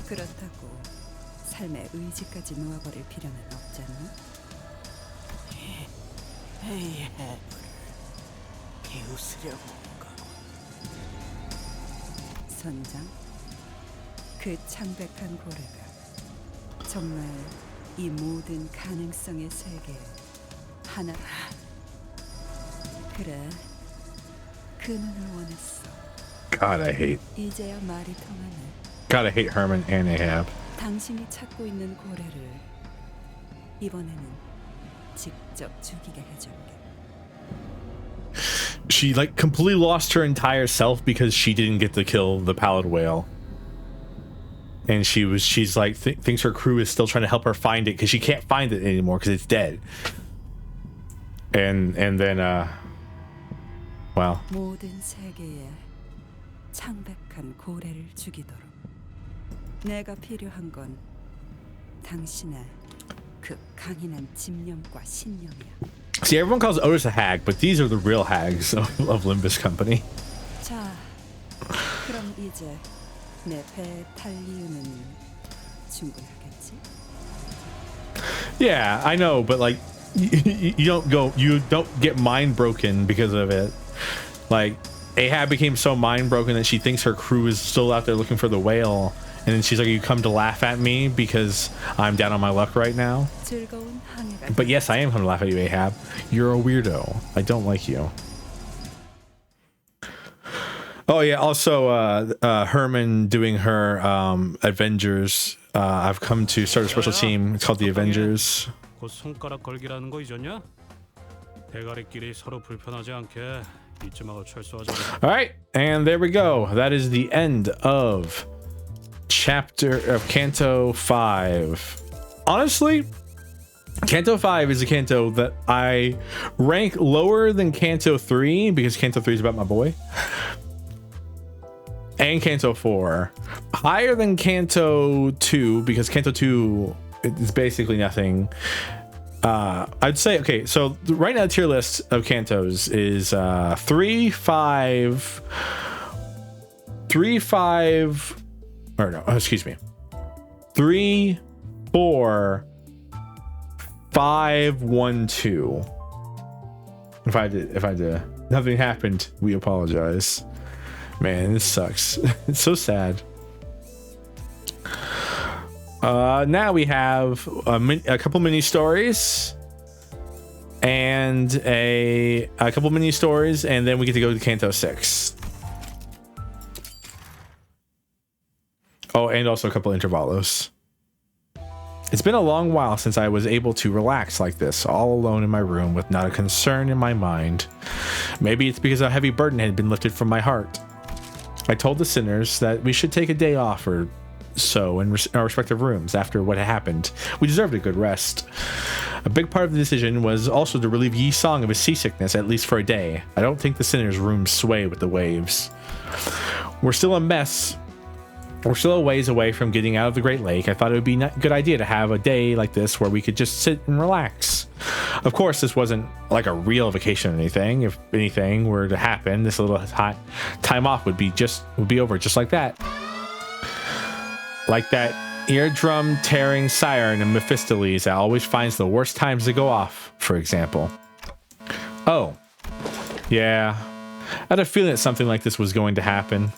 그렇다고 삶의 의지까지 놓아버릴 필요는 없잖아. 비웃으려고 선장, 그 창백한 고래가 정말 이 모든 가능성의 세계에 하나. 그래, 그 눈을 원했어. God, I hate. 이제야 말이 통하네. God, I hate Herman and Ahab. 당신이 찾고 있는 고래를 이번에는 직접 죽이게 해줄게. She like completely lost her entire self because she didn't get to kill the pallid whale, and she's like thinks her crew is still trying to help her find it because she can't find it anymore because it's dead. And then well. 모든 세계에 창백한 고래를 죽이도록. 내가 필요한 건 당신의 그 강인한 집념과 신념이야. See, everyone calls Otis a hag, but these are the real hags of Limbus Company. 자, 그럼 이제 내 배에 탈 이유는 충분하겠지? Yeah, I know, but like you don't get mind broken because of it. Like Ahab became so mind broken that she thinks her crew is still out there looking for the whale, and then she's like, "You come to laugh at me because I'm down on my luck right now." But yes, I am going to laugh at you, Ahab. You're a weirdo. I don't like you. Oh yeah, also Herman doing her Avengers. I've come to start a special team. It's called the Avengers. 곧 손가락 걸기라는 거 잊었냐? 대가리끼리 서로 불편하지 않게 이쯤하고 철수하자. All right, and there we go. That is the end of chapter of Canto 5. Honestly, Canto 5 is a canto that I rank lower than Canto 3 because Canto 3 is about my boy. And Canto 4. Higher than Canto 2 because Canto 2 is basically nothing. I'd say, okay, so right now the tier list of cantos is 3, 5, or no, excuse me. 3, 4, 5, 1, 2. If I did, nothing happened, we apologize. Man, this sucks. It's so sad. Now we have a couple mini stories and a couple mini stories, and then we get to go to Canto 6. Oh, and also a couple intervalos. It's been a long while since I was able to relax like this, all alone in my room with not a concern in my mind. Maybe it's because a heavy burden had been lifted from my heart. I told the sinners that we should take a day off or so in our respective rooms after what had happened. We deserved a good rest. A big part of the decision was also to relieve Yi Song of his seasickness, at least for a day. I don't think the sinners' rooms sway with the waves. We're still a mess. We're still a ways away from getting out of the Great Lake. I thought it would be a good idea to have a day like this where we could just sit and relax. Of course, this wasn't like a real vacation or anything. If anything were to happen, this little time off would be over just like that. Like that eardrum tearing siren in Mephistopheles that always finds the worst times to go off, for example. Oh, yeah. I had a feeling that something like this was going to happen.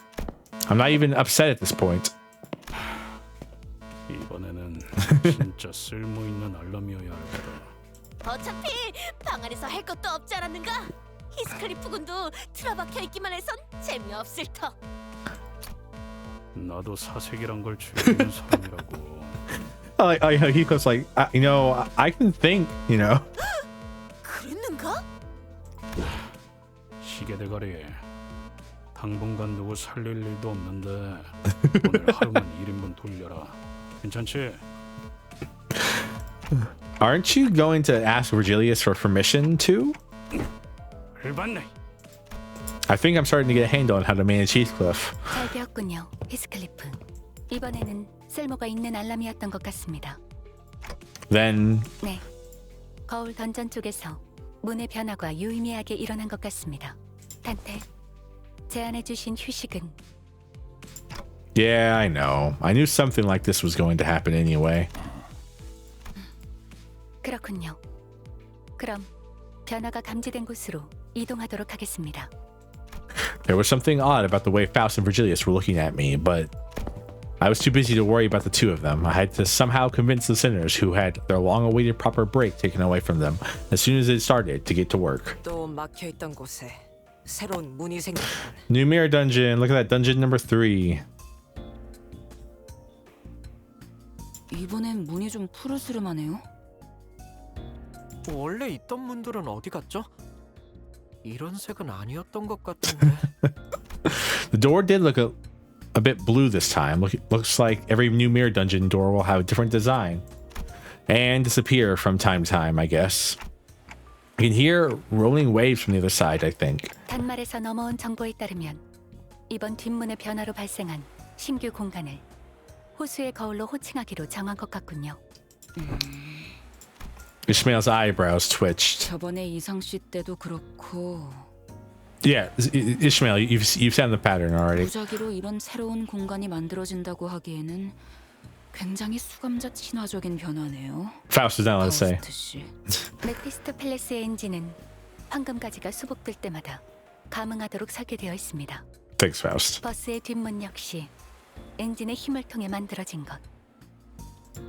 I'm not even upset at this point. 이번에는 진짜 쓸모있는 알람이어야 할 거다. 어차피 방 안에서 할 것도 없지 않았는가? 히스클리프 군도 틀어박혀 있기만 해선 재미없을 터. 나도 사색이란 걸 즐기는 사람이라고. He goes like, I can think, 그랬는가? 시계 대가리. 당분간 누구 살릴 일도 없는데 오늘 하루만 1인분 돌려라. 괜찮지? Aren't you going to ask Virgilius for permission too? 열받네. I think I'm starting to get a handle on how to manage Heathcliff. 잘 되었군요, 히스클리프. 이번에는 쓸모가 있는 알람이었던 것 같습니다. Then 네, 거울 던전 쪽에서 문의 변화가 유의미하게 일어난 것 같습니다. 단테, 제안해주신 휴식은? Yeah, I know. I knew something like this was going to happen anyway. 그렇군요. 그럼 변화가 감지된 곳으로 이동하도록 하겠습니다. There was something odd about the way Faust and Virgilius were looking at me, but I was too busy to worry about the two of them. I had to somehow convince the sinners who had their long-awaited proper break taken away from them as soon as it started to get to work. 또 막혀 있던 곳에 새로운 문이 생겼다. New mirror dungeon. Look at that, dungeon number 3. 이번엔 문이 좀 푸르스름하네요. 원래 있던 문들은 어디 갔죠? 이런 색은 아니었던 것 같은데. The door did look a bit blue this time. Looks like every new mirror dungeon door will have a different design and disappear from time to time, I guess. You can hear rolling waves from the other side, I think. 단말에서 넘어온 정보에 따르면 이번 뒷문의 변화로 발생한 신규 공간을 호수의 거울로 호칭하기로 정한 것 같군요. Ishmael's eyebrows twitched. 저번에 이상 씨 때도 그렇고. Yeah, Ishmael, you've seen the pattern already. 무작위로 이런 새로운 공간이 만들어진다고 하기에는 굉장히 수감자 친화적인 변화네요. Faust is not allowed to say. 메피스토펠레스의 엔진은 황금가지가 수복될 때마다 감응하도록 설계되어 있습니다. Thanks, Faust. 버스의 뒷문 역시 엔진의 힘을 통해 만들어진 것.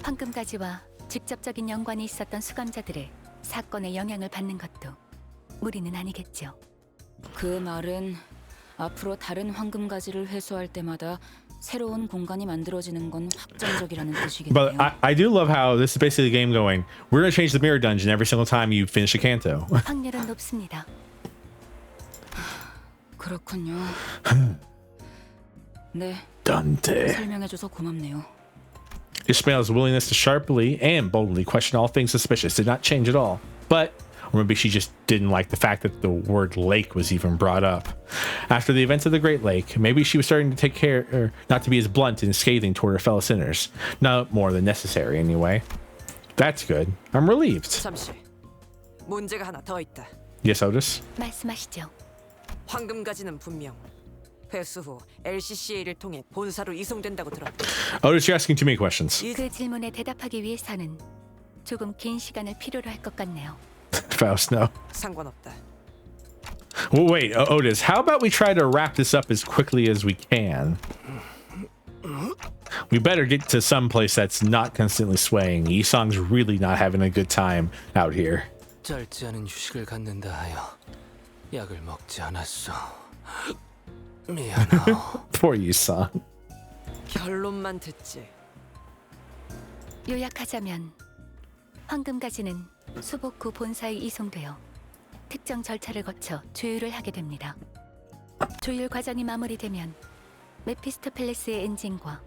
황금가지와 직접적인 연관이 있었던 수감자들의 사건에 영향을 받는 것도 무리는 아니겠죠. 그 말은 앞으로 다른 황금가지를 회수할 때마다 새로운 공간이 만들어지는 건 확정적이라는 뜻이겠네요. But I do love how this is basically the game going, we're going to change the mirror dungeon every single time you finish a canto. 확률은 높습니다. 그렇군요. 네. Dante. 설명해줘서 고맙네요. Ishmael's willingness to sharply and boldly question all things suspicious did not change at all. But or maybe she just didn't like the fact that the word lake was even brought up. After the events of the Great Lake, maybe she was starting to take care, or not to be as blunt and scathing toward her fellow sinners. Not more than necessary, anyway. That's good. I'm relieved. 잠시. 문제가 하나 더 있다. Yes, Otis? 말씀하시죠. 황금가지는 분명 회수 후 LCCA를 통해 본사로 이송된다고 들었다. Otis, you're asking too many questions. 그 질문에 대답하기 위해서는 조금 긴 시간을 필요로 할 것 같네요. Faust, no. 상관없다. Well, wait, Otis, how about we try to wrap this up as quickly as we can? We better get to some place that's not constantly swaying. Yisong's really not having a good time out here. 짧지 않은 휴식을 갖는다 하여 약을 먹지 않았어. 미안하오. Poor Yisong. 결론만 듣지. 요약하자면 황금가지는 수복 후 본사에 이송되어 특정 절차를 거쳐 조율을 하게 됩니다. 조율 과정이 마무리되면 메피스토펠레스의 엔진과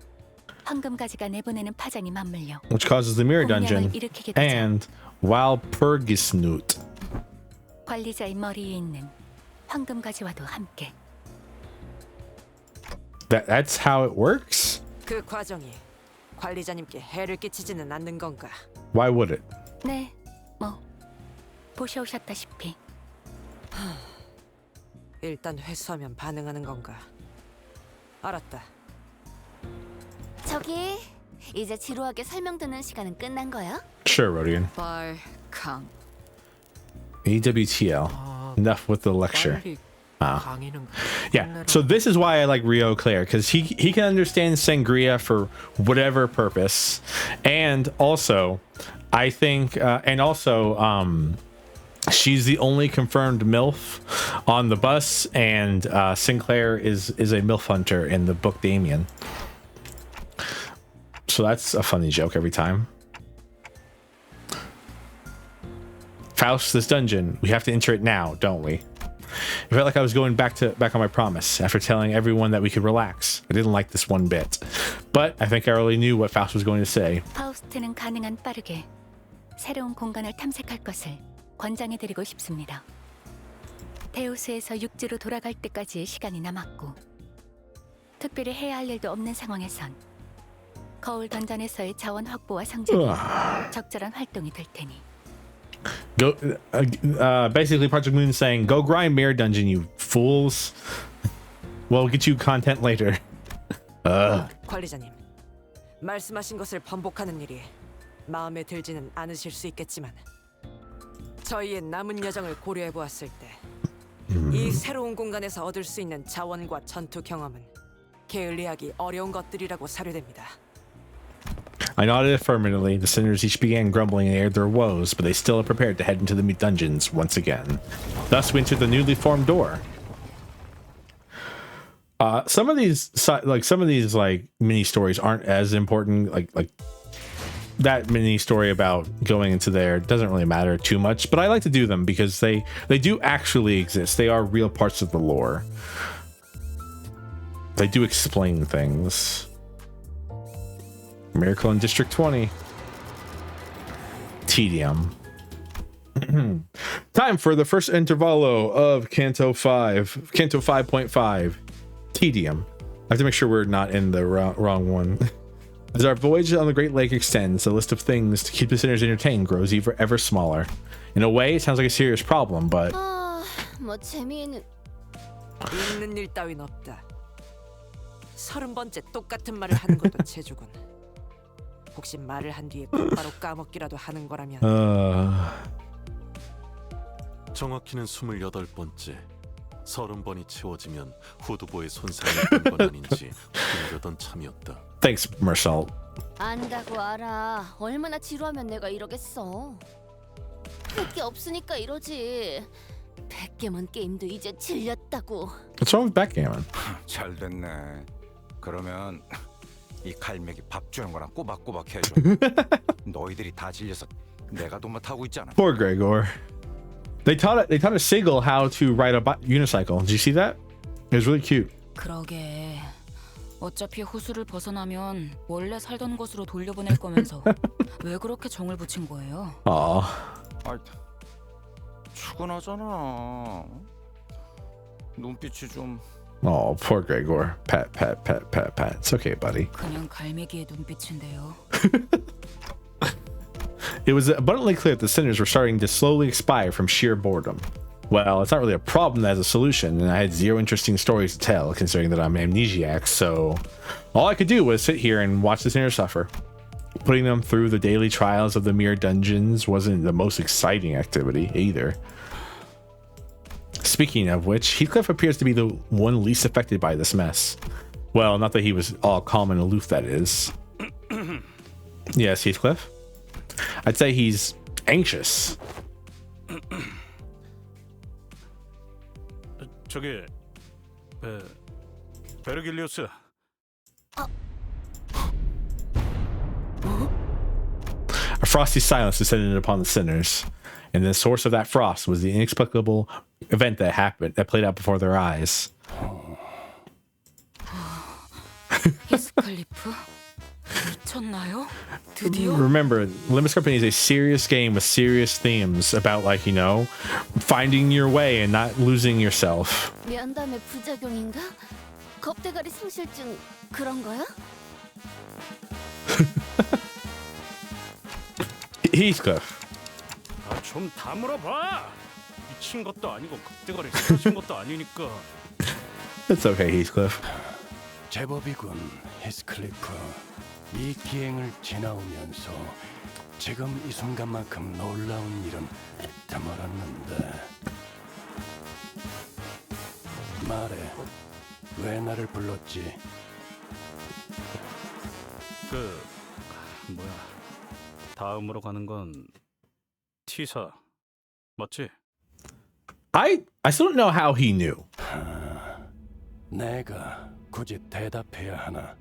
황금가지가 내보내는 파장이 맞물려 Which causes the mirror dungeon 일으키게 되죠. and Walpurgisnoot. 관리자의 머리에 있는 황금가지와도 함께. That's how it works? 그 과정이 관리자님께 해를 끼치지는 않는 건가? Why would it? 네, 뭐 보셔오셨다시피. 일단 회수하면 반응하는 건가? 알았다. 저기 이제 지루하게 설명 듣는 시간은 끝난 거야? Sure, Rodian. 발캉. EWTL. Enough with the lecture. Yeah, so this is why I like Rio Claire, because he can understand sangria for whatever purpose, and also I think she's the only confirmed MILF on the bus, and Sinclair is a MILF hunter in the book Damien. So that's a funny joke every time. Faust, this dungeon, we have to enter it now, don't we? I felt like I was going back on my promise after telling everyone that we could relax. I didn't like this one bit, but I think I already knew what Faust was going to say. 파우스트는 가능한 빠르게 새로운 공간을 탐색할 것을 권장해드리고 싶습니다. 데우스에서 육지로 돌아갈 때까지의 시간이 남았고 특별히 해야 할 일도 없는 상황에선 거울 던전에서의 자원 확보와 성장이 적절한 활동이 될 테니. Go, basically Project Moon saying, go grind Mirror Dungeon, you fools. We'll get you content later. 관리자님, 말씀하신 것을 번복하는 일이 마음에 들지는 않으실 수 있겠지만 저희의 남은 여정을 고려해 보았을 때 이 새로운 공간에서 얻을 수 있는 자원과 전투 경험은 게을리하기 어려운 것들이라고 사료됩니다. I nodded affirmatively. The sinners each began grumbling and aired their woes, but they still are prepared to head into the dungeons once again. Thus we entered the newly formed door. Some of these mini stories aren't as important. Like that mini story about going into there doesn't really matter too much, but I like to do them because they do actually exist. They are real parts of the lore. They do explain things. Miracle in District 20. Tedium. Time for the first intervallo of Canto 5. Canto 5.5. Tedium. I have to make sure we're not in the wrong one. As our voyage on the Great Lake extends, the list of things to keep the sinners entertained grows ever smaller. In a way, it sounds like a serious problem, but... 뭐 재미있는... 있는 일 따윈 없다. 30번째 똑같은 말을 하는 것도 재주군. 혹시 말을 한 뒤에 곧바로 까먹기라도 하는 거라면 정확히는 28번째 30번이 채워지면 후두보의 손상이 된 건 아닌지 힘들던 참이었다. Thanks, Marcel. 안다고 알아. 얼마나 지루하면 내가 이러겠어. 할 게 없으니까 이러지. 100개만 게임도 이제 질렸다고. What's wrong with backgammon? 잘 됐네. 그러면 이 갈매기 밥 주는 거랑 꼬박꼬박 해줘. 너희들이 다 질려서 내가 도맡하고 있잖아. Poor Gregor. They taught a seagull how to ride a unicycle. Did you see that? It was really cute. 그러게. 어차피 호수를 벗어나면 원래 살던 곳으로 돌려보낼 거면서 왜 그렇게 정을 붙인 거예요? 아, 출근하잖아. 눈빛이 좀. Oh, poor Gregor. Pat. It's okay, buddy. 그냥 갈매기의 눈빛인데요. It was abundantly clear that the sinners were starting to slowly expire from sheer boredom. Well, it's not really a problem as a solution, and I had zero interesting stories to tell, considering that I'm amnesiac, so all I could do was sit here and watch the sinners suffer. Putting them through the daily trials of the mirror dungeons wasn't the most exciting activity either. Speaking of which, Heathcliff appears to be the one least affected by this mess. Well, not that he was all calm and aloof, that is. Yes, Heathcliff. I'd say he's anxious. 저기 베르길리우스. A frosty silence descended upon the sinners, and the source of that frost was the inexplicable event that played out before their eyes. 히스클리프? 미쳤나요? 드디어? Remember, Limbus Company is a serious game with serious themes about, like, you know, finding your way and not losing yourself. 면담의 부작용인가? 겁대가리 상실증 그런 거야? Heathcliff. 좀 다물어봐. 미친 것도 아니고 겁대가리 쓰러진 것도 아니니까. It's okay, Heathcliff. 제법이군, 히스클리프. 이 기행을 지나오면서 지금 이 순간만큼 놀라운 일은 드물었는데. 말해, 왜 나를 불렀지? 뭐야? 다음으로 가는 건 T사 맞지? I still don't know how he knew. 내가 굳이 대답해야 하나?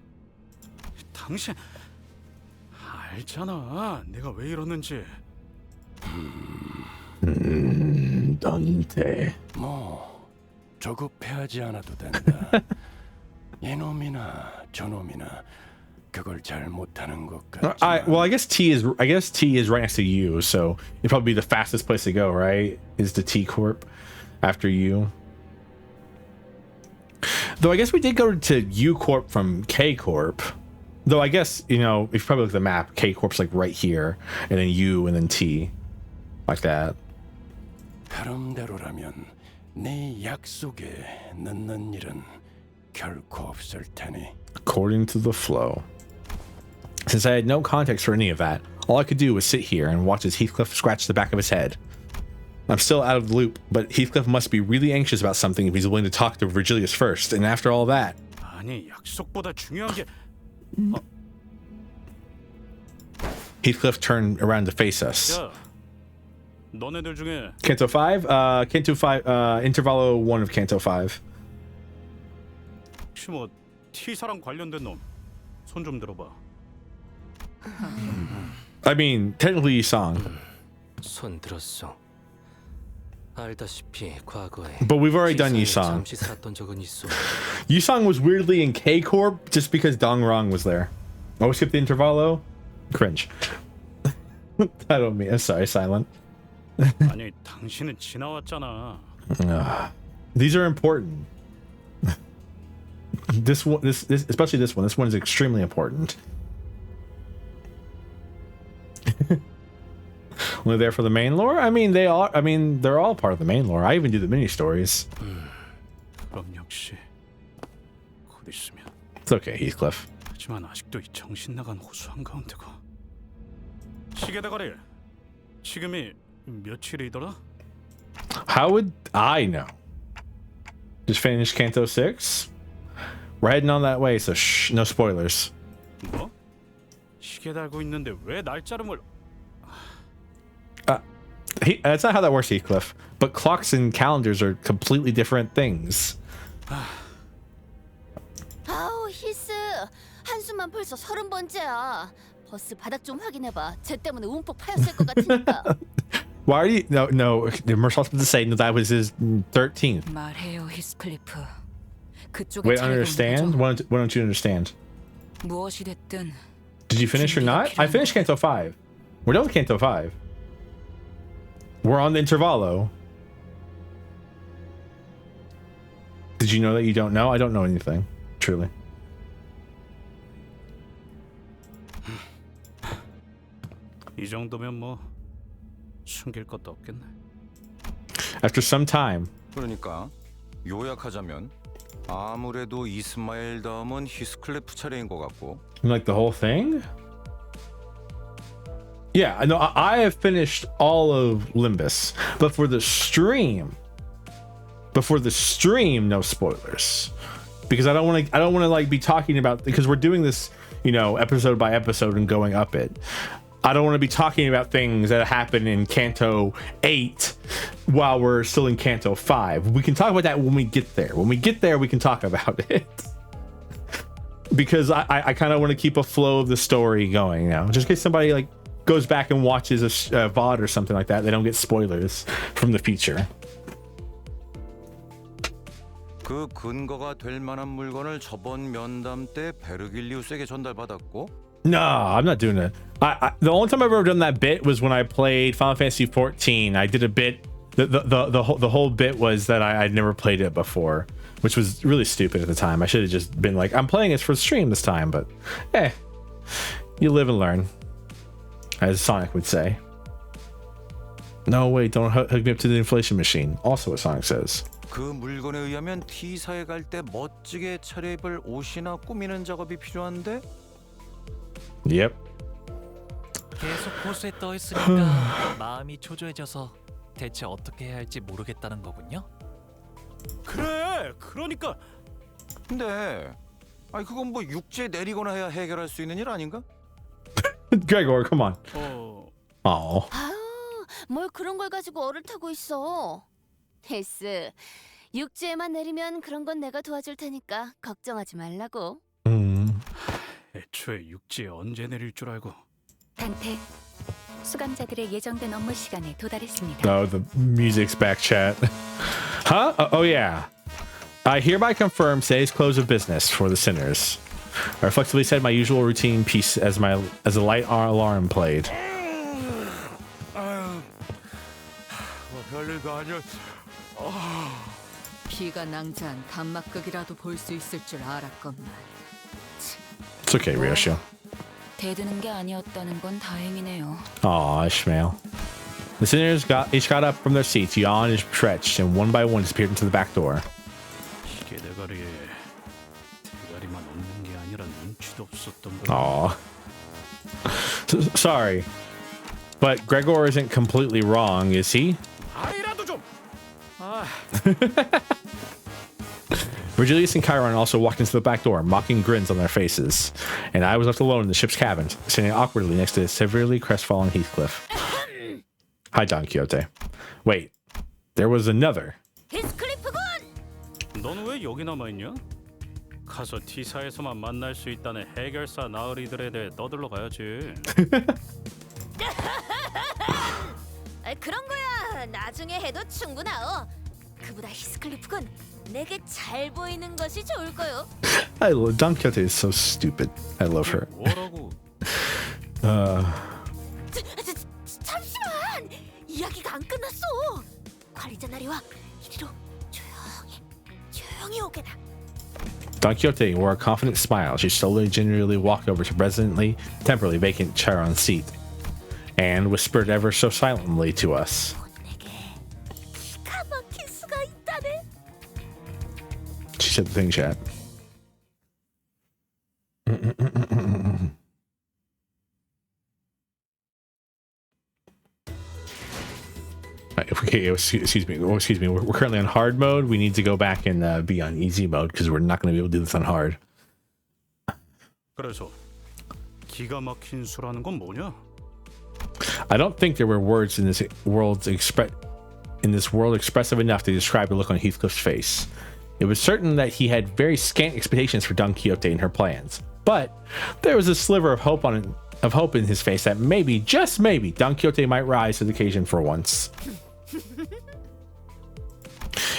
당신 알잖아. 내가 왜 이러는지. 넌데. 뭐 조급해하지 않아도 된다. 이놈이나 저놈이나 그걸 잘 못하는 것 같지. I guess T is right next to you, so it'd probably be the fastest place to go, right? Is the T Corp after you? Though I guess we did go to U Corp from K Corp. Though I guess, you know, if you probably look at the map, K Corp's like right here, and then U and then T, like that. 그럼대로라면 네 약속에 늦는 일은 결코 없을 테니. According to the flow. Since I had no context for any of that, all I could do was sit here and watch as Heathcliff scratched the back of his head. I'm still out of the loop, but Heathcliff must be really anxious about something if he's willing to talk to Virgilius first, and after all that... 아니, 약속보다 중요한 게... Heathcliff turned around to face us. 야, 너네들 중에... Canto 5? Canto 5, Intervallo 1 of Canto 5. 혹시 뭐 T사랑 관련된 놈 손 좀 들어봐. I mean, technically Yusong. 손 들었어. 알다시피 과거에 But we've already done Yusong. 잠시 살았던 적은 있어. Yusong was weirdly in K Corp just because Dongrong was there. Oh, we skipped the Intervallo? Cringe. I don't mean. I'm sorry, Silent. 아니, 당신은 지나왔잖아. These are important. This one, this especially this one. This one is extremely important. Only there for the main lore? I mean, they are. I mean, they're all part of the main lore. I even do the mini stories. 그럼 역시 곧 있으면. It's okay, Heathcliff. 하지만 아직도 이 정신 나간 호수 한가운데가. 시계 대가리. 지금이 며칠이더라? How would I know? Just finished Canto 6. We're heading on that way, so shh, no spoilers. 뭐? 시계 달고 있는데 왜 날짜를 몰라? That's not how that works, Heathcliff. But clocks and calendars are completely different things. 아우 히스 한숨만 벌써 30번째야. 버스 바닥 좀 확인해봐. 쟤 때문에 움푹 파였을 것 같으니까. Why are you? No. Mercer's supposed to say that that was his 13th. 말해요, 히스클리프. 그쪽에 Wait, understand? Why don't you understand? 무엇이 됐든. Did you finish or not? I finished Canto 5. We're done with Canto 5. We're on the Intervallo. Did you know that you don't know? I don't know anything, truly. 이 정도면 뭐 숨길 것도 없겠네. After some time. 그러니까 요약하자면 아무래도 이스마엘 다음은 히스클리프 차례인 것 같고. Like the whole thing? Yeah, I know. I have finished all of Limbus, but for the stream, But for the stream, no spoilers. Because I don't want to like be talking about, because we're doing this, you know, episode by episode and going up it. I don't want to be talking about things that happen in Canto 8 while we're still in Canto 5. We can talk about that when we get there. When we get there, we can talk about it. Because I kind of want to keep a flow of the story going now. Just in case somebody like goes back and watches a VOD or something like that, they don't get spoilers from the future. 그 근거가 될 만한 물건을 저번 면담 때 베르길리우스에게 전달받았고. No, I'm not doing it. The only time I've ever done that bit was when I played Final Fantasy 14. I did a bit. The whole bit was that I'd never played it before, which was really stupid at the time. I should have just been like, I'm playing this for stream this time, but you live and learn, as Sonic would say. No, wait, don't hook me up to the inflation machine. Also what Sonic says. 그 물건에 의하면 T사에 갈 때 멋지게 차려입을 옷이나 꾸미는 작업이 필요한데? Yep. 계속 호수에 떠 있으니까 마음이 초조해져서 대체 어떻게 해야 할지 모르겠다는 거군요. 그래, 그러니까. 근데 아니 그건 뭐 육지에 내리거나 해야 해결할 수 있는 일 아닌가? Gregor, come on. Oh. 아유, 뭘 그런 걸 가지고 얼을 타고 있어. 헬스, 육지에만 내리면 그런 건 내가 도와줄 테니까 걱정하지 말라고. 애초에 육지에 언제 내릴 줄 알고. 단테, 수감자들의 예정된 업무 시간에 도달했습니다. Oh, the music's back, chat. Huh? Oh yeah. I hereby confirm today's close of business for the sinners. I reflexively said my usual routine piece as a light alarm played. 별일도 아니야. 피가 낭자한 단막극이라도 볼 수 있을 줄 알았건만. It's okay, Ryosho. 대드는 게 아니었다는 건 다행이네요. Aw, Ishmael. The sinners each got up from their seats, yawned and stretched, and one by one disappeared into the back door. 시계 대가리에 대가리만 없는 게 아니라 눈치도 없었던 거. Aw. Sorry, but Gregor isn't completely wrong, is he? 아이라도 좀. Virgilius and Chiron also walked into the back door, mocking grins on their faces, and I was left alone in the ship's cabin, standing awkwardly next to the severely crestfallen Heathcliff. Hi, Don Quixote. Wait, there was another. 넌 왜 여기 남아 있냐? 가서 T사에서만 만날 수 있다는 해결사 나으리들에 대해 떠들러 가야지. 그런 거야 나중에 해도 충분하오. 그보다 히스클리프군 내게 잘 보이는 것이 좋을 거요. I love Don Quixote is so stupid. I love her. 뭐라고? 잠시만 이야기가 안 끝났어. 관리자 나리와 이리로 조용히 오게나. Don Quixote wore a confident smile. She slowly, gingerly walked over to temporarily vacant Chiron's seat, and whispered ever so silently to us. She said the thing, chat. Okay, excuse me. We're currently on hard mode. We need to go back and be on easy mode because we're not going to be able to do this on hard. 그래서 기가 막힌 수라는 건 뭐냐? I don't think there were words in this world expressive enough to describe the look on Heathcliff's face. It was certain that he had very scant expectations for Don Quixote and her plans, but there was a sliver of hope in his face that maybe, just maybe, Don Quixote might rise to the occasion for once.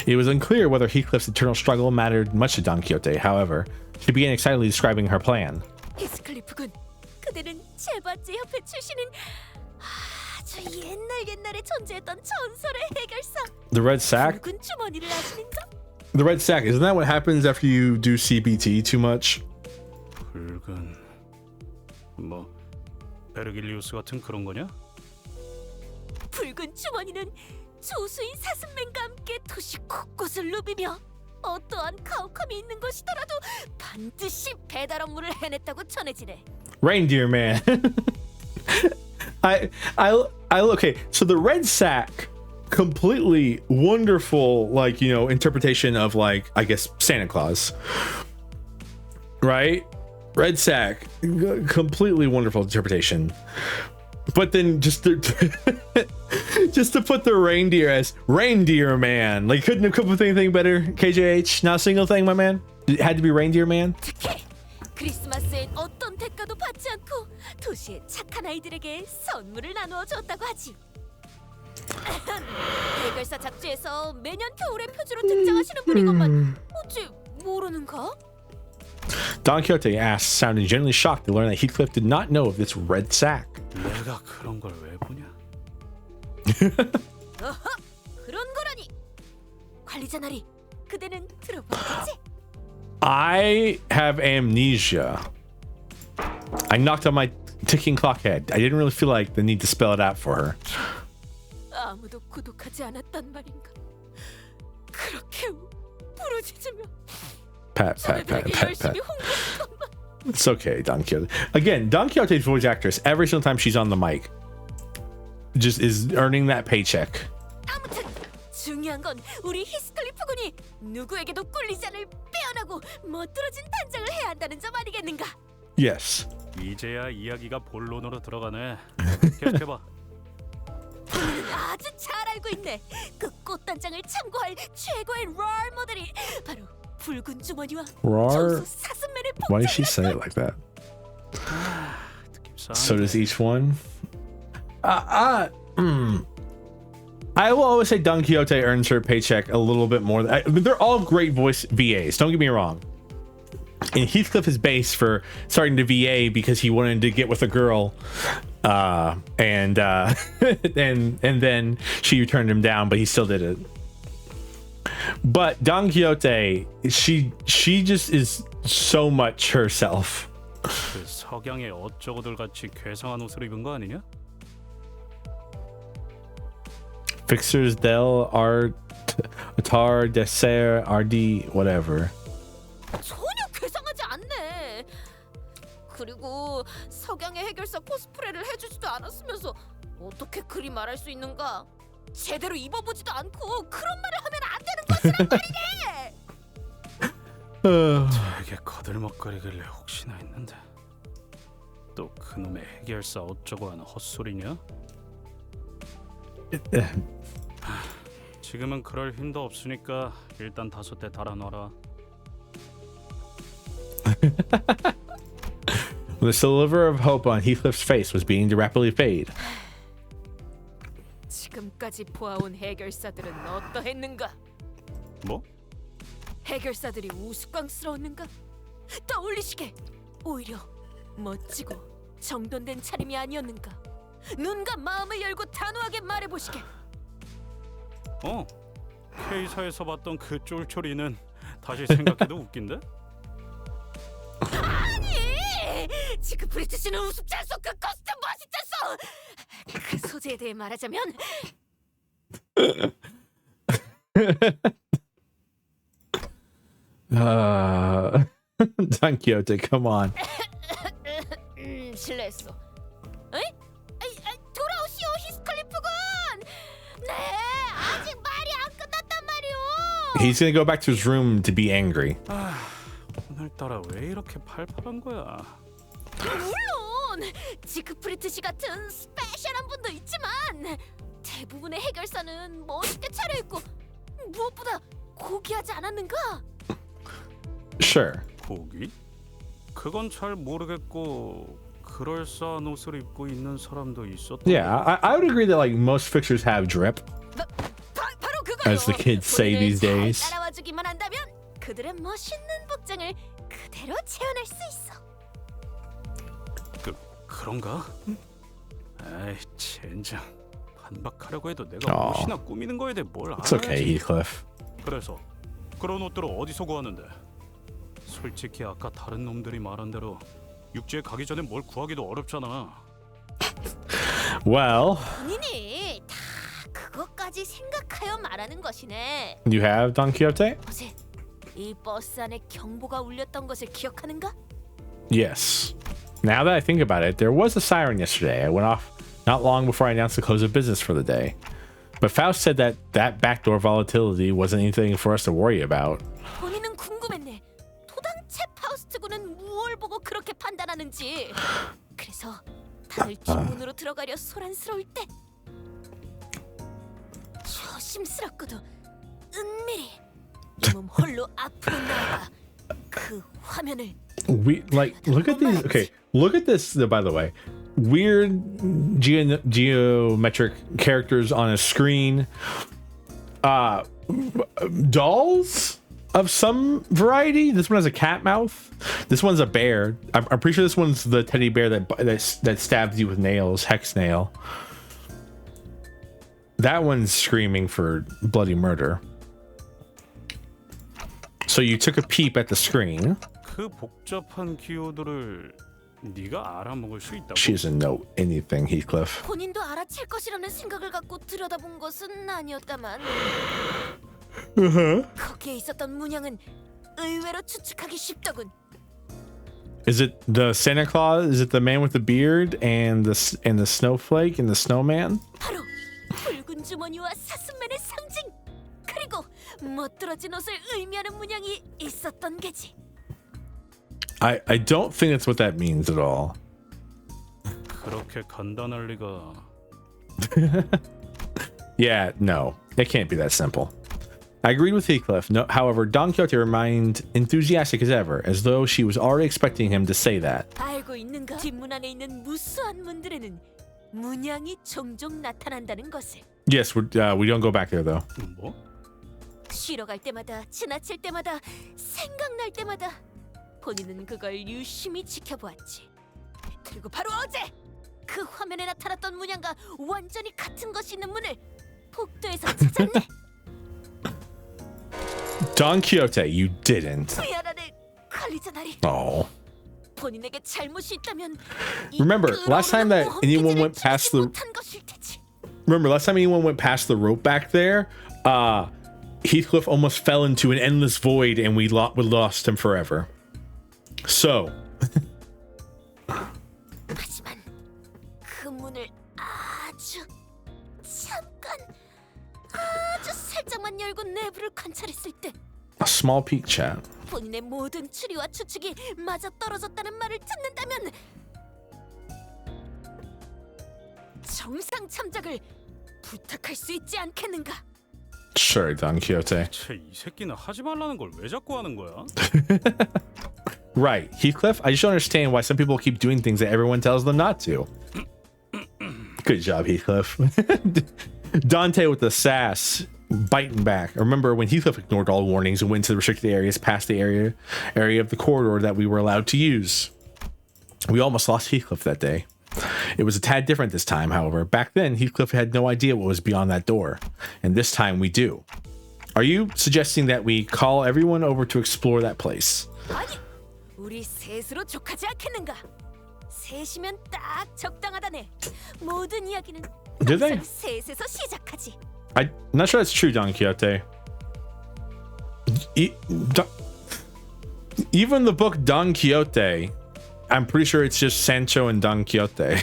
It was unclear whether Heathcliff's internal struggle mattered much to Don Quixote. However, she began excitedly describing her plan. 히스클리프군, 그대는 제바제 협회 출신인 아주 옛날에 존재했던 전설의 해결사. The red sack? 붉은 주머니를 아시는가? The red sack, isn't that what happens after you do CBT too much? 붉은 뭐 베르길리우스 같은 그런 거냐? 붉은 주머니는 조수인 사슴맨과 함께 도시 곳곳을 누비며 어떠한 가혹함이 있는 것이더라도 반드시 배달 업무를 해냈다고 전해지네. Reindeer man. I okay, so the red sack completely wonderful, like, you know, interpretation of, like, I guess Santa Claus, right? Red sack, completely wonderful interpretation. But then just to put the reindeer as reindeer man, like, couldn't have come up with anything better. KJH, not a single thing, my man. It had to be reindeer man. 크리스마스엔 어떤 대가도 받지 않고 도시의 착한 아이들에게 선물을 나누어 줬다고 하지. 해결사 잡지에서 매년 겨울의 표지로 등장하시는 분이건만 어찌 모르는가? Don Quixote asked, sounding genuinely shocked to learn that Heathcliff did not know of this red sack. 내가 그런 걸 왜 보냐? 어허, 그런 거라니. 관리자 나리, 그대는 들어보겠지? I have amnesia. I knocked on my ticking clock head. I didn't really feel like the need to spell it out for her. 아무도 구독하지 않았단 말인가? 그렇게 부르짖으며 Pat. It's okay, Don Quixote. Again, Don Quixote's voice actress, every single time she's on the mic, just is earning that paycheck. 아무튼 중요한 건 우리 히스클리프 군이 누구에게도 꿀리지 않을 빼어나고 멋들어진 단장을 해야 한다는 점 아니겠는가? Yes. 이제야 이야기가 본론으로 들어가네. 계속해봐. 아주 잘 알고 있네. 그 꽃단장을 참고할 최고의 롤 모델이 바로 붉은 주머니와 Rar? 청소 사슴맨의 Why did she say it like that? So does each one. I will always say Don Quixote earns her paycheck a little bit more. I mean, they're all great voice VAs. Don't get me wrong. And Heathcliff is based for starting to VA because he wanted to get with a girl, and then she turned him down, but he still did it. But Don Quixote, she just is so much herself. 그 석양의 어쩌고들 같이 괴상한 옷을 입은 거 아니냐? Fixers del art tar dessert rd whatever. 전혀 괴상하지 않네. 그리고 석양의 해결사 코스프레를 해주지도 않았으면서 어떻게 그리 말할 수 있는가? 제대로 입어보지도 않고 그런 말을 하면 안 되는 것이란 말이네. 되게 거들먹거리길래 혹시나 했는데 또 그놈의 해결사 어쩌고 하는 헛소리냐? 지금은 그럴 힘도 없으니까 일단 5대 달아놔라. The sliver of hope on Heathcliff's face was beginning to rapidly fade. 지금까지 보아온 해결사들은 어떠했는가? 뭐? 해결사들이 우스꽝스러웠는가? 떠올리시게 오히려 멋지고 정돈된 차림이 아니었는가? 눈과 마음을 열고 단호하게 말해보시게. K사에서 봤던 그 쫄쫄이는 다시 생각해도 웃긴데? 아니! 지금 브리티시는 우습지 않소. 그 코스튬 멋있잖소. 그 소재에 대해 말하자면 Don Quixote, come on. 실례했어. 돌아오시오 히스클리프군. 네, 아직 말이 안 끝났단 말이오. He's gonna go back to his room to be angry. 오늘따라 왜 이렇게 팔팔한 거야? 물론 지크프리트 씨 같은 스페셜한 분도 있지만 대부분의 해결사는 멋있게 차려입고 무엇보다 고귀하지 않았는가? Sure. 고기? 그건 잘 모르겠고 그럴싸한 옷을 입고 있는 사람도 있었던. Yeah, I would agree that like most fixers have drip, 바로 그거요. as the kids say these days. 잘 따라와주기만 한다면 그들의 멋있는 복장을 그대로 채워낼 수 있어. 그런가? 에이 젠장. 반박하려고 해도 내가 옷이나 꾸미는 거에 대해 뭘 알아야지. It's okay, Heathcliff. 그래서 그런 옷들을 어디서 구하는데? 솔직히 아까 다른 놈들이 말한 대로 육지에 가기 전에 뭘 구하기도 어렵잖아. Well, 본인이 다 그것까지 생각하여 말하는 것이네. you have Don Quixote? 어제 이 버스 안에 경보가 울렸던 것을 기억하는가? Yes. Now that I think about it, there was a siren yesterday. I went off not long before I announced the close of business for the day. But Faust said that backdoor volatility wasn't anything for us to worry about. 본인은 궁금했네. 도당체 파우스트군은 무엇을 보고 그렇게 판단하는지. 그래서 다들 뒷문으로 들어가려 소란스러울 때 조심스럽고도 은밀히 이 몸 홀로 앞으로 나아가 그 화면을. We like look at these. Okay, look at this. By the way, weird geometric characters on a screen. Dolls of some variety. This one has a cat mouth. This one's a bear. I'm pretty sure this one's the teddy bear that stabs you with nails, hex nail. That one's screaming for bloody murder. So you took a peep at the screen. 그 복잡한 키워드를 네가 알아먹을 수 있다고? She doesn't know anything, Heathcliff. 본인도 알아챌 것이라는 생각을 갖고 들여다본 것은 아니었다만 거기에 있었던 문양은 의외로 추측하기 쉽더군. Is it the Santa Claus? Is it the man with the beard and the snowflake and the snowman? 바로 붉은 주머니와 사슴맨의 상징. 그리고 멋들어진 옷을 의미하는 문양이 있었던 게지. I don't think that's what that means at all. 그렇게 간단할 리가. Yeah, no. It can't be that simple. I agreed with Heathcliff. No, however, Don Quixote remained enthusiastic as ever, as though she was already expecting him to say that. 알고 있는가? 뒷문 안에 있는 무수한 문들에는 문양이 종종 나타난다는 것을. Yes, we don't go back there though. 뭐? 쉬러 갈 때마다, 지나칠 때마다, 생각날 때마다 본인은 그걸 유심히 지켜보았지. 그리고 바로 어제 그 화면에 나타났던 문양과 완전히 같은 것이 있는 문을 복도에서 찾았네. Don Quixote, you didn't. 미안하네, 관리자나리. Oh. 본인에게 잘못이 있다면 Remember, last time that anyone went past the rope back there, Heathcliff almost fell into an endless void and we lost him forever. So. 하지만 그 문을 아주 살짝만 열고 내부를 관찰했을 때 A small peek chat. 본인의 모든 추리와 추측이 맞아 떨어졌다는 말을 듣는다면 정상 참작을 부탁할 수 있지 않겠는가? Sure, Don Quixote. 이 새끼는 하지 말라는 걸 왜 자꾸 하는 거야? Right, Heathcliff. I just don't understand why some people keep doing things that everyone tells them not to. Good job, Heathcliff. Dante with the sass, biting back. Remember when Heathcliff ignored all warnings and went to the restricted areas past the area of the corridor that we were allowed to use? We almost lost Heathcliff that day. It was a tad different this time, however. Back then, Heathcliff had no idea what was beyond that door, and this time we do. Are you suggesting that we call everyone over to explore that place? 아니, 우리 셋으로 족하지 않겠는가? 셋이면 딱 적당하다네. 모든 이야기는 Did they? 항상 셋에서 시작하지. I'm not sure that's true, Don Quixote. Even the book Don Quixote, I'm pretty sure it's just Sancho and Don Quixote.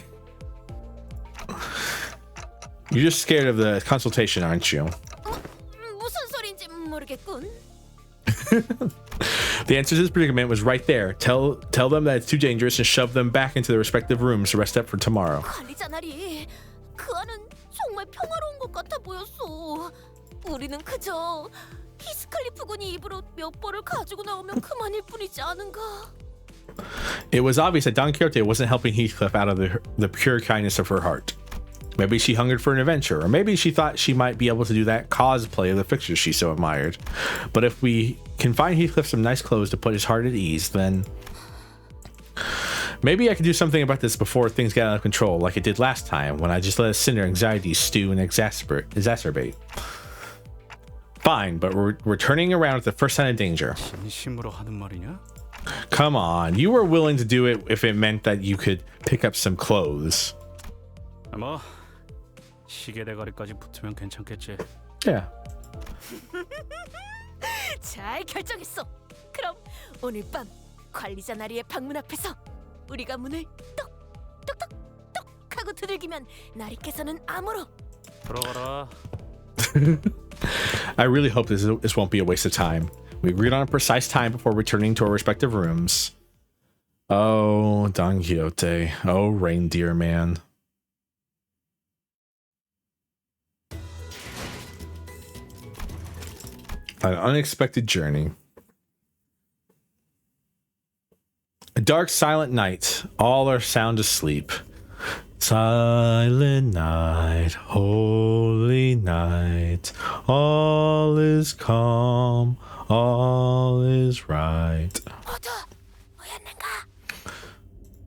You're just scared of the consultation, aren't you? 무슨 소린지 모르겠군. The answer to this predicament was right there. Tell them that it's too dangerous and shove them back into their respective rooms to rest up for tomorrow. 관리자나리, 그 안은 정말 평화로운 것 같아 보였어. 우리는 그저 히스클리프 군이 입으로 몇 벌을 가지고 나오면 그만일 뿐이지 않은가? It was obvious that Don Quixote wasn't helping Heathcliff out of the pure kindness of her heart. Maybe she hungered for an adventure, or maybe she thought she might be able to do that cosplay of the fixtures she so admired. But if we can find Heathcliff some nice clothes to put his heart at ease, then maybe I could do something about this before things get out of control, like it did last time when I just let a sinner anxiety stew and exacerbate. Fine, but we're turning around at the first sign of danger. 진심으로 하는 말이냐? Come on, you were willing to do it if it meant that you could pick up some clothes. 뭐 시계 대가리까지 붙으면 괜찮겠지. Yeah. 잘 결정했어. 그럼 오늘 밤 관리자 나리의 방문 앞에서 우리가 문을 똑똑똑똑 하고 두들기면 나리께서는 암호로 들어가라. I really hope this won't be a waste of time. We agreed on a precise time before returning to our respective rooms. Oh, Don Quixote. Oh, reindeer man. An unexpected journey. A dark, silent night. All are sound asleep. Silent night, holy night. All is calm, all is right. 모두 모였는가?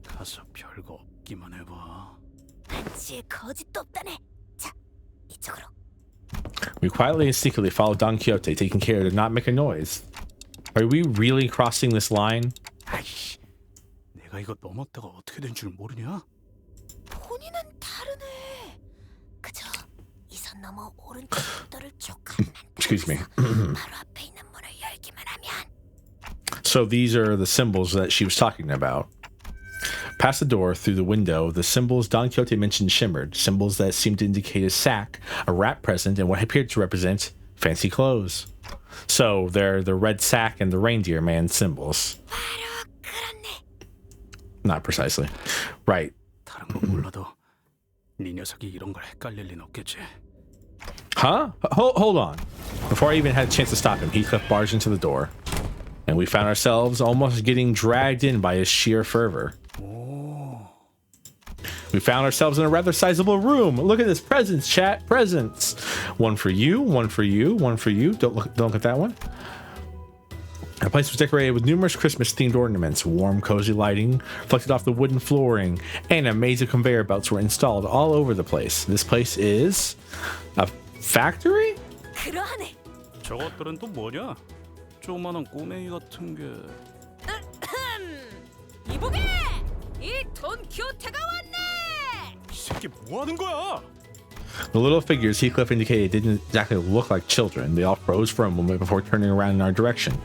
가서 별거 없기만 해봐. 한치의 거짓도 없다네. 자, 이쪽으로. We quietly and secretly follow Don Quixote, taking care to not make a noise. Are we really crossing this line? 아이씨, 내가 이거 넘었다가 어떻게 된 줄 모르냐? 본인은 다르네. 그저 이 선 넘어 오른쪽 복도를 쭉 가면 Excuse me. 바로 앞에 있는 문을 열기만 하면. So these are the symbols that she was talking about. Past the door, through the window, the symbols Don Quixote mentioned shimmered, symbols that seemed to indicate a sack, a wrap present, and what appeared to represent fancy clothes. So they're the red sack and the reindeer man symbols. Not precisely. Right. 다른 건 몰라도 네 녀석이 이런 걸 헷갈릴 리는 없겠지. Huh? Hold on. Before I even had a chance to stop him, Heathcliff barged into the door, and we found ourselves almost getting dragged in by his sheer fervor. We found ourselves in a rather sizable room. Look at this. Presents, chat. Presents. One for you, one for you, one for you. Don't look at that one. The place was decorated with numerous Christmas-themed ornaments. Warm, cozy lighting reflected off the wooden flooring, and a maze of conveyor belts were installed all over the place. This place is a factory? 그러하네. 저것들은 또 뭐냐? 조그마한 꼬맹이 같은 게. 이보게! 이 돈키호테가 왔네! 이 새끼 뭐 하는 거야? The little figures Heathcliff indicated didn't exactly look like children. They all froze for a moment before turning around in our direction.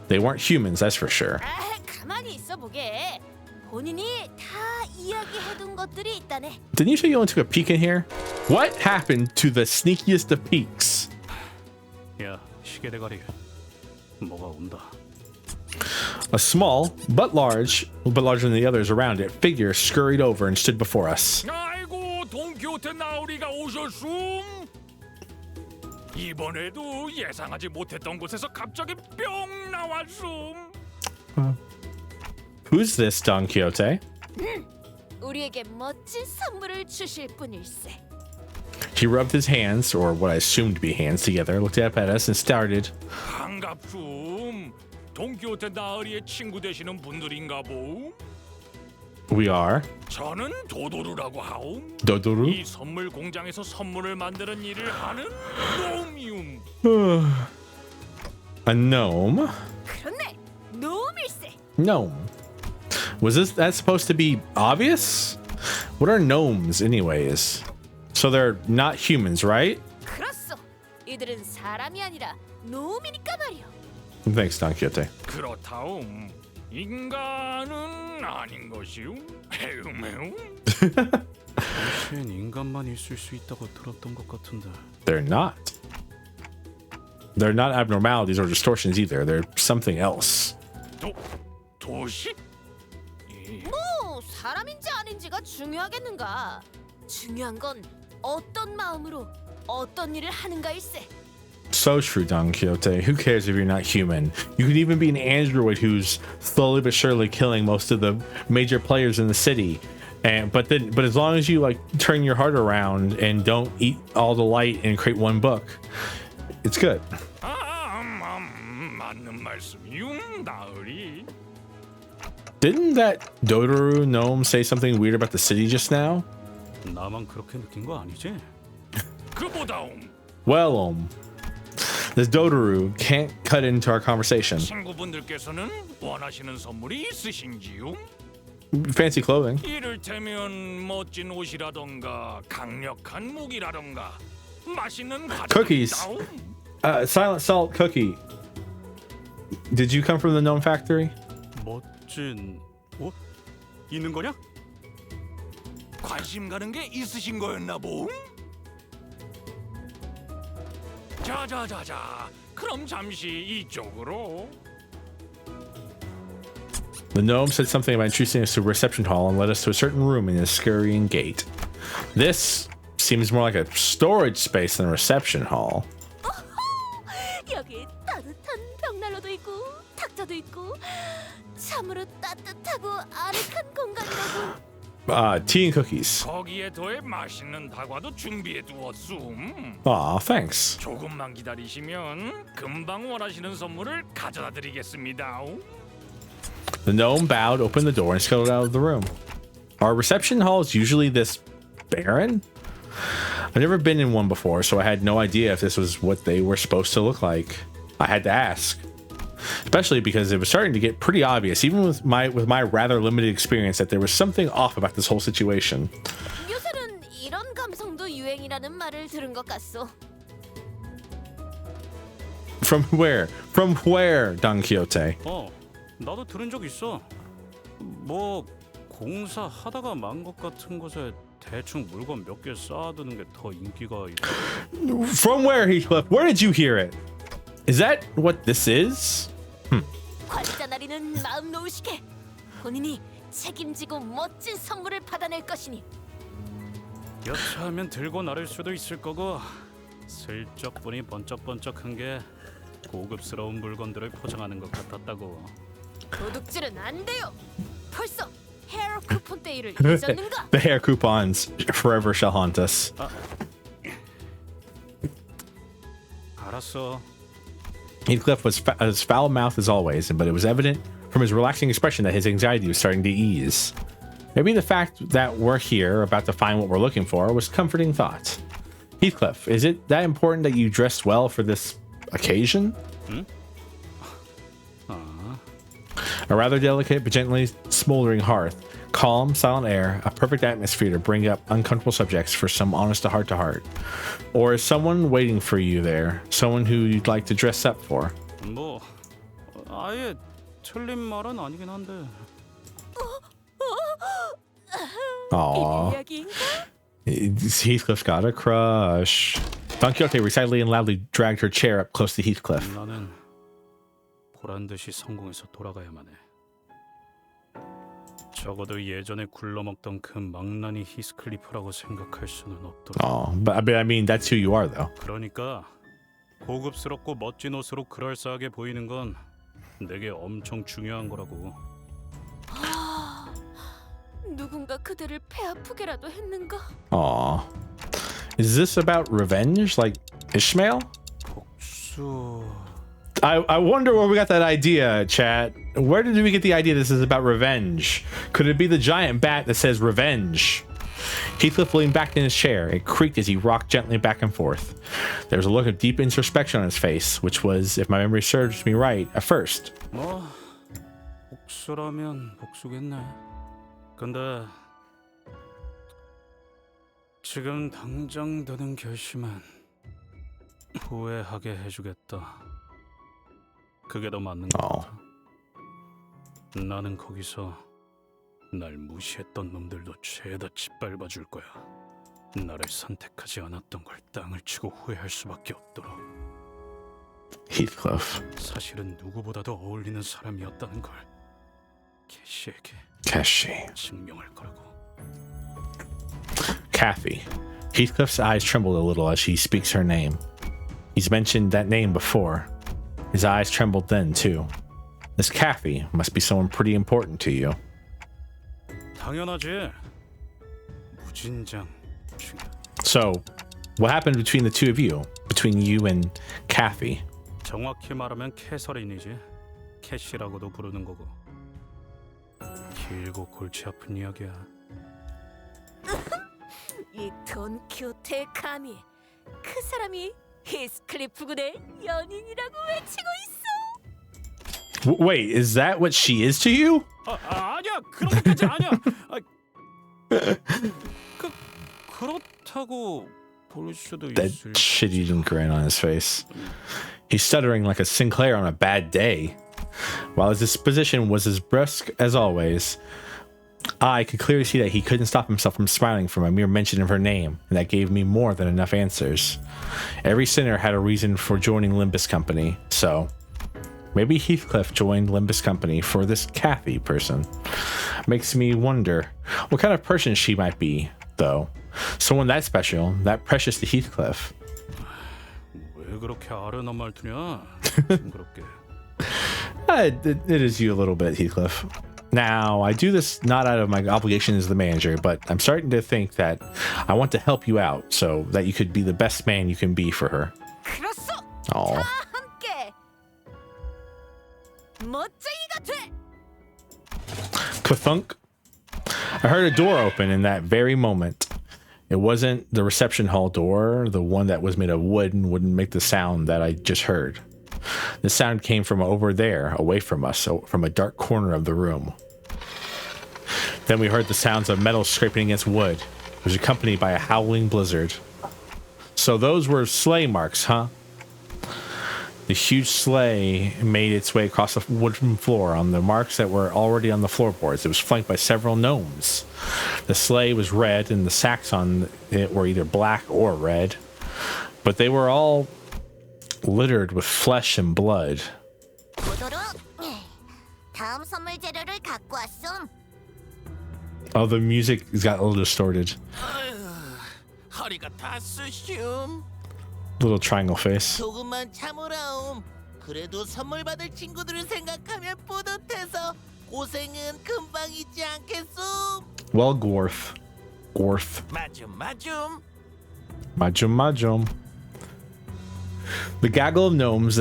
They weren't humans, that's for sure. 가만히 있어 보게. 본인이 다 이야기해둔 것들이 있다네. Didn't you say you only took a peek in here? What happened to the sneakiest of peeks? 야, 시계 대가리. 뭐가 온다. A small, but larger than the others around it, figure scurried over and stood before us. 아이고, 돈키호테 나으리가 오셨음. 이번에도 예상하지 못했던 곳에서 갑자기 뿅 나왔음. Who's this, Don Quixote? 우리에게 멋진 선물을 주실 분일세. He rubbed his hands, or what I assumed to be hands, together, looked up at us, and started. 반갑음. 돈키호테 나으리의 친구 되시는 분들인가 보. We are. 저는 도도루라고 하옴. 도도루? 이 선물 공장에서 선물을 만드는 일을 하는 놈이움. A gnome? 그렇네. 놈일세. Gnome. Was that supposed to be obvious? What are gnomes, anyways? So they're not humans, right? 그렇소. 이들은 사람이 아니라 놈이니까 말이오. Thanks, Don Quixote. 그렇다움. 인간은 아닌 것이오. 헤음헤음. 당시엔 인간만 있을 수 있다고 들었던 것 같은데. They're not. They're not abnormalities or distortions either. They're something else. 도시? 뭐 사람인지 아닌지가 중요하겠는가? 중요한 건 어떤 마음으로 어떤 일을 하는가일세. So true, Don Quixote. Who cares if you're not human? You could even be an android who's slowly but surely killing most of the major players in the city. But as long as you like turn your heart around and don't eat all the light and create one book, it's good. 맞는 말씀이요, 나으리. Didn't that Dodoru gnome say something weird about the city just now? 나만 그렇게 느낀 거 아니지? 그보다움. Well, this Dodoru can't cut into our conversation. 친구분들께서는 원하시는 선물이 있으신지요? Fancy clothing. 이를테면 멋진 옷이라던가 강력한 무기라던가 맛있는 Cookies. Silent Salt Cookie. Did you come from the gnome factory? 멋진 옷? 있는 거냐? 관심 가는 게 있으신 거였나 보. 자자자자. 그럼 잠시 이쪽으로. The gnome said something about introducing us to a reception hall and led us to a certain room in a scurrying gate. This seems more like a storage space than a reception hall. 여기 따뜻한 벽난로도 있고 탁자도 있고 참으로 따뜻하고 아늑한 공간이라고. Tea and cookies. 거기에 더해 맛있는 다과도 준비해 두었음. Aw, thanks. 조금만 기다리시면 금방 원하시는 선물을 가져다 드리겠습니다. The gnome bowed, opened the door, and scuttled out of the room. Are reception halls usually this barren? I've never been in one before, so I had no idea if this was what they were supposed to look like. I had to ask. Especially because it was starting to get pretty obvious, even with my rather limited experience, that there was something off about this whole situation. 요새는 이런 감성도 유행이라는 말을 들은 것 같소. From where? From where, Don Quixote? 나도 들은 적 있어. 뭐 공사 하다가 만 것 같은 곳에 대충 물건 몇 개 쌓아두는 게 더 인기가 있어. From where, Heathcliff? Where did you hear it? Is that what this is? 관자 나리는 마음 놓으시게. 본인이 책임지고 멋진 선물을 받아낼 것이니. 여차하면 들고 나를 수도 있을 거고 슬쩍 보니 번쩍번쩍한 게 고급스러운 물건들을 포장하는 것 같았다고. 도둑질은 안 돼요. 벌써 헤어 쿠폰 데이를 잊었는가? The hair coupons forever shall haunt us. 알았어. Heathcliff was as foul-mouthed as always, but it was evident from his relaxing expression that his anxiety was starting to ease. Maybe the fact that we're here, about to find what we're looking for, was a comforting thought. Heathcliff, is it that important that you dressed well for this occasion? A rather delicate but gently smoldering hearth, calm, silent air, a perfect atmosphere to bring up uncomfortable subjects for some honest heart-to-heart. Or is someone waiting for you there? Someone who you'd like to dress up for? 뭐 아예 틀린 말은 아니긴 한데. Aww. Heathcliff's got a crush. Don Quixote excitedly and loudly dragged her chair up close to Heathcliff. 나는 보란 듯이 성공해서 돌아가야만 해. 적어도 예전에 굴러먹던 그 망나니 히스클리프라고 생각할 수는 없더라. Oh, but I mean, that's who you are, though. 그러니까 고급스럽고 멋진 옷으로 그럴싸하게 보이는 건 내게 엄청 중요한 거라고. 누군가 그대를 배 아프게라도 했는가? Aw. Is this about revenge, like Ishmael? 복수. I wonder where we got that idea, chat. Where did we get the idea this is about revenge? Could it be the giant bat that says revenge? Heathcliff leaned back in his chair. It creaked as he rocked gently back and forth. There was a look of deep introspection on his face, which was, if my memory serves me right, a first. 뭐 복수라면 복수겠네. 근데 지금 당장 드는 결심은 후회하게 해주겠다. 그게 더 맞는 것 같아. 나는 거기서 날 무시했던 놈들도 죄다 짓밟아 줄 거야. 나를 선택하지 않았던 걸 땅을 치고 후회할 수밖에 없도록. Heathcliff. 사실은 누구보다도 어울리는 사람이었다는 걸 캐시에게 증명할 거라고. Kathy. Heathcliff's eyes trembled a little as he speaks her name. He's mentioned that name before. His eyes trembled then, too. This Kathy must be someone pretty important to you. 당연하지. 무진장 중요해. So, what happened between the two of you? Between you and Kathy? 정확히 말하면 캐서린이지. 캐시라고도 부르는 거고. 길고 골치 아픈 이야기야. 이 돈키호테의 감히 그 사람이 히스클리프군의 연인이라고 외치고 있어. Wait, is that what she is to you? 아니야, 그런 것까지 아니야. 그렇다고 볼 수도 That 있을. shit-eating grin on his face. He's stuttering like a Sinclair on a bad day. While his disposition was as brusque as always, I could clearly see that he couldn't stop himself from smiling from a mere mention of her name, and that gave me more than enough answers. Every sinner had a reason for joining Limbus Company, so maybe Heathcliff joined Limbus Company for this Kathy person. Makes me wonder what kind of person she might be, though. Someone that special, that precious to Heathcliff. 왜 그렇게 아련한 말투냐? 징그럽게. It is you a little bit, Heathcliff. Now, I do this not out of my obligation as the manager, but I'm starting to think that I want to help you out so that you could be the best man you can be for her. Oh. Kathunk. I heard a door open in that very moment. It wasn't the reception hall door, the one that was made of wood and wouldn't make the sound that I just heard. The sound came from over there, away from us, from a dark corner of the room. Then we heard the sounds of metal scraping against wood. It was accompanied by a howling blizzard. So those were sleigh marks, huh? The huge sleigh made its way across the wooden floor on the marks that were already on the floorboards. It was flanked by several gnomes. The sleigh was red, and the sacks on it were either black or red. But they were all littered with flesh and blood. Oh, the music got a little distorted. Little triangle face. 조금만 참으라옴. 그래도 선물 받을 친구들을 생각하면 뿌듯해서 고생은 금방이지 않겠소? Well, Gorth. Majum. The gaggle of gnomes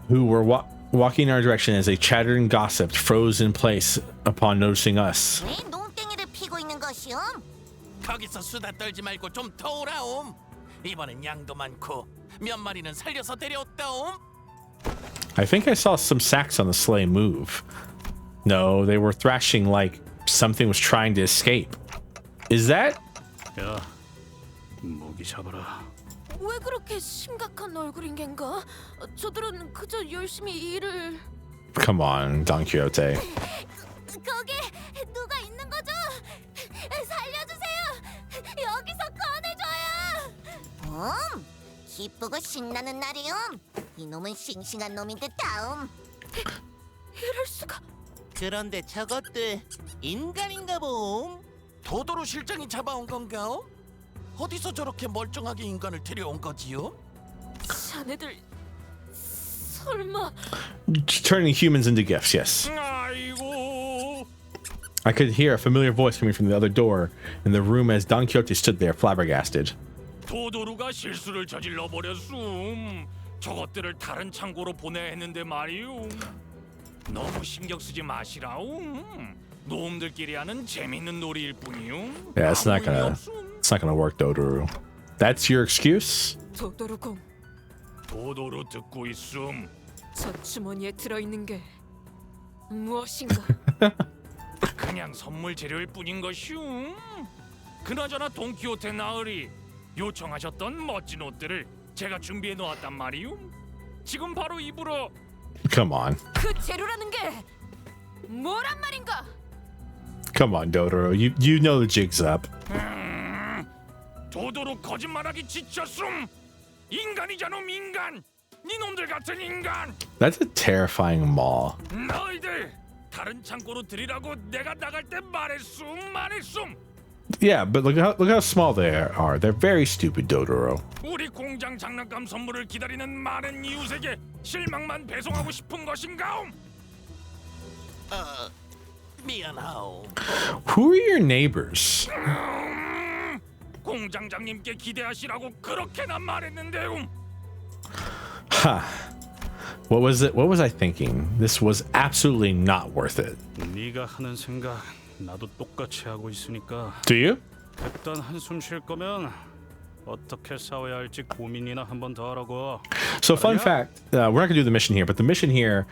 who were walking in our direction as they chattered and gossiped froze in place upon noticing us. 왜 농땡이를 피고 있는 것이옴? 거기서 수다 떨지 말고 좀 도우라옴. 이번엔 양도 많고 몇 마리는 살려서 데려왔다옴. I think I saw some sacks on the sleigh move. No, they were thrashing like something was trying to escape. Is that? 야, 모기 잡아라. 왜 그렇게 심각한 얼굴인 겐가? 저들은 그저 열심히 일을... Come on, Don Quixote. 거기 누가 있는 거죠? 살려주세요! 여기서 꺼내줘요! 기쁘고 신나는 날이옴. 이놈은 싱싱한 놈인 듯하옴. 이럴 수가... 그런데 저것들 인간인가 봄? 도도로 실장이 잡아온 건가요? 어디서 저렇게 멀쩡하게 인간을 데려온 거지요? 자네들 설마... Turning humans into gifts, yes. 아이고. I could hear a familiar voice coming from the other door in the room as Don Quixote stood there flabbergasted. 도도루가 실수를 저질러 버렸음. 저것들을 다른 창고로 보내야 했는데 말이오. 너무 신경 쓰지 마시라움. 놈들끼리 하는 재밌는 놀이일 뿐이요. Yeah, it's not gonna work, Dodoru. That's your excuse? 도도루공. 도도루 듣고 있음. 저 주머니에 들어있는 게 무엇인가? 그냥 선물 재료일 뿐인 것이오. 그나저나 돈키호테 나으리 요청하셨던 멋진 옷들을 제가 준비해 놓았단 말이오. 지금 바로 입으러. Come on. 그 재료라는 게 뭐란 말인가? Come on, Dodoru. You know the jig's up. 도도로 거짓말하기 지쳤음. 인간이잖아, 인간. 니놈들 같은 인간. That's a terrifying maw. 너희들 다른 창고로 들이라고 내가 나갈 때 말했음. Yeah, but look how small they are. They're very stupid, Dodoru. 우리 공장 장난감 선물을 기다리는 많은 이웃에게 실망만 배송하고 싶은 것인가옴? 미안하오. Who are your neighbors? 공장장님께 기대하시라고 그렇게나 말했는데요. Huh. What was I thinking? This was absolutely not worth it. 네가 하는 생각 나도 똑같이 하고 있으니까. Do you? 일단 한숨 쉴 거면 어떻게 싸워야 할지 고민이나 한번 더 하라고. So fun fact, we're not gonna do the mission here, but the mission here,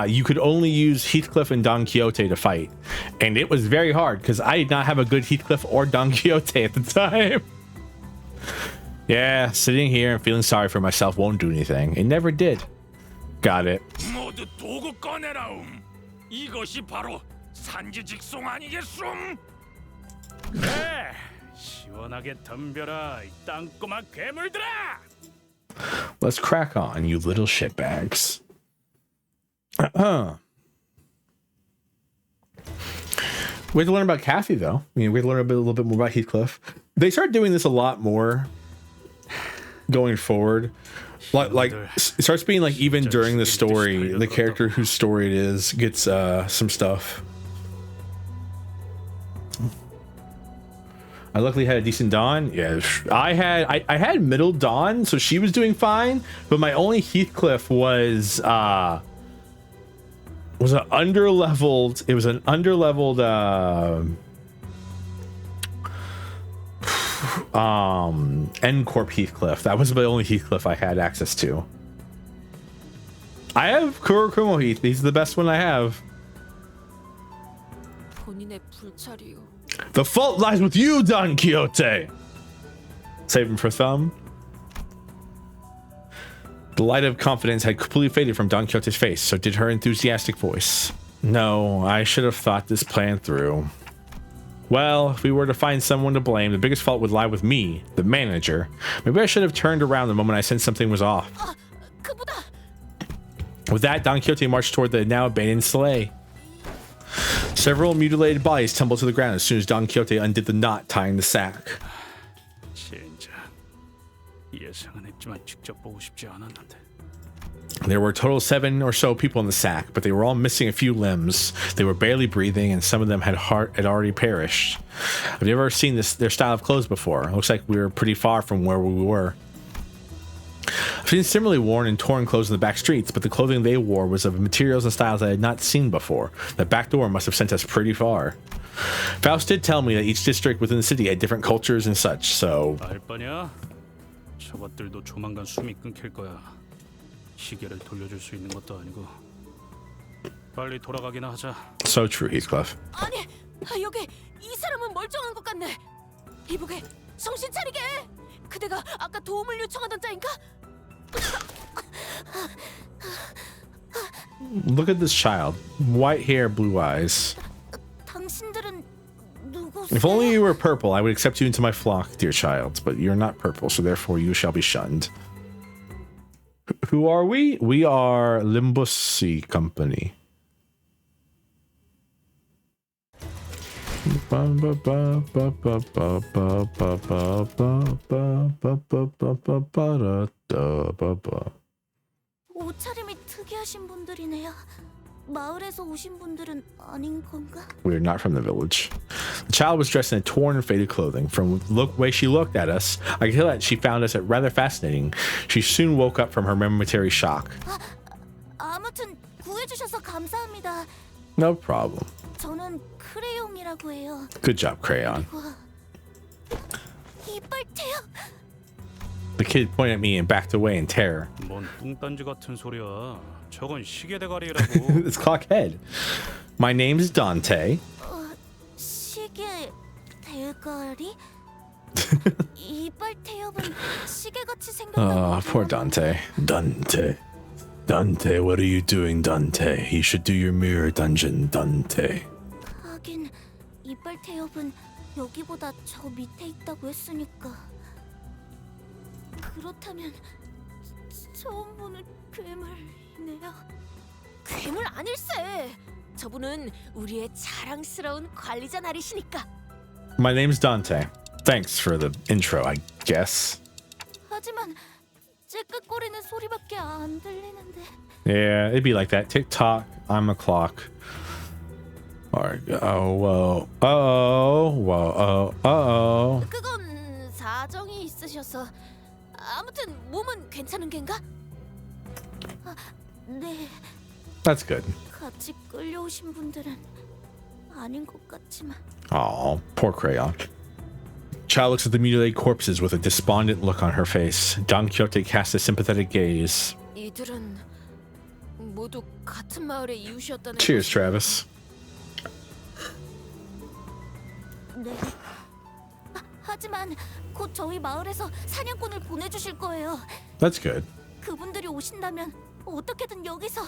you could only use Heathcliff and Don Quixote to fight, and it was very hard because I did not have a good Heathcliff or Don Quixote at the time. Yeah, sitting here and feeling sorry for myself won't do anything. It never did. Got it. 모두 도구 꺼내라움. 이것이 바로 산지 직송 아니겠음? 그래, 시원하게 덤벼라 이 땅꼬마 괴물들아! Let's crack on, you little shitbags. We have to learn about Kathy, though. I mean, we have to learn a little bit more about Heathcliff. They start doing this a lot more going forward. Like it starts being like even during the story, the character whose story it is gets some stuff. I luckily had a decent Dawn. Yeah, I had middle Dawn, so she was doing fine. But my only Heathcliff was an underleveled. It was an underleveled N Corp Heathcliff. That was the only Heathcliff I had access to. I have Kurokumo Heath. He's the best one I have. 본인의 불찰이요. The fault lies with you, Don Quixote. Save him for Thumb. The light of confidence had completely faded from Don Quixote's face, so did her enthusiastic voice. No, I should have thought this plan through. Well, if we were to find someone to blame, the biggest fault would lie with me, the manager. Maybe I should have turned around the moment I sensed something was off. With that, Don Quixote marched toward the now abandoned sleigh. Several mutilated bodies tumbled to the ground as soon as Don Quixote undid the knot tying the sack. 예상은 했지만 직접 보고 싶지 않았는데. There were a total of 7 or so people in the sack, but they were all missing a few limbs. They were barely breathing, and some of them had already perished. Have you ever seen their style of clothes before? It looks like we were pretty far from where we were. I've seen similarly worn and torn clothes in the back streets, but the clothing they wore was of materials and styles I had not seen before. The back door must have sent us pretty far. Faust did tell me that each district within the city had different cultures and such, so... 알바냐? 저것들도 조만간 숨이 끊길 거야. 시계를 돌려줄 수 있는 것도 아니고. 빨리 돌아가기나 하자. So true, Heathcliff. 아니, 여기 이 사람은 멀쩡한 것 같네. 이보게, 정신 차리게. 그대가 아까 도움을 요청하던 자인가? Look at this child. White hair, blue eyes. 당신들은 누구세요? If only you were purple, I would accept you into my flock, dear child. But you're not purple, so therefore you shall be shunned. Who are we? We are Limbus Company. 옷차림이 특이하신 분들이네요. 마을에서 오신 분들은 아닌 건가? We're not from the village. The child was dressed in torn and faded clothing. From the way she looked at us, I could tell that she found us rather fascinating. She soon woke up from her momentary shock. 아무튼 구해주셔서 감사합니다. No problem. 저는 크레용이라고 해요. Good job, Crayon. 이빨 태요. The kid pointed at me and backed away in terror. 뭔 뚱딴지 같은 소리야. 저건 시계 대가리라고. It's Clockhead. My name is Dante. 시계 대가리? 이빨 태엽은 시계같이 생겼다고. Poor Dante. Dante, what are you doing, Dante? You should do your mirror dungeon, Dante. 하긴 이빨 태엽은 여기보다 저 밑에 있다고 했으니까. 그렇다면 처음 보는 괴물이네요. 괴물 아닐세. 저분은 우리의 자랑스러운 관리자 나리시니까. My name's Dante. Thanks for the intro, I guess. 하지만 찌끄거리는 소리밖에 안 들리는데. Yeah, it'd be like that. Tick tock, I'm a clock. Alright. 그건 사정이 있으셔서. 아무튼 몸은 괜찮은 겐가? 네. That's good. 같이 끌려오신 분들은 아닌 것 같지만. Oh, poor Crayon. Child looks at the mutilated corpses with a despondent look on her face. Don Quixote casts a sympathetic gaze. 이들은 모두 같은 마을의 이웃이었다는. Cheers, Travis. 네. 하지만 곧 저희 마을에서 사냥꾼을 보내주실 거예요. That's good. 그분들이 오신다면 어떻게든 여기서.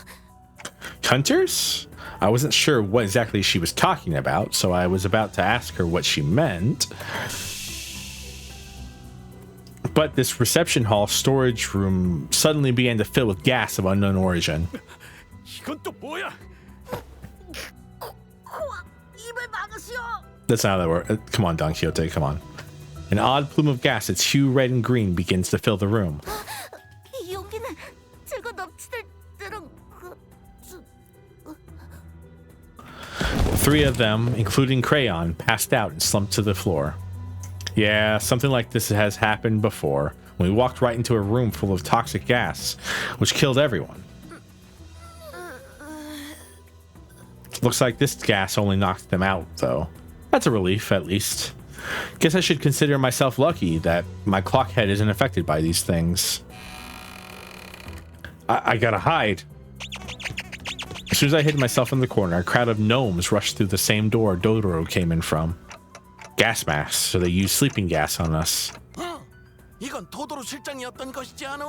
Hunters? I wasn't sure what exactly she was talking about, so I was about to ask her what she meant. But this reception hall storage room suddenly began to fill with gas of unknown origin. 이건 또 뭐야? That's not how that works. Come on, Don Quixote, come on. An odd plume of gas, its hue red and green, begins to fill the room. 여기는 제가 납치될 때랑 Three of them, including Crayon, passed out and slumped to the floor. Yeah, something like this has happened before. We walked right into a room full of toxic gas, which killed everyone. Looks like this gas only knocked them out, though. That's a relief, at least. Guess I should consider myself lucky that my clock head isn't affected by these things. I gotta hide. As soon as I hid myself in the corner, a crowd of gnomes rushed through the same door Dodoro came in from. Gas masks, so they used sleeping gas on us. 이건 도도로 실장이었던 것이지 않음?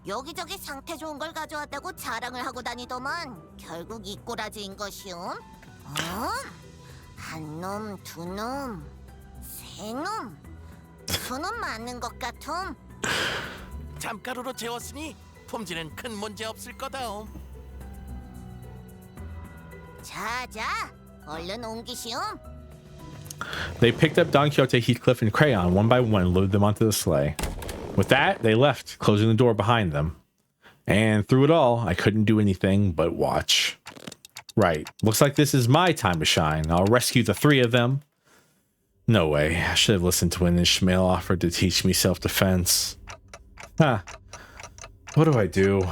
여기저기 상태 좋은 걸 가져왔다고 자랑을 하고 다니더만 결국 이 꼬라지인 것이오. 한 놈, 두 놈, 세 놈. 수는 맞는 것 같음. 잠가루로 재웠으니 품질은 큰 문제 없을 거다. 자자, 얼른 옮기시오. They picked up Don Quixote, Heathcliff, and Crayon one by one and loaded them onto the sleigh. With that, they left, closing the door behind them. And through it all, I couldn't do anything but watch. Right, looks like this is my time to shine. I'll rescue the three of them. No way, I should have listened to when Ishmael offered to teach me self-defense. Huh. What do I do?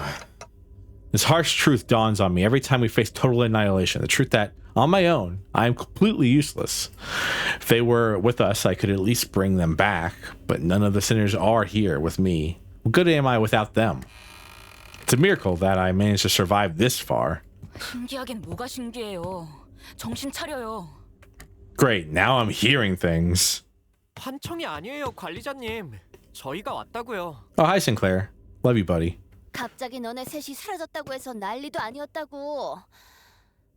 This harsh truth dawns on me every time we face total annihilation. The truth that, on my own, I am completely useless. If they were with us, I could at least bring them back, but none of the sinners are here with me. What good am I without them? It's a miracle that I managed to survive this far. 신기하긴 뭐가 신기해요. 정신 차려요. Great, now I'm hearing things. 환청이 아니에요, 관리자님. 저희가 왔다고요. Oh, hi, Sinclair. Love you, buddy. 갑자기 너네 셋이 사라졌다고 해서 난리도 아니었다고.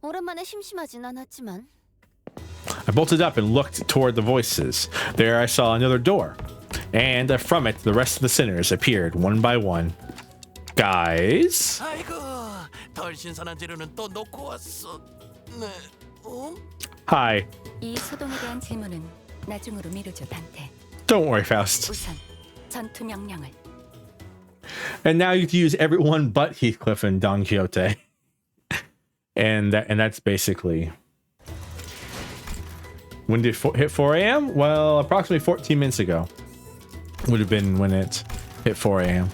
오랜만에 심심하진 않았지만. I bolted up and looked toward the voices. There I saw another door. And from it, the rest of the sinners appeared one by one. Guys? 아이고, 덜 신선한 재료는 또 놓고 왔어. 네, Hi. 이 소동에 대한 질문은 나중으로 미루죠, 단테. Don't worry, Faust. 우선 전투 명령을. And now you have to use everyone but Heathcliff and Don Quixote. And that's basically... When did it hit 4 a.m.? Well, approximately 14 minutes ago. Would have been when it hit 4 a.m.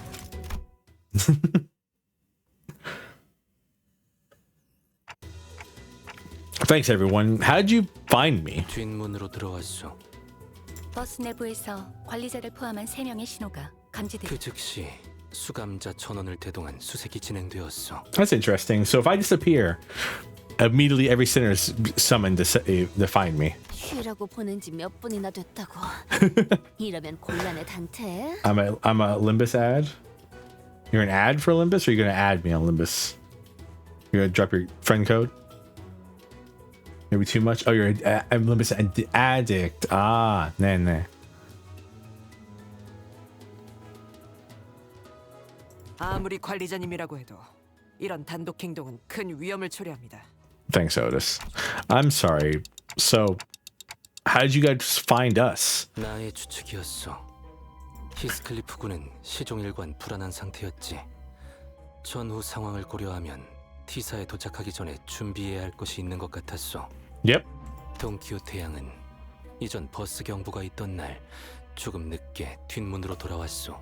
Thanks, everyone. How did you find me? 뒷문으로 들어왔소. 버스 내부에서 관리자를 포함한 3명의 신호가 감지됐다. 그 즉시 수감자 전원을 대동한 수색이 진행되었어. That's interesting. So if I disappear, immediately every sinner is summoned to find me. 쉬라고 보낸 지 몇 분이나 됐다고. 이러면 곤란해, 단테. I'm a Limbus ad. You're an ad for Limbus, or you're gonna add me on Limbus? You're gonna drop your friend code? Maybe too much. Oh, you're a Limbus addict. Ah, 네. 아무리 관리자님이라고 해도 이런 단독 행동은 큰 위험을 초래합니다. Thanks, Otis. I'm sorry. So, how did you guys find us? 나의 추측이었어. 히스클리프 군은 시종일관 불안한 상태였지. 전후 상황을 고려하면 T사에 도착하기 전에 준비해야 할 것이 있는 것 같았어. Yep. 동키호테 양은 이전 버스 경보가 있던 날 조금 늦게 뒷문으로 돌아왔어.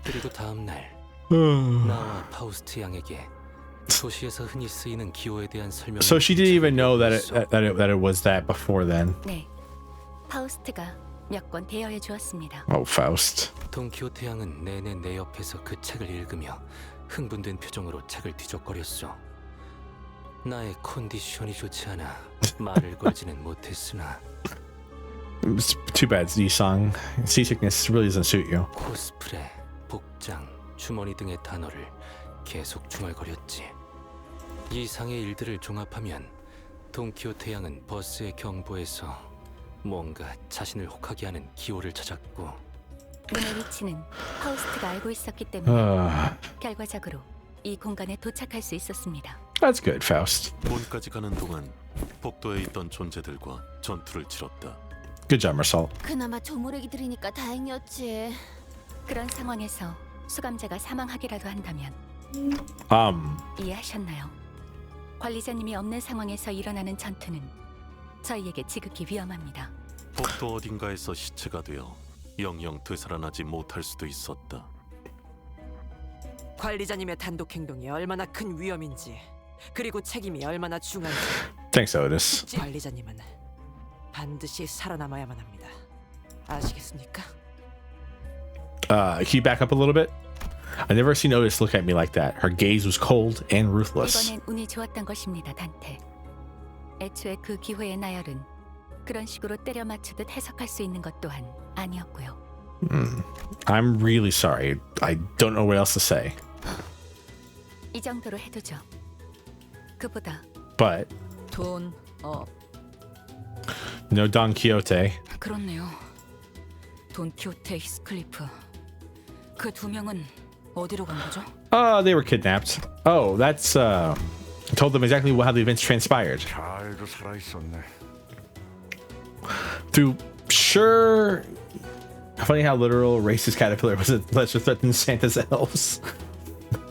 그리고 다음 날 나와 파우스트 양에게 도시에서 흔히 쓰이는 기호에 대한 설명. So she didn't even know that it was that before then. 네, 파우스트가 몇 권 대여해 주었습니다. Oh, Faust. 동키호테 양은 내내 내 옆에서 그 책을 읽으며 흥분된 표정으로 책을 뒤적거렸어. 나의 컨디션이 좋지 않아 말을 걸지는 못했으나. It's too bad, Yi-sang. Seasickness really doesn't suit you. 코스프레, 복장, 주머니 등의 단어를 계속 중얼거렸지. 이상의 일들을 종합하면 돈키호테 양은 버스의 경보에서 뭔가 자신을 혹하게 하는 기호를 찾았고 문의 위치는 파우스트가 알고 있었기 때문에 결과적으로 이 공간에 도착할 수 있었습니다. That's good, Faust. 문까지 가는 동안 복도에 있던 존재들과 전투를 치렀다. Good job, Marcel. 그나마 조무래기들이니까 다행이었지. 그런 상황에서 수감자가 사망하기라도 한다면 이해하셨나요? 관리자님이 없는 상황에서 일어나는 전투는 저희에게 지극히 위험합니다. 복도 어딘가에서 시체가 되어 영영 되살아나지 못할 수도 있었다. 관리자님의 단독 행동이 얼마나 큰 위험인지, 그리고 책임이 얼마나 중요한지. Thanks, Otis. 관리자님은 반드시 살아남아야만 합니다. 아시겠습니까? Can you back up a little bit? I never seen Otis look at me like that. Her gaze was cold and ruthless. 이번엔 운이 좋았던 것입니다, 단테. 애초에 그 기회의 나열은 그런 식으로 때려 맞추듯 해석할 수 있는 것 또한 아니었고요. I'm really sorry. I don't know what else to say. 이 정도로 해두죠. 그보다 But 돈, no Don Quixote. 그렇네요. 돈키호테, 히스클리프. 그 두 명은 어디로 간 거죠? They were kidnapped. Oh, that's I told them exactly how the events transpired. 잘도 살아 있었네. Through sure. Funny how literal racist caterpillar was a lesser threat than Santa's elves.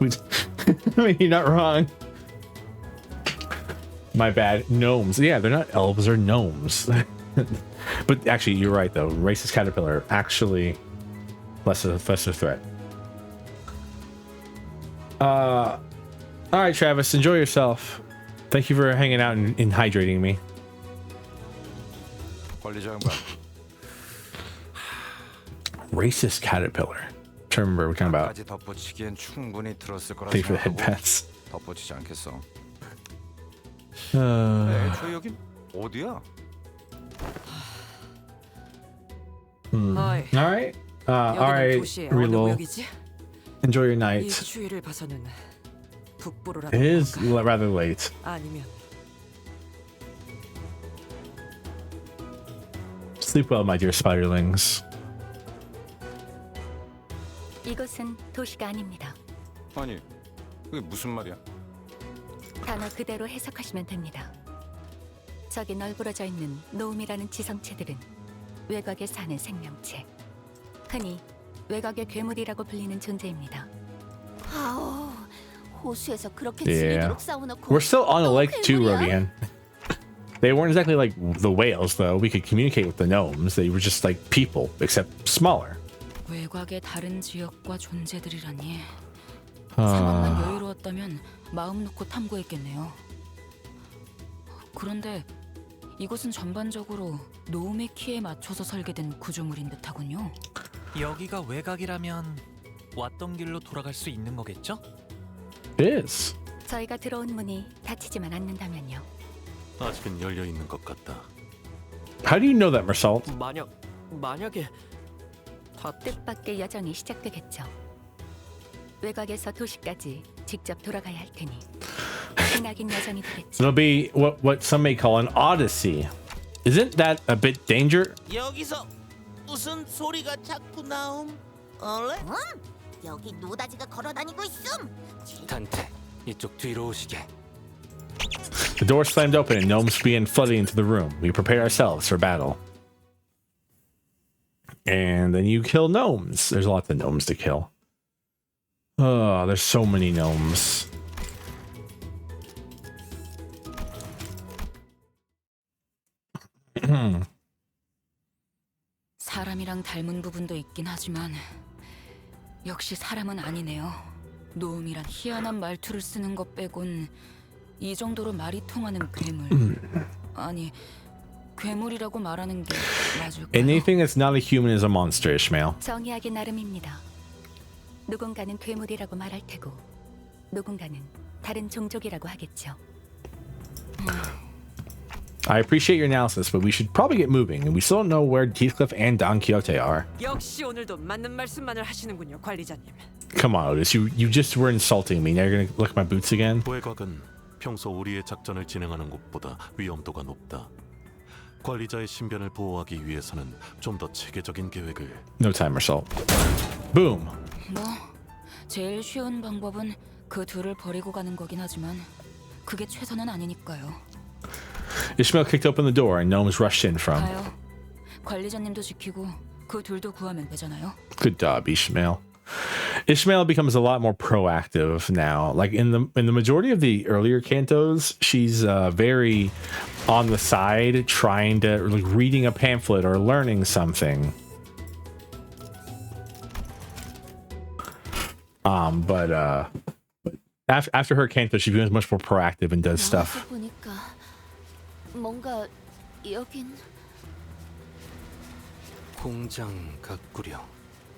I mean, you're not wrong. My bad. Gnomes. Yeah, they're not elves, they're gnomes. But actually, you're right though. Racist caterpillar actually lesser threat. All right, Travis. Enjoy yourself. Thank you for hanging out and hydrating me. 관리자 양반. Racist caterpillar. I remember what kind about. 까지 덧붙이기엔 충분히 들었을 거라 Thank you for the head 생각하고 pats. 덧붙이지 않겠어. 애초에 여긴 어디야? All right. All right. 도시의 어느 Reload. 구역이지? Enjoy your 이 night. 추위를 봐서는 북부로라도 It is rather late. 아니면 Sleep well, my dear spiderlings. 이곳은 도시가 아닙니다. 아니, 그게 무슨 말이야? 단어 그대로 해석하시면 됩니다. 저기 널브러져 있는 노움이라는 지성체들은 외곽에 사는 생명체. 흔히 외곽의 괴물이라고 불리는 존재입니다. 아우, 호수에서 그렇게 Yeah. 질리도록 싸워놓고 We're still on a 또 lake too, 괴물이야? Rodian. They weren't exactly like the whales, though. We could communicate with the gnomes. They were just like people, except smaller. 외곽의 다른 지역과 존재들이라니. 상황만 여유로웠다면 마음 놓고 탐구했겠네요. 그런데 이곳은 전반적으로 노움의 키에 맞춰서 설계된 구조물인 듯하군요. 여기가 외곽이라면 왔던 길로 돌아갈 수 있는 거겠죠? It is. 저희가 들어온 문이 닫히지만 않는다면요. 아직은 열려 있는 것 같다. How do you know that, Marcel? 만약에 뜻밖의 여정이 시작되겠죠. 외곽에서 도시까지 직접 돌아가야 할 테니 기나긴 여정이 되겠죠. It'll be what some may call an odyssey. Isn't that a bit danger? 여기서 무슨 소리가 자꾸 나옴? 얼레? 여기 노다지가 걸어다니고 있음. 단테, 이쪽 뒤로 오시게. The door slammed open and gnomes began flooding into the room. We prepared ourselves for battle. And then you kill gnomes. There's lots of gnomes to kill. Oh, there's so many gnomes. 사람이랑 닮은 부분도 있긴 하지만 역시 사람은 아니네요. 노움이란 희한한 말투를 쓰는 것 빼곤 이 정도로 말이 통하는 괴물. 아니, 괴물이라고 말하는 게 맞을까요? Anything that's not a human is a monster, Ishmael. 정의하기 나름입니다. 누군가는 괴물이라고 말할 테고 누군가는 다른 종족이라고 하겠죠. I appreciate your analysis, but we should probably get moving, and we still don't know where Heathcliff and Don Quixote are. 역시 오늘도 맞는 말씀만을 하시는군요, 관리자님. Come on, Otis, you just were insulting me. Now you're gonna look at my boots again? 외곽은 평소 우리의 작전을 진행하는 곳보다 위험도가 높다. 관리자의 신변을 보호하기 위해서는 좀 더 체계적인 계획을. No time, Marcel. Boom. 뭐 제일 쉬운 방법은 그 둘을 버리고 가는 거긴 하지만 그게 최선은 아니니까요. Ishmael kicked open the door and gnomes rushed in from. 가요. 관리자님도 지키고 그 둘도 구하면 되잖아요. Good job, Ishmael. Ishmael becomes a lot more proactive now. Like in the majority of the earlier cantos, she's very on the side, trying to like reading a pamphlet or learning something. But after her canto, she becomes much more proactive and does stuff. 보니까 뭔가 여긴 공장 같구려.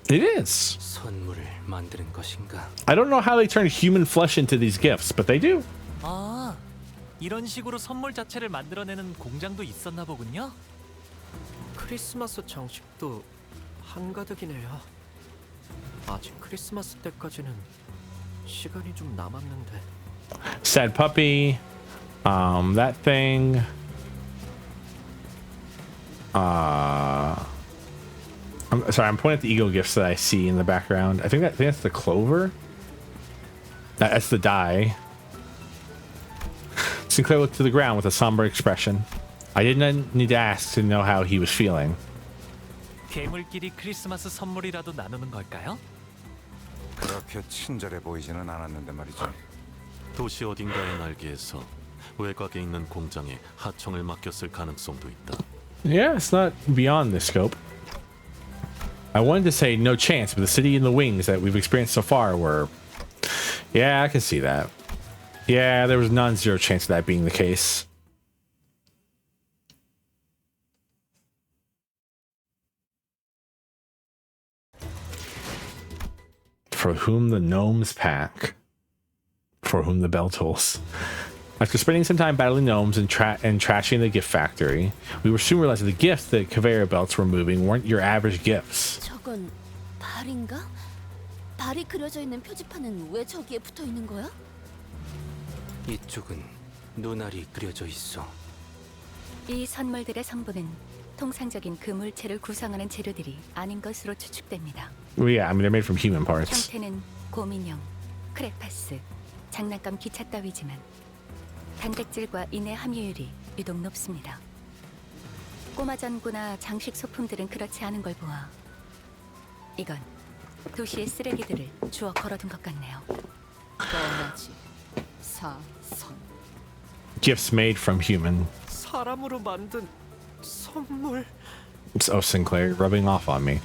It is. 선물을 만드는 것인가? I don't know how they turn human flesh into these gifts, but they do. 아, 이런 식으로 선물 자체를 만들어내는 공장도 있었나 보군요. 크리스마스 장식도 한가득이네요. 아직 크리스마스 때까지는 시간이 좀 남았는데. Sad puppy. That thing. I'm sorry, I'm pointing at the ego gifts that I see in the background. I think that's the clover. That's the die. Sinclair looked to the ground with a somber expression. I didn't need to ask to know how he was feeling. 괴물끼리 크리스마스 선물이라도 나누는 걸까요? 그렇게 친절해 보이지는 않았는데 말이죠. 도시 어딘가의 날개에서 외곽에 있는 공장에 하청을 맡겼을 가능성도 있다. Yeah, it's not beyond the scope. I wanted to say no chance, but the city in the wings that we've experienced so far were... Yeah, I can see that. Yeah, there was non-zero chance of that being the case. For whom the gnomes pack, for whom the bell tolls. After spending some time battling gnomes and trashing the gift factory, we were soon realizing the gifts that conveyor belts were moving weren't your average gifts. 저건 발인가? 발이 그려져 있는 표지판은 왜 저기에 붙어 있는 거야? 이쪽은 눈알이 그려져 있어. 이 선물들의 성분은 통상적인 그 물체를 구성하는 재료들이 아닌 것으로 추측됩니다. Well, yeah, I mean they're made from human parts. 형태는 곰인형, 크레파스, 장난감 기차 따위지만 단백질과 인의 함유율이 유독 높습니다. 꼬마 전구나 장식 소품들은 그렇지 않은 걸 보아 이건 도시의 쓰레기들을 주워 걸어둔 것 같네요. 뻔하지. 사선. Gifts made from human. 사람으로 만든 선물. Oh, Sinclair, rubbing off on me.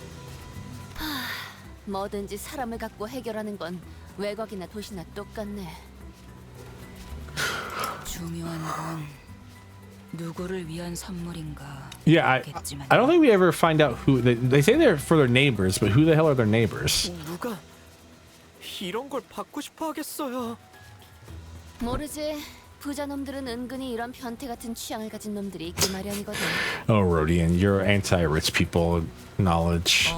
뭐든지 사람을 갖고 해결하는 건 외곽이나 도시나 똑같네. 중요한 건 누구를 위한 선물인가. Yeah, I don't think we ever find out who they say they're for their neighbors, but who the hell are their neighbors? 누가 이런 걸 받고 싶어 하겠어요. 모르지. 부자 놈들은 은근히 이런 변태 같은 취향을 가진 놈들이 있기 마련이거든. Oh, Rodian, your anti-rich people knowledge.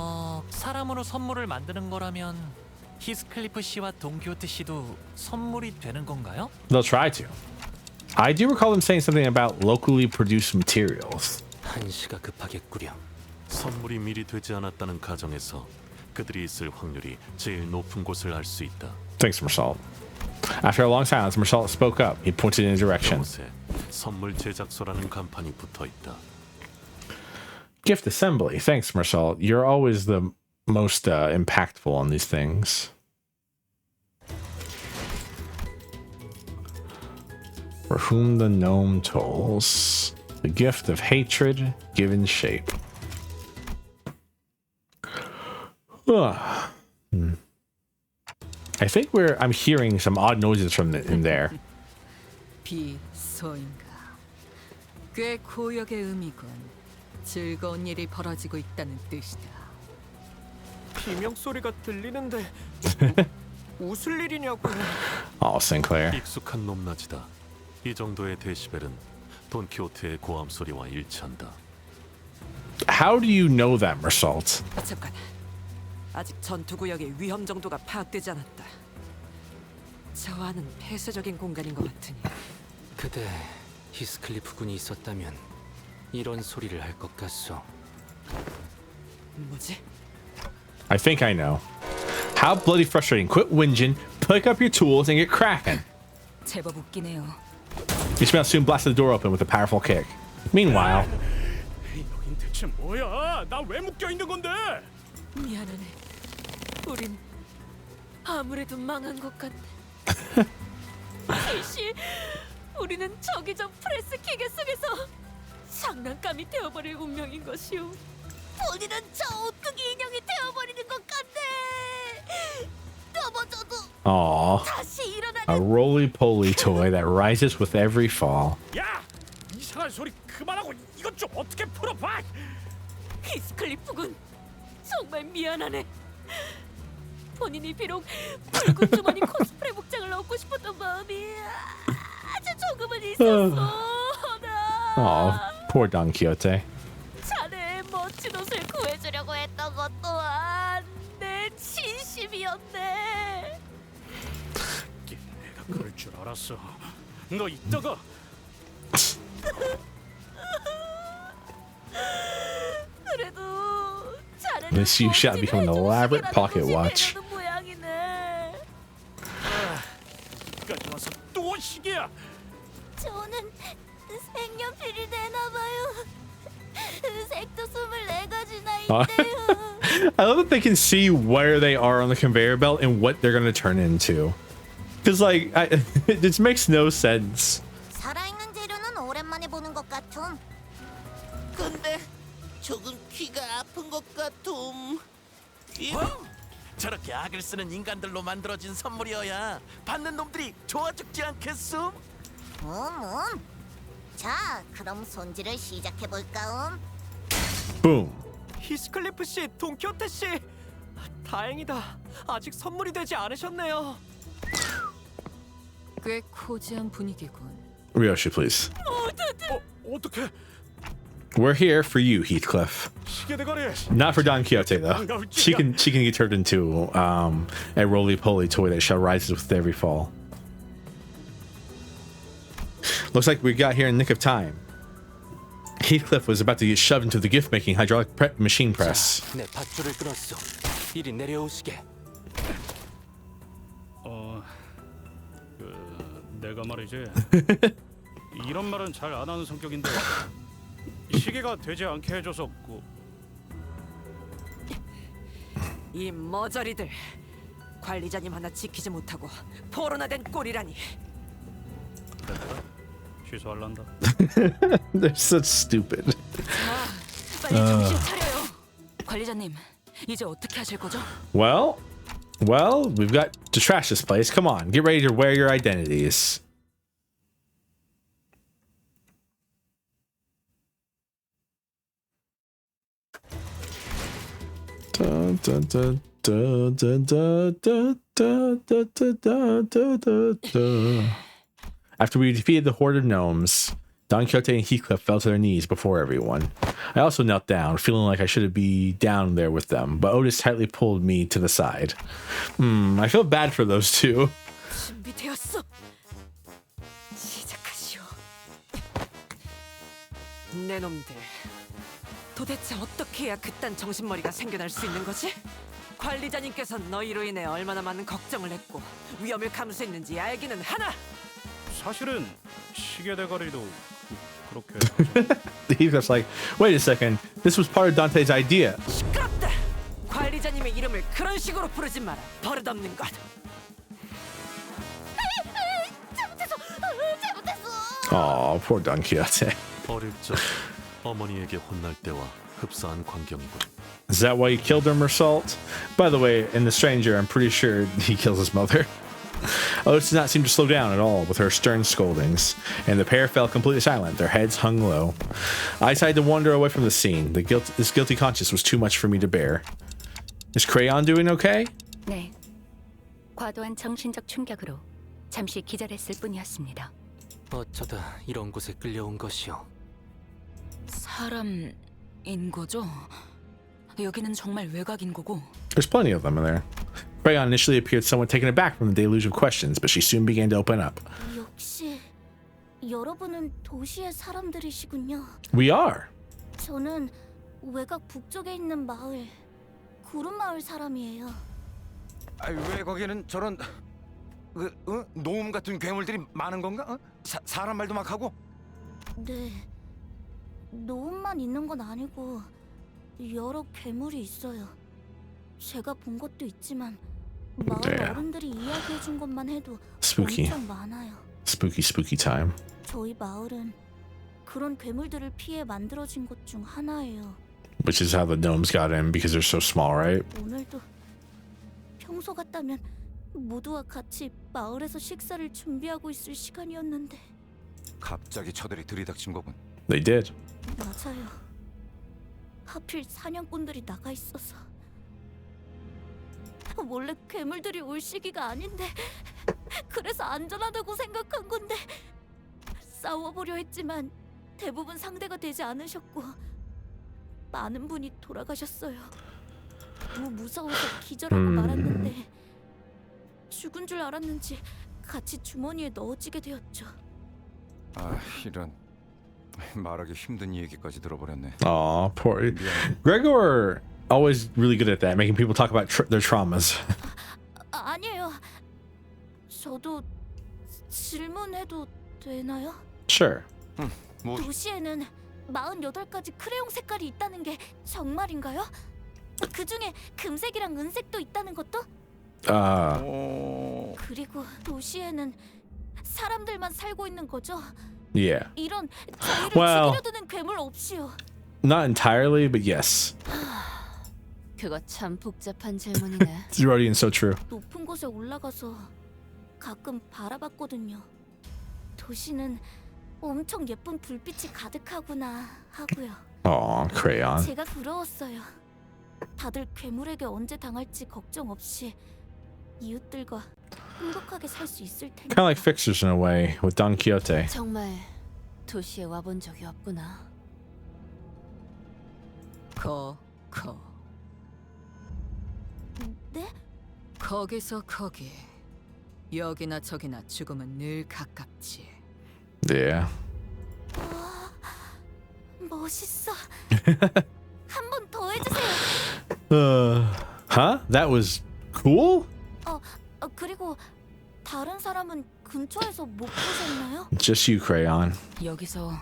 사람으로 선물을 만드는 거라면 히스클리프 씨와 돈키호테 씨도 선물이 되는 건가요? They'll try to. I do recall them saying something about locally produced materials. 한시가 급하겠구려. 선물이 미리 되지 않았다는 가정에서 그들이 있을 확률이 제일 높은 곳을 알 수 있다. Thanks, Marcel. After a long silence, Marcel spoke up. He pointed in a direction. 이곳에 선물 제작소라는 간판이 붙어 있다. Gift assembly. Thanks, Marcel. You're always the most impactful on these things. For whom the gnome tolls. The gift of hatred given shape. I think I'm hearing some odd noises from in there. 비소인가. 꽤 고역의 의미군. 즐거운 일이 벌어지고 있다는 뜻이다. 비명 소리가 들리는데 웃을 일이냐고요. Oh, Sinclair. 익숙한 높낮이다. 이 정도의 데시벨은 돈키호테의 고함 소리와 일치한다. How do you know that, Mersault? 잠깐. 아직 전투 구역의 위험 정도가 파악되지 않았다. 저 안은 폐쇄적인 공간인 것 같으니 그대 히스클리프 군이 있었다면 이런 소리를 할 것 같소. 뭐지? I think I know. How bloody frustrating. Quit whinging, pick up your tools, and get cracking. 제법 웃기네요. You smell soon blasted the door open with a powerful kick. Meanwhile, 여긴 대체 뭐야? 나 왜 묶여 있는 건데? 미안하네. 우린 아무래도 망한 것 같네. 씨, 우리는 저기저 프레스 기계 속에서 장난감이 되어버릴 운명인 것이오. 본인은 저 오뚜기 인형이 되어버리는 것 같네. 넘어져도 aw, 다시 일어나는 a roly-poly toy that rises with every fall. 야, 이상한 소리 그만하고 이것 좀 어떻게 풀어봐. 히스클리프군, 정말 미안하네. 본인이 비록 붉은 주머니 코스프레 복장을 얻고 싶었던 마음이 아주 조금은 있었어. Aw, poor Don Quixote. 자네의 멋진 옷을 구해주려고 했던 것 또한 내 진심이었네. 내가 그럴 줄 알았어. 너 이따가 그래도 자네는 This you shall become an elaborate pocket watch. 모양이네. 여기까지 와서 또 시계야. 저는 색연필이 되나봐요. 색도 24가지나 있대요. I love that they can see where they are on the conveyor belt and what they're going to turn into. Because, like, it just makes no sense. 살아있는 재료는 오랜만에 보는 것 같음. 근데 조금 귀가 아픈 것 같음. 저렇게 악을 쓰는 인간들로 만들어진 선물이어야 받는 놈들이 좋아 죽지 않겠음? 자, 그럼 손질을 시작해 볼까? Boom. 히스클리프 씨, 돈키호테 씨. 다행이다. 아직 선물이 되지 않으셨네요. 꽤 코지한 분위기군. Ryoshi, please. 어떻게? We're here for you, Heathcliff. 시계 대가리. Not for Don Quixote, though. She can get turned into a roly-poly toy that shall rise with every fall. Looks like we got here in the nick of time. Heathcliff was about to get shoved into the gift-making hydraulic machine press. 내 밧줄을 끊었어. 이리 내려오시게. 내가 말이지. 이런 말은 잘 안 하는 성격인데 시계가 되지 않게 해줘서 이 머저리들, 관리자님 하나 지키지 못하고 포로나 된 꼴이라니. 취소할란다. They're such stupid. 빨리 정신 차려요. 관리자님, 이제 어떻게 하실 거죠? Well, we've got to trash this place. Come on, get ready to wear your identities. Dun, dun, dun, dun, dun, dun, dun, dun, dun, dun, dun, dun, dun. After we defeated the horde of gnomes, Don Quixote and Heathcliff fell to their knees before everyone. I also knelt down, feeling like I should be down there with them, but Otis tightly pulled me to the side. I feel bad for those two. 준비되었어. 시작하시오. 내 놈들, 도대체 어떻게 해야 그딴 정신머리가 생겨날 수 있는 거지? 관리자님께서 너희로 인해 얼마나 많은 걱정을 했고 위험을 감수했는지 알기는 하나. 사실은 시계 대가리도 그렇게. Heathcliff's like, wait a second, this was part of Dante's idea. 시끄럽다. 관리자님의 이름을 그런 식으로 부르지 마라. 버릇없는 것. 잘못했어. Aw, poor Don Quixote. 어릴 적 어머니에게 혼날 때와 흡사한 광경이군. Is that why you killed him, Salt? By the way, in The Stranger, I'm pretty sure he kills his mother. Otis did not seem to slow down at all with her stern scoldings, and the pair fell completely silent, their heads hung low. I decided to wander away from the scene. This guilty conscience was too much for me to bear. Is Crayon doing okay? 네. 과도한 정신적 충격으로 잠시 기절했을 뿐이었습니다. 어쩌다 이런 곳에 끌려온 것이오. 사람인 거죠? 여기는 정말 외곽인 거고. There's plenty of them in there. Crayon initially appeared somewhat taken aback from the deluge of questions, but she soon began to open up. 역시 여러분은 도시의 사람들이시군요. We are. 저는 외곽 북쪽에 있는 마을, 구름 마을 사람이에요. 왜 거기는 저런 노움 같은 괴물들이 많은 건가? 사람 말도 막 하고? 네, 노움만 있는 건 아니고 여러 괴물이 있어요. 제가 본 것도 있지만 마을 어른들이 이야기해준 것만 해도 Spooky. 엄청 많아요. Spooky time. 저희 마을은 그런 괴물들을 피해 만들어진 곳 중 하나예요. Which is how the gnomes got in because they're so small, right? 오늘도 평소 같다면 모두와 같이 마을에서 식사를 준비하고 있을 시간이었는데. 갑자기 저들이 들이닥친 거군. They did. 맞아요. 하필 사냥꾼들이 나가 있어서. 원래 괴물들이 올 시기가 아닌데 그래서 안전하다고 생각한 건데 싸워보려 했지만 대부분 상대가 되지 않으셨고 많은 분이 돌아가셨어요. 너무 무서워서 기절하고 말았는데 죽은 줄 알았는지 같이 주머니에 넣어지게 되었죠. 이런 말하기 힘든 얘기까지 들어버렸네. Aw, poor Gregor. Always really good at that, making people talk about their traumas. 아니에요. 저도 질문해도 되나요? Sure. 도시에는 48가지 크레용 색깔이 있다는 게 정말인가요? 그 중에 금색이랑 은색도 있다는 것도? 그리고 도시에는 사람들만 살고 있는 거죠? Yeah. 이런 저희를 Well, 죽이려 드는 괴물 없이요. Not entirely, but yes. 그거 참 복잡한 질문이네. It's already so true. 높은 곳에 올라가서 가끔 바라봤거든요. 도시는 엄청 예쁜 불빛이 가득하구나 하고요. Aw, crayon. 제가 부러웠어요. 다들 괴물에게 언제 당할지 걱정 없이 이웃들과 행복하게 살 수 있을 텐데. Kind of like Fixers in a way with Don Quixote. 정말 도시에 와본 적이 없구나. 네? 거기서 거기. 여기나 저기나 죽음은 늘 가깝지. Yeah. 멋있어. 한 번 더 해주세요. Huh? That was cool? 그리고 다른 사람은 근처에서 못 보셨나요? Just you, Crayon. 여기서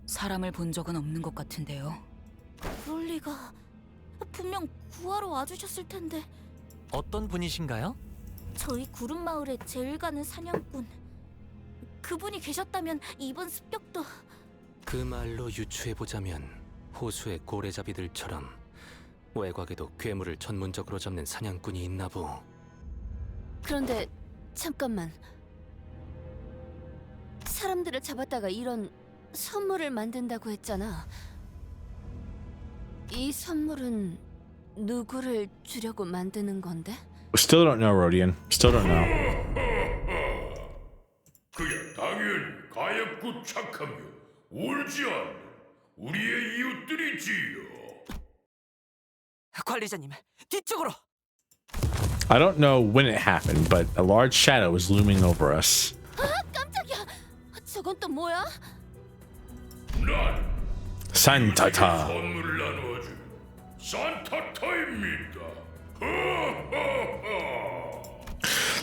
사람을 본 적은 없는 것 같은데요. 그럴 리가. 분명 구하러 와주셨을 텐데. 어떤 분이신가요? 저희 구름 마을에 제일 가는 사냥꾼. 그분이 계셨다면 이번 습격도. 그 말로 유추해보자면 호수의 고래잡이들처럼 외곽에도 괴물을 전문적으로 잡는 사냥꾼이 있나보. 그런데 잠깐만. 사람들을 잡았다가 이런 선물을 만든다고 했잖아. 이 선물은 누구를 주려고 만드는 건데? Still don't know, Rodian. Still don't know. 그야 당연히 가엾고 착하며 울지 않는 우리의 이웃들이지요. 관리자님, 뒤쪽으로. I don't know when it happened, but a large shadow was looming over us. 깜짝이야. 저건 또 뭐야? 난 산타타. 선물을 나누어준 산타타입니다.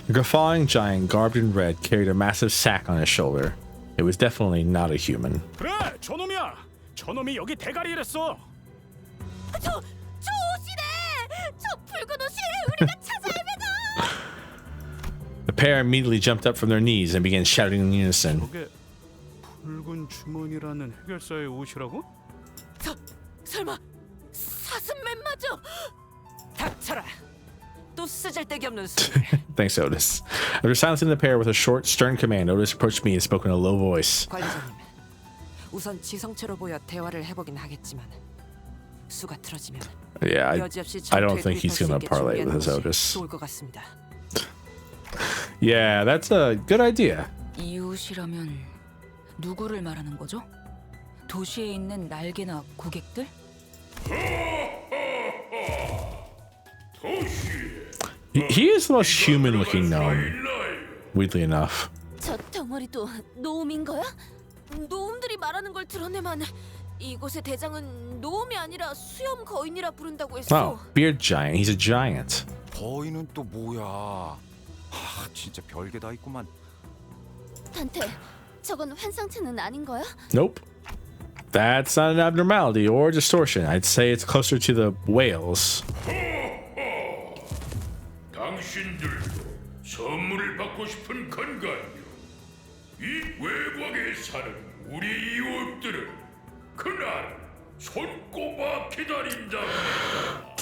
The guffawing giant, garbed in red, carried a massive sack on his shoulder. It was definitely not a human. 그래, 저놈이야. 저놈이 여기 대가리를 했어. 저 옷이네. 저 붉은 옷이 우리가 찾아 헤매다. The pair immediately jumped up from their knees and began shouting in unison. 저게 붉은 주머니라는 해결사의 옷이라고? 설마 사슴맨 맞아? 닥쳐라. 또 쓰잘데기 없는 소리. Thanks, Otis. After silencing the pair with a short, stern command, Otis approached me and spoke in a low voice. 관리자님, 우선 지성체로 보여 대화를 해보긴 하겠지만 수가 틀어지면 Yeah, 여지없이 I don't 전투에 think he's 돌입할 수 gonna 있게 parlay with 준비하는 his 것이 Otis. 좋을 것 같습니다. Yeah, that's a good idea. 이웃이라면 누구를 말하는 거죠? 도시에 있는 날개나 고객들? He is the most human-looking gnome. Weirdly enough. 저 덩어리도 노움인 거야? 노움들이 말하는 걸 들었네만 이곳의 대장은 노움이 아니라 수염 거인이라 부른다고 했어. Oh, beard giant. He's a giant. 거인은 또 뭐야? 아, 진짜 별게 다 있구만. 단테, 저건 환상체는 아닌 거야? Nope. That's not an abnormality or distortion. I'd say it's closer to the whales. 당신들도 선물을 받고 싶은 건가요? 이 외곽에 사는 우리 이웃들은 그날 손꼽아 기다린답니다.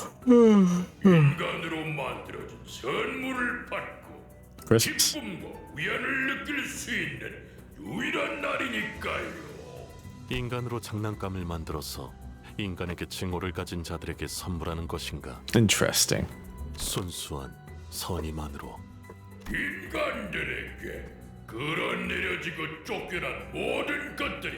인간으로 만들어진 선물을 받고 기쁨과 위안을 느낄 수 있는 유일한 날이니까요. 인간으로 장난감을 만들어서 인간에게 징후를 가진 자들에게 선물하는 것인가? Interesting. 순수한 선의만으로. 인간들에게 그런 내려지고 쫓겨난 모든 것들이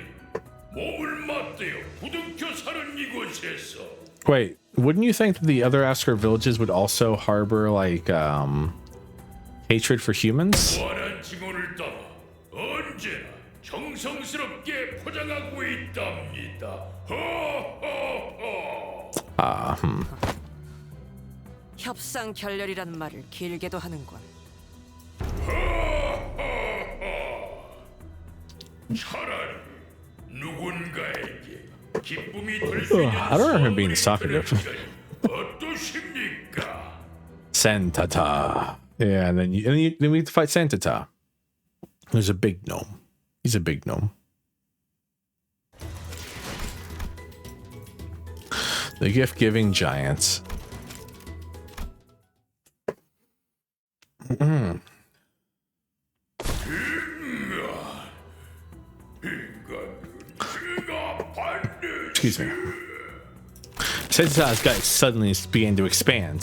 몸을 맞대어 부둥켜 사는 이곳에서 Wait, wouldn't you think that the other Asker villages would also harbor like hatred for humans? 무한한 징후를 따라 언제나 정성스럽게 포장하고 있답니다. 협상 결렬이란 말을 길게도 하는군. 차라리 누군가에게 기쁨이 될 수 있는 I don't remember him being talkative. 어떠십니까? Santata. Yeah, and then we have to fight Santata. Who's a big gnome. He's a big gnome. The gift-giving giants. Excuse me. Santata's gut suddenly began to expand.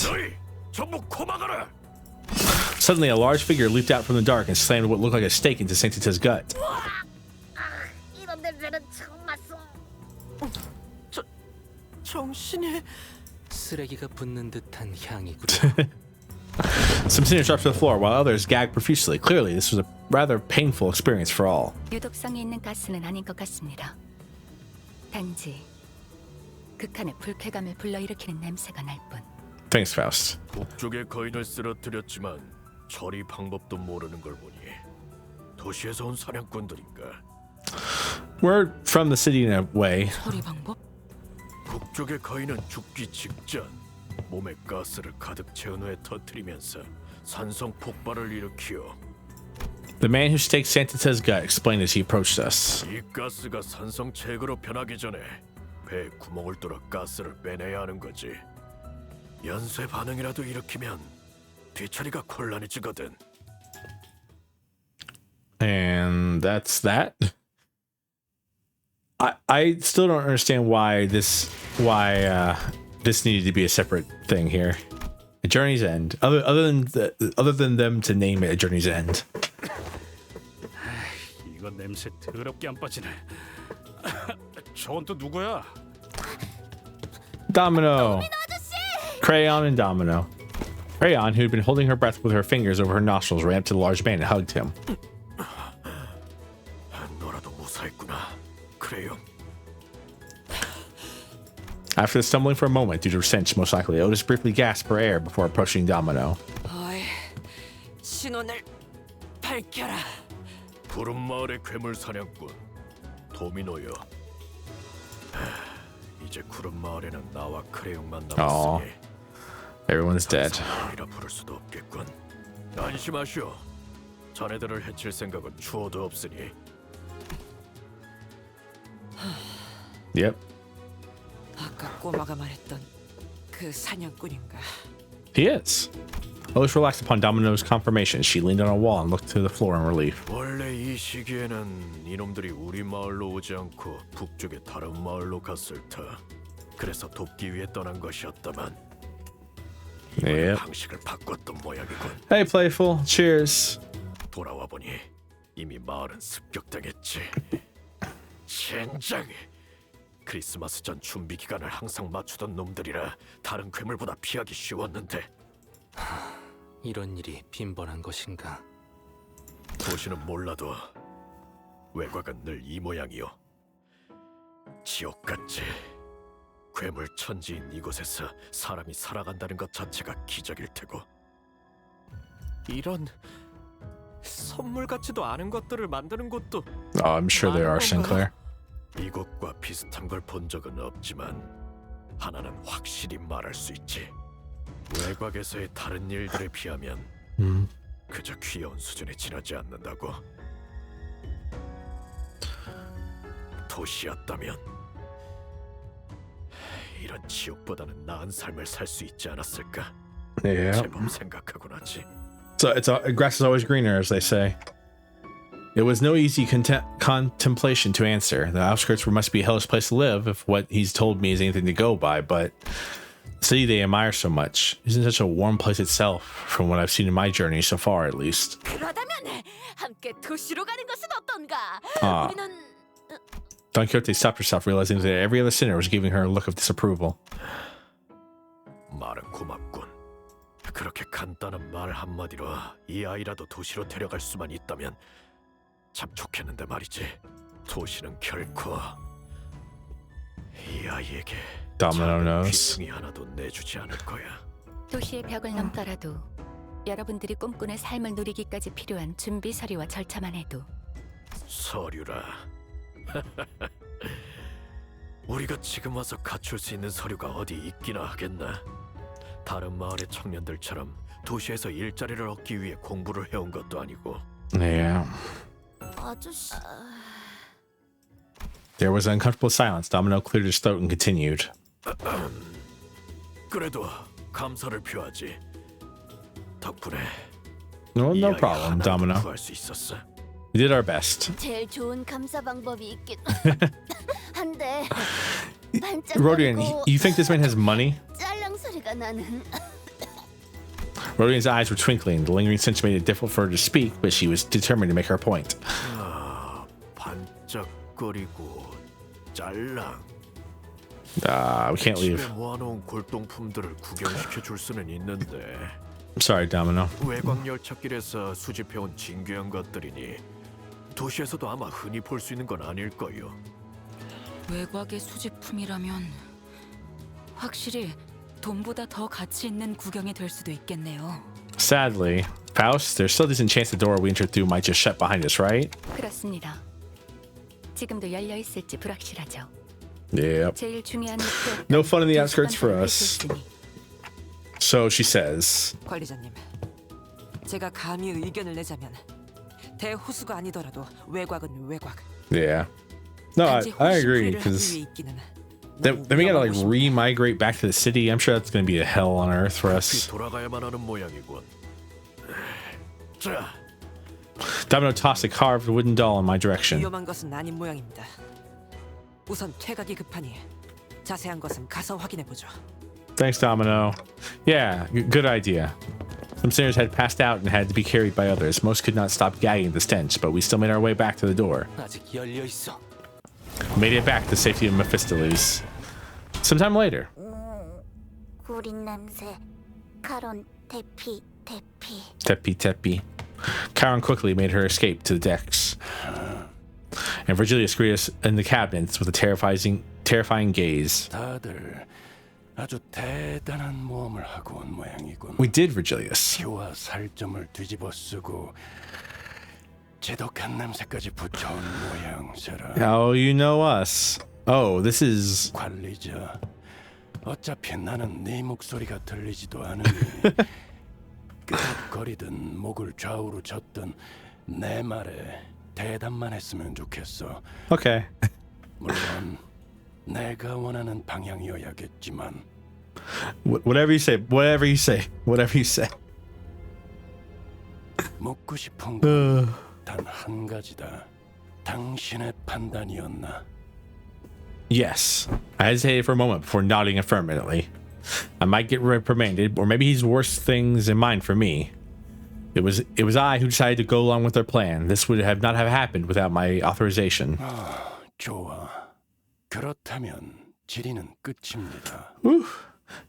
Suddenly, a large figure leaped out from the dark and slammed what looked like a stake into Santata's gut. 이런 냄새는 처음 봤어. 정신이 쓰레기가 붙는 듯한 향이군. Some sinners dropped to the floor, while others gagged profusely. Clearly, this was a rather painful experience for all. 유독성이 있는 가스는 아닌 것 같습니다. 단지 극한의 불쾌감을 불러일으키는 냄새가 날 뿐. Thanks, Faust. 북쪽의 거인을 쓰러뜨렸지만 처리 방법도 모르는 걸 보니 도시에서 온 사냥꾼들인가? We're from the city in a way. 처리 방법? 북쪽의 거인은 죽기 직전 몸에 가스를 가득 채운 후에 터뜨리면서 산성 폭발을 일으키어 The man who staked Santata's gut explained as he approached us. 이 가스가 산성 체계로 변하기 전에 배에 구멍을 뚫어 가스를 빼내야 하는 거지. 연쇄 반응이라도 일으키면 뒤처리가 곤란해지거든. And that's that. I still don't understand why this needed to be a separate thing here. A Journey's End. Other than them to name it a Journey's End. 이건 냄새 더럽게 안 빠지네. 저건 또 누구야? Domino. Crayon and Domino. Crayon, who had been holding her breath with her fingers over her nostrils, ran up to the large man and hugged him. 너라도 무사했구나, 크레용. After stumbling for a moment due to stench, most likely, Otis briefly gasped for air before approaching Domino. 어이, 신원을 밝혀라. 푸른 마을의 괴물 사냥꾼 도미노요. 이제 구름 마을에는 나와 크레용만 Oh, 남았으니 everyone's dead. 이라 부를 수도 없겠군. 안심하시오. 자네들을 해칠 생각은 추호도 없으니. Yep. 아까 꼬마가 말했던 그 사냥꾼인가? He is. Otis relaxed upon Domino's confirmation. She leaned on a wall and looked to the floor in relief. 원래 이 시기에는 이놈들이 우리 마을로 오지 않고 북쪽의 다른 마을로 갔을 터. 그래서 돕기 위해 떠난 것이었다만 Yep. 방식을 바꿨던 모양이군. Hey, Playful. Cheers. 돌아와 보니 이미 마을은 습격당했지. 젠장. 크리스마스 전 준비 기간을 항상 맞추던 놈들이라 다른 괴물보다 피하기 쉬웠는데. 이런 일이 빈번한 것인가? 도시는 몰라도 외곽은 늘 이 모양이요. 지옥같이 괴물 천지인 이곳에서 사람이 살아간다는 것 자체가 기적일 테고. 이런 선물 같지도 않은 것들을 만드는 곳도 Oh, I'm sure there are, Sinclair. 이곳과 비슷한 걸 본 적은 없지만 하나는 확실히 말할 수 있지. 외곽에서의 다른 일들에 비하면 그저 귀여운 수준에 지나지 않는다고. 도시였다면 이런 지옥보다는 나은 삶을 살 수 있지 않았을까? Yeah. 제법 생각하곤 하지. So grass is always greener, as they say. It was no easy contemplation to answer. The outskirts must be a hellish place to live if what he's told me is anything to go by, but the city they admire so much isn't such a warm place itself, from what I've seen in my journey so far, at least. 그러다면 함께 도시로 가는 것은 어떤가? 우리는 Don Quixote stopped herself, realizing that every other sinner was giving her a look of disapproval. 말은 고맙군. 그렇게 간단한 말 한마디로 이 아이라도 도시로 데려갈 수만 있다면 참 좋겠는데 말이지. 도시는 결코 이 아이에게 Domino knows. 귀퉁이 하나도 내주지 않을 거야. 도시의 벽을 넘더라도 여러분들이 꿈꾸는 삶을 누리기까지 필요한 준비 서류와 절차만 해도. 서류라. 우리가 지금 와서 갖출 수 있는 서류가 어디 있기나 하겠나. 다른 마을의 청년들처럼 도시에서 일자리를 얻기 위해 공부를 해온 것도 아니고. Yeah. 아저씨. There was an uncomfortable silence. Domino cleared his throat and continued. 그래도 감사를 표하지. 덕분에 No problem, Domino. 구할 수 있었어. We did our best. 제일 좋은 감사 방법이 있긴 한데. Rodian, you think this man has money? 짤랑 소리가 나는. Rodian's eyes were twinkling. The lingering sense made it difficult for her to speak, but she was determined to make her point. 반짝거리고 짤랑. We can't leave. 집에 모아놓은 골동품들을 구경시켜 줄 수는 있는데. I'm sorry, Domino. 외곽 열차길에서 수집해온 진귀한 것들이니 도시에서도 아마 흔히 볼 수 있는 건 아닐 거요. 외곽의 수집품이라면 확실히 돈보다 더 가치 있는 구경이 될 수도 있겠네요. Sadly, Faust, there's still this chance the door we entered through might just shut behind us, right? 그렇습니다. 지금도 열려 있을지 불확실하죠. Yep. 제일 중요한 목표. No fun in the outskirts for us. So she says. 관리자님, 제가 감히 의견을 내자면 대호수가 아니더라도 외곽은 외곽. Yeah. No, I agree, because then we gotta like re-migrate back to the city. I'm sure that's gonna be a hell on earth for us. 돌아가야만 하는 모양이군. 자. Domino tossed a carved wooden doll in my direction. 위험한 것은 아닌 모양입니다. 우선 퇴각이 급하니 자세한 것은 가서 확인해 보죠. Thanks, Domino. Yeah, good idea. Some sinners had passed out and had to be carried by others. Most could not stop gagging at the stench, but we still made our way back to the door. 아직 열려 있어. Made it back to the safety of Mephistopheles. Sometime later. 구린 냄새. 카론 대피. Tepi. Charon quickly made her escape to the decks. And Virgilius greeted us in the cabinets with a terrifying gaze. 다들 아주 대단한 모험을 하고 온 모양이군. We did, Virgilius. 피와 살점을 뒤집어 쓰고 지독한 냄새까지 붙여온 모양새라. Oh, you know us. Oh, this is... 관리자, 어차피 나는 네 목소리가 들리지도 않으니 끄덕거리든 목을 좌우로 젓든 내 말에 대답만 했으면 좋겠어. Okay. 물론 내가 원하는 방향이어야겠지만. Whatever you say. 묻고 싶은 건 단 한 가지다. 당신의 판단이었나? Yes. I hesitated for a moment before nodding affirmatively. I might get reprimanded, or maybe he's worse things in mind for me. It was I who decided to go along with their plan. This would not have happened without my authorization. 좋아. 그렇다면 질의는 끝입니다.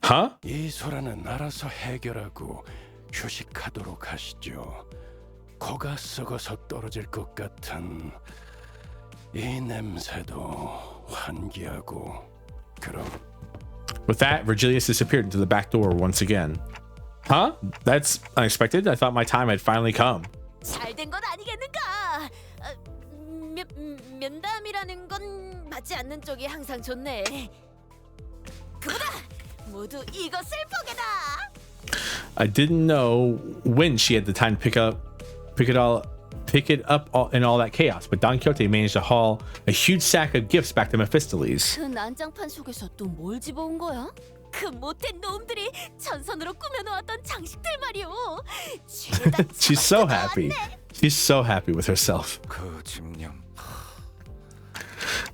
Huh? 이 소란은 알아서 해결하고 휴식하도록 하시죠. 코가 썩어서 떨어질 것 같은 이 냄새도 환기하고 그럼 With that, Virgilius disappeared into the back door once again. Huh? That's unexpected. I thought my time had finally come. 잘된 건 아니겠는가? 면담이라는 건 받지 않는 쪽이 항상 좋네. 그보다 모두 이것을 보게다. I didn't know when she had the time to pick it up in all that chaos, but Don Quixote managed to haul a huge sack of gifts back to Mephistopheles. 그 난장판 속에서 또 뭘 집어온 거야? 그 못된 놈들이 전선으로 꾸며놓았던 장식들 말이오. She's so happy. She's so happy with herself. 그 집념.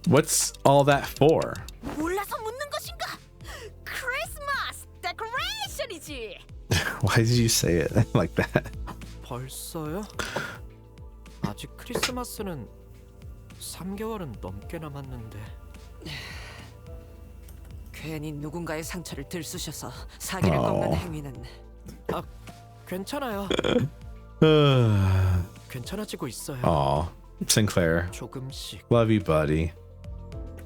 What's all that for? 몰라서 묻는 것인가? 크리스마스 데코레이션이지. Why did you say it like that? 벌써요? 아직 크리스마스는 3개월은 넘게 남았는데. 괜히 누군가의 상처를 들쑤셔서 사기를 꺾는 행위는 괜찮아요. 괜찮아지고 있어요. Aw, Sinclair. 조금씩. Love you, buddy.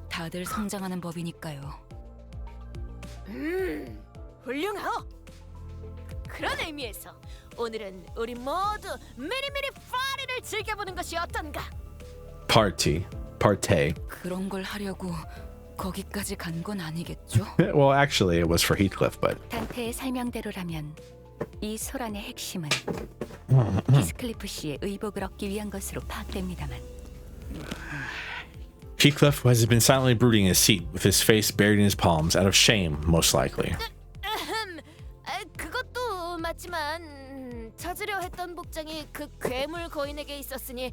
다들 성장하는 법이니까요. 훌륭하오. 그런 의미에서 오늘은 우리 모두 미리미리 파티를 즐겨보는 것이 어떤가? Partay. 그런 걸 하려고 거기까지 간 건 아니겠죠? Well, actually, it was for Heathcliff, but 단테의 설명대로라면 이 소란의 핵심은 히스클리프 씨의 의복을 얻기 위한 것으로 파악됩니다만. Heathcliff has been silently brooding in his seat with his face buried in his palms, out of shame, most likely. 그것도 맞지만 찾으려 했던 복장이 그 괴물 거인에게 있었으니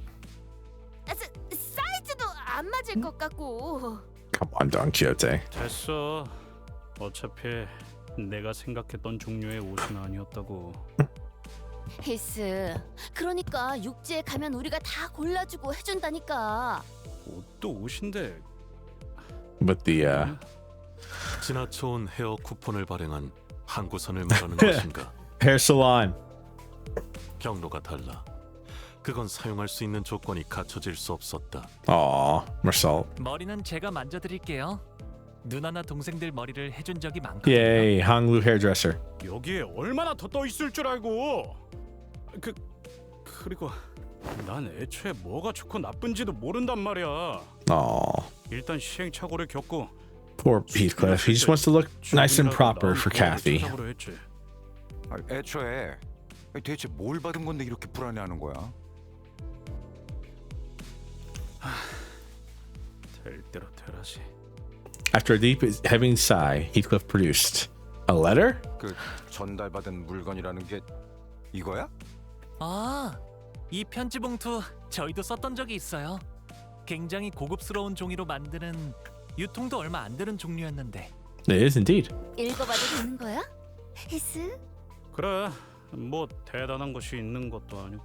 사이즈도 안 맞을 것 같고. Come on, Don Quixote. 됐어. 어차피 내가 생각했던 종류의 옷은 아니었다고. 히스, 그러니까 육지에 가면 우리가 다 골라주고 해준다니까. 옷도 옷인데. But the 지나쳐온 헤어 쿠폰을 발행한 항구선을 말하는 것인가? hair salon. 경로가 달라. 그건 사용할 수 있는 조건이 갖춰질 수 없었다. Aw, Marcel. 머리는 제가 만져드릴게요. 누나나 동생들 머리를 해준 적이 많거든요. Yay, Hanglu hairdresser. 여기에 얼마나 더 떠 있을 줄 알고. 그리고 난 애초에 뭐가 좋고 나쁜지도 모른단 말이야. Aw, 일단 시행착오를 겪고 poor Heathcliff. He just wants to look nice and proper for Kathy. 애초에 대체 뭘 받은 건데 이렇게 불안해하는 거야? 될 대로 되라지. After a deep, heavy sigh, Heathcliff produced a letter. 그 전달받은 물건이라는 게 이거야? 아, 이 편지 봉투 저희도 썼던 적이 있어요. 굉장히 고급스러운 종이로 만드는 유통도 얼마 안 되는 종류였는데. It is indeed. 읽어봐도 되는 거야? 히스? 그래, 뭐 대단한 것이 있는 것도 아니고.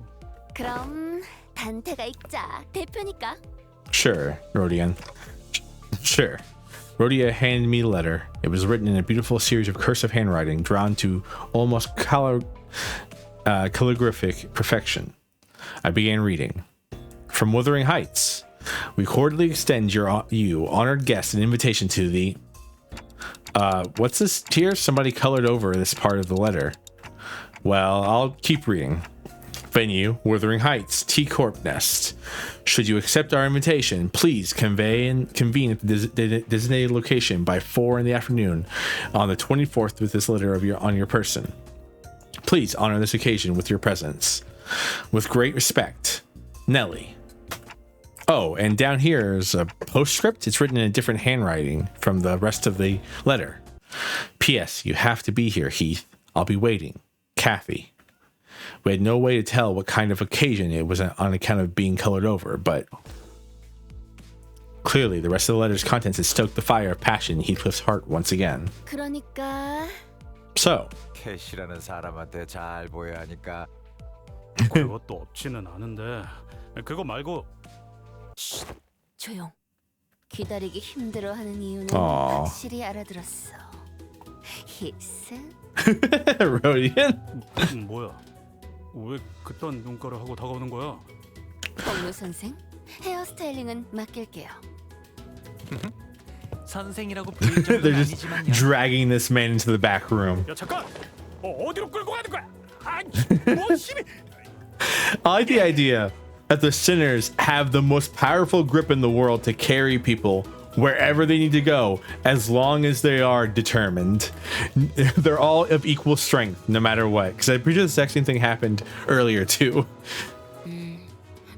그럼 단테가 읽자. 대표니까. Sure, Rodian. Sure. Rhodia handed me the letter. It was written in a beautiful series of cursive handwriting, drawn to almost calligraphic perfection. I began reading. From Wuthering Heights, we cordially extend you, honored guest, an invitation to the... what's this here? Somebody colored over this part of the letter. Well, I'll keep reading. Venue, Wuthering Heights, T Corp Nest. Should you accept our invitation, please convene at the designated location by 4 p.m. on the 24th with this letter on your person. Please honor this occasion with your presence. With great respect, Nellie. Oh, and down here is a postscript. It's written in a different handwriting from the rest of the letter. P.S. You have to be here, Heath. I'll be waiting. Kathy. We had no way to tell what kind of occasion it was on account of being colored over, but clearly the rest of the letter's contents had stoked the fire of passion in Heathcliff's heart once again. 그러니까 So, 캐시라는 사람한테 잘 보여야 하니까 그것도 없지는 않은데 그거 말고 조용. 기다리기 힘들어하는 이유는 Aw. 확실히 알아들었어. 히스? Rodian? 뭐야? 왜 그딴 눈가를 하고 다가오는 거야? 경로 선생? 헤어스타일링은 맡길게요. 선생이라고 부를 They're 정도는 just 아니지만요. dragging this man into the back room. 야 잠깐. 어디로 끌고 가는 거야? 뭔 심이? I like the idea that the sinners have the most powerful grip in the world to carry people wherever they need to go, as long as they are determined. They're all of equal strength, no matter what. Because I'm pretty sure the same thing happened earlier too.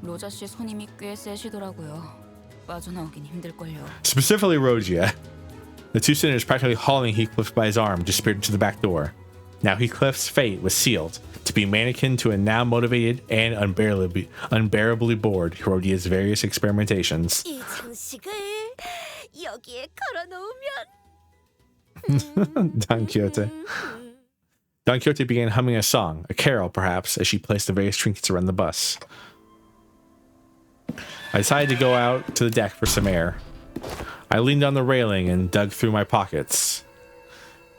로자 씨 손님이 꽤 세시더라고요. 빠져나오긴 힘들걸요. Specifically Rogia. The two sinners practically hauling Heathcliff by his arm disappeared into the back door. Now Heathcliff's fate was sealed, to be mannequin to a now motivated and unbearably bored Herodia's various experimentations. 이 장식을 여기에 걸어놓으면 Don Quixote. Don Quixote began humming a song, a carol perhaps, as she placed the various trinkets around the bus. I decided to go out to the deck for some air. I leaned on the railing and dug through my pockets.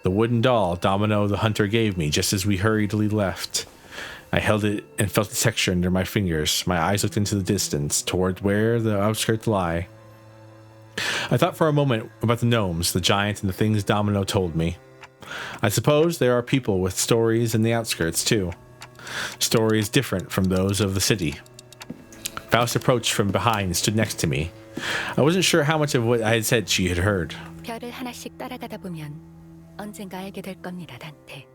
The wooden doll Domino the hunter gave me just as we hurriedly left. I held it and felt the texture under my fingers. My eyes looked into the distance, toward where the outskirts lie. I thought for a moment about the gnomes, the giant, and the things Domino told me. I suppose there are people with stories in the outskirts too. Stories different from those of the city. Faust approached from behind and stood next to me. I wasn't sure how much of what I had said she had heard. 별을 하나씩 따라가다 보면 언젠가 알게 될 겁니다, 단테.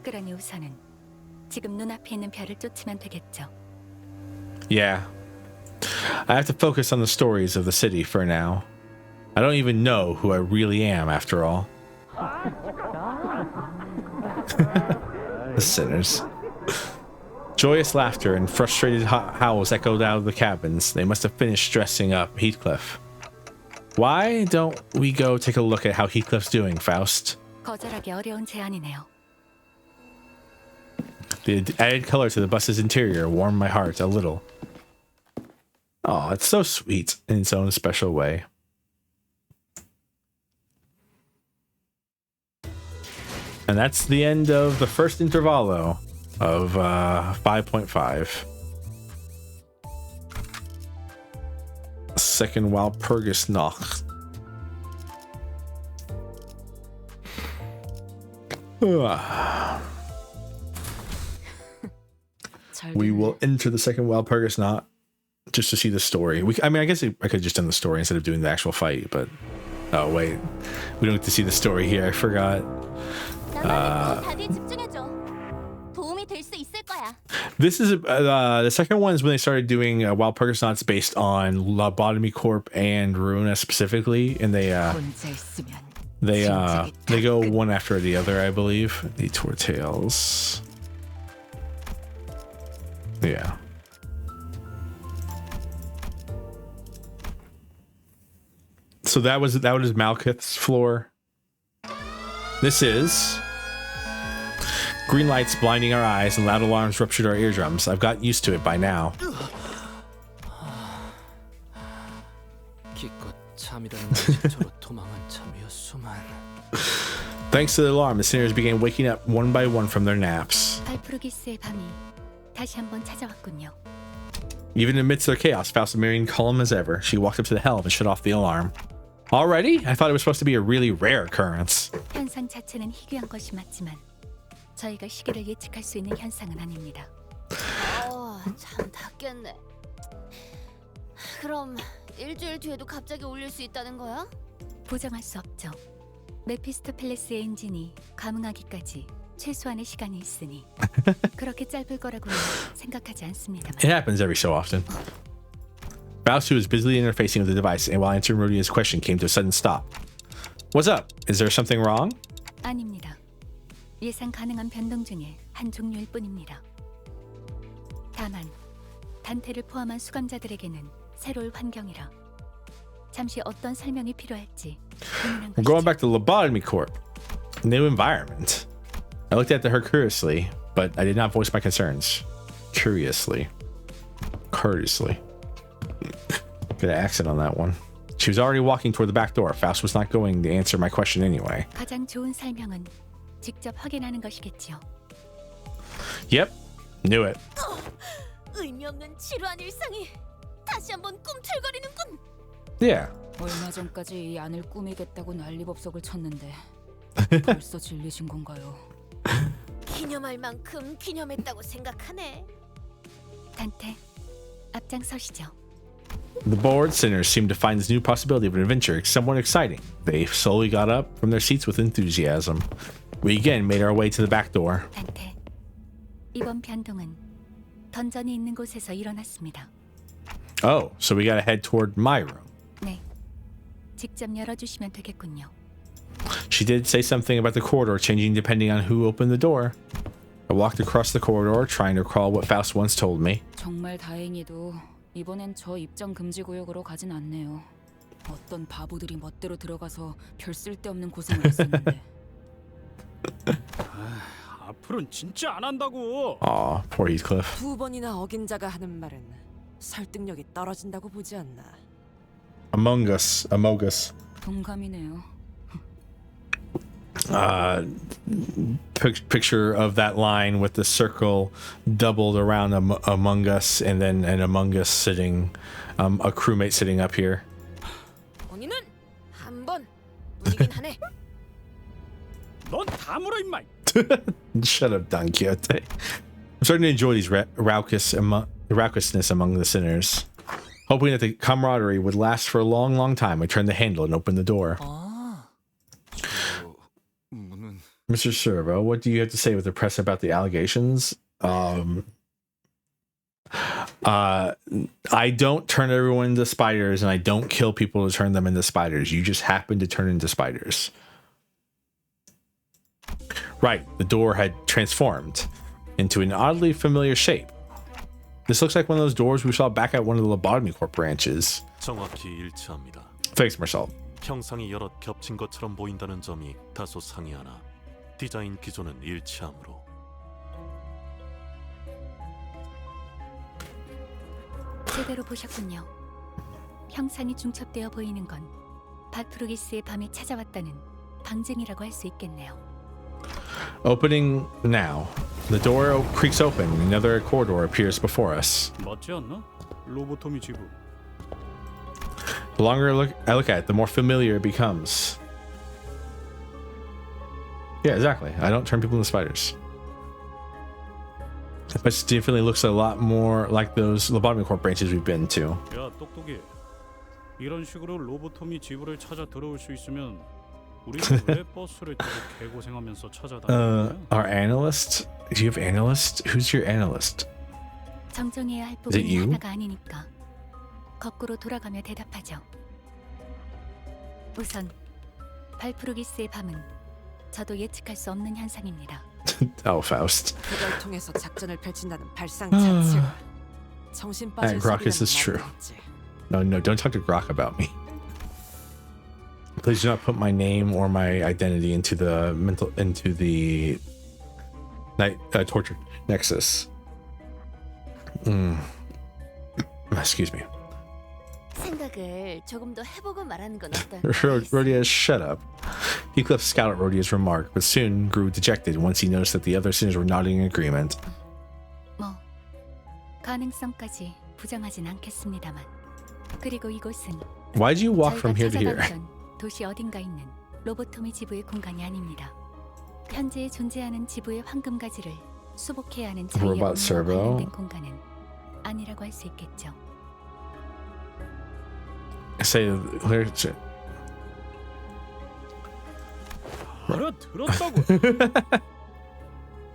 그러니 우선은 지금 눈앞에 있는 별을 쫓으면 되겠죠. Yeah. I have to focus on the stories of the city for now. I don't even know who I really am after all. The sinners. Joyous laughter and frustrated howls echoed out of the cabins. They must have finished dressing up Heathcliff. Why don't we go take a look at how Heathcliff's doing, Faust? 거절하기 어려운 제안이네요. The added color to the bus's interior warmed my heart a little. Oh, it's so sweet in its own special way. And that's the end of the first intervallo of 5.5. Second Walpurgis Nacht. We will enter the second Walpurgis Nacht just to see the story. I mean, I guess I could have just done the story instead of doing the actual fight, but oh wait, we don't get to see the story here. I forgot. This is the second one is when they started doing Walpurgis Nachts based on Lobotomy Corp and Ruina specifically, and they go one after the other, I believe. Detour Tales. Yeah. So that was Malkuth's floor. This is green lights blinding our eyes and loud alarms ruptured our eardrums. I've gotten used to it by now. Thanks to the alarm, the sinners began waking up one by one from their naps. 발프루기스의 밤이 다시 한번 찾아왔군요. Even amidst their chaos, Faust remained calm as ever. She walked up to the helm and shut off the alarm. Already? I thought it was supposed to be a really rare occurrence. 현상 자체는 희귀한 것이 맞지만 저희가 시기를 예측할 수 있는 현상은 아닙니다. 참 닿겠네. 그럼 일주일 뒤에도 갑자기 울릴 수 있다는 거야? 보장할 수 없죠. 메피스토펠레스의 엔진이 감응하기까지 최소한의 시간이 있으니 그렇게 짧을 거라고는 생각하지 않습니다만. It happens every so often. Faust, who was busily interfacing with the device, and while answering Rodia's question, came to a sudden stop. What's up? Is there something wrong? 아닙니다. 예상 가능한 변동 중에 한 종류일 뿐입니다. 다만 단테를 포함한 수감자들에게는 새로운 환경이라 잠시 어떤 설명이 필요할지 고민한 We're going back to Lobotomy Corp. New environment. I looked at her curiously, but I did not voice my concerns. Courteously. Good accent on that one. She was already walking toward the back door. Faust was not going to answer my question anyway. 가장 좋은 설명은 직접 확인하는 것이겠지요. Yep. Knew it. 의미 없는 지루한 일상이 다시 한번 꿈틀거리는군. Yeah. 얼마 전까지 이 안을 꾸미겠다고 난리법석을 쳤는데 벌써 질리신 건가요? 기념할 만큼 기념했다고 생각하네. 단테, 앞장서시죠. The bored sinners seemed to find this new possibility of an adventure somewhat exciting. They slowly got up from their seats with enthusiasm. We again made our way to the back door. 단테, 이번 변동은 던전이 있는 곳에서 일어났습니다. Oh, so we gotta head toward my room. 네, 직접 열어주시면 되겠군요. She did say something about the corridor changing depending on who opened the door. I walked across the corridor, trying to recall what Faust once told me. 정말 다행히도 이번엔 저 입장 금지 구역으로 가진 않네요. 어떤 바보들이 멋대로 들어가서 별 쓸데없는 고생을 했었는데. 앞으로는 진짜 안 한다고. Aw, poor Heathcliff. 두 번이나 어긴 자가 하는 말은 설득력이 떨어진다고 보지 않나. Among Us. 동감이네요. Picture of that line with the circle doubled around Among Us, and then an Among Us sitting, a crewmate sitting up here. 본인은 한 번 눈이긴 하네. 넌 다물어 임마. Shut up, Don Quixote. I'm starting to enjoy these raucousness among the sinners. Hoping that the camaraderie would last for a long, long time, I turned the handle and opened the door. Mr. Servo, what do you have to say with the press about the allegations? I don't turn everyone into spiders, and I don't kill people to turn them into spiders. You just happen to turn into spiders. Right, the door had transformed into an oddly familiar shape. This looks like one of those doors we saw back at one of the Lobotomy Corp branches. 정확히 일치합니다. Thanks, Marcel. 형상이 여럿 겹친 것처럼 보인다는 점이 다소 상이하나 디자인 기조는 일치하므로. 제대로 보셨군요. 형상이 중첩되어 보이는 건 바트루기스의 밤이 찾아왔다는 방증이라고 할 수 있겠네요. Opening now. The door creaks open and another corridor appears before us. 맞지 않나? 로보토미 지부. The longer I look at it, the more familiar it becomes. Yeah, exactly. I don't turn people into spiders. But it definitely looks a lot more like those Lobotomy Corp branches we've been to. 야, 똑똑이. 이런 식으로 로보토미 지부를 찾아 들어올 수 있으면 우리는 왜 버스를 타고 개고생하면서 찾아다니는 거야? Our analyst? Do you have analyst? Who's your analyst? 정정해야 할 Is it 부분이 you? 하나가 아니니까 거꾸로 돌아가며 대답하죠. 우선 발프루기스의 밤은 저도 예측할 수 없는 현상입니다. Oh, Faust. 그걸 통해서 작전을 펼친다는 발상 자체가 정신 빠질 Grok, is this true? No, don't talk to Grok about me. Please do not put my name or my identity into the torture nexus. Excuse me. 생각을 조금 더 해보고 말하는 건 어떨까? Rodius, shut up. Heathcliff scowled at Rodius' remark, but soon grew dejected once he noticed that the other sinners were nodding in agreement. 뭐 가능성까지 부정하진 않겠습니다만. 그리고 이곳은 Why'd you walk from here to here? 찾아다니던 도시 어딘가 있는 로보토미 지부의 공간이 아닙니다. 현재 존재하는 지부의 황금가지를 수복해야 하는 저희의 업무와 관련된 공간은 아니라고 할 수 있겠죠. Say, 알아들었다고.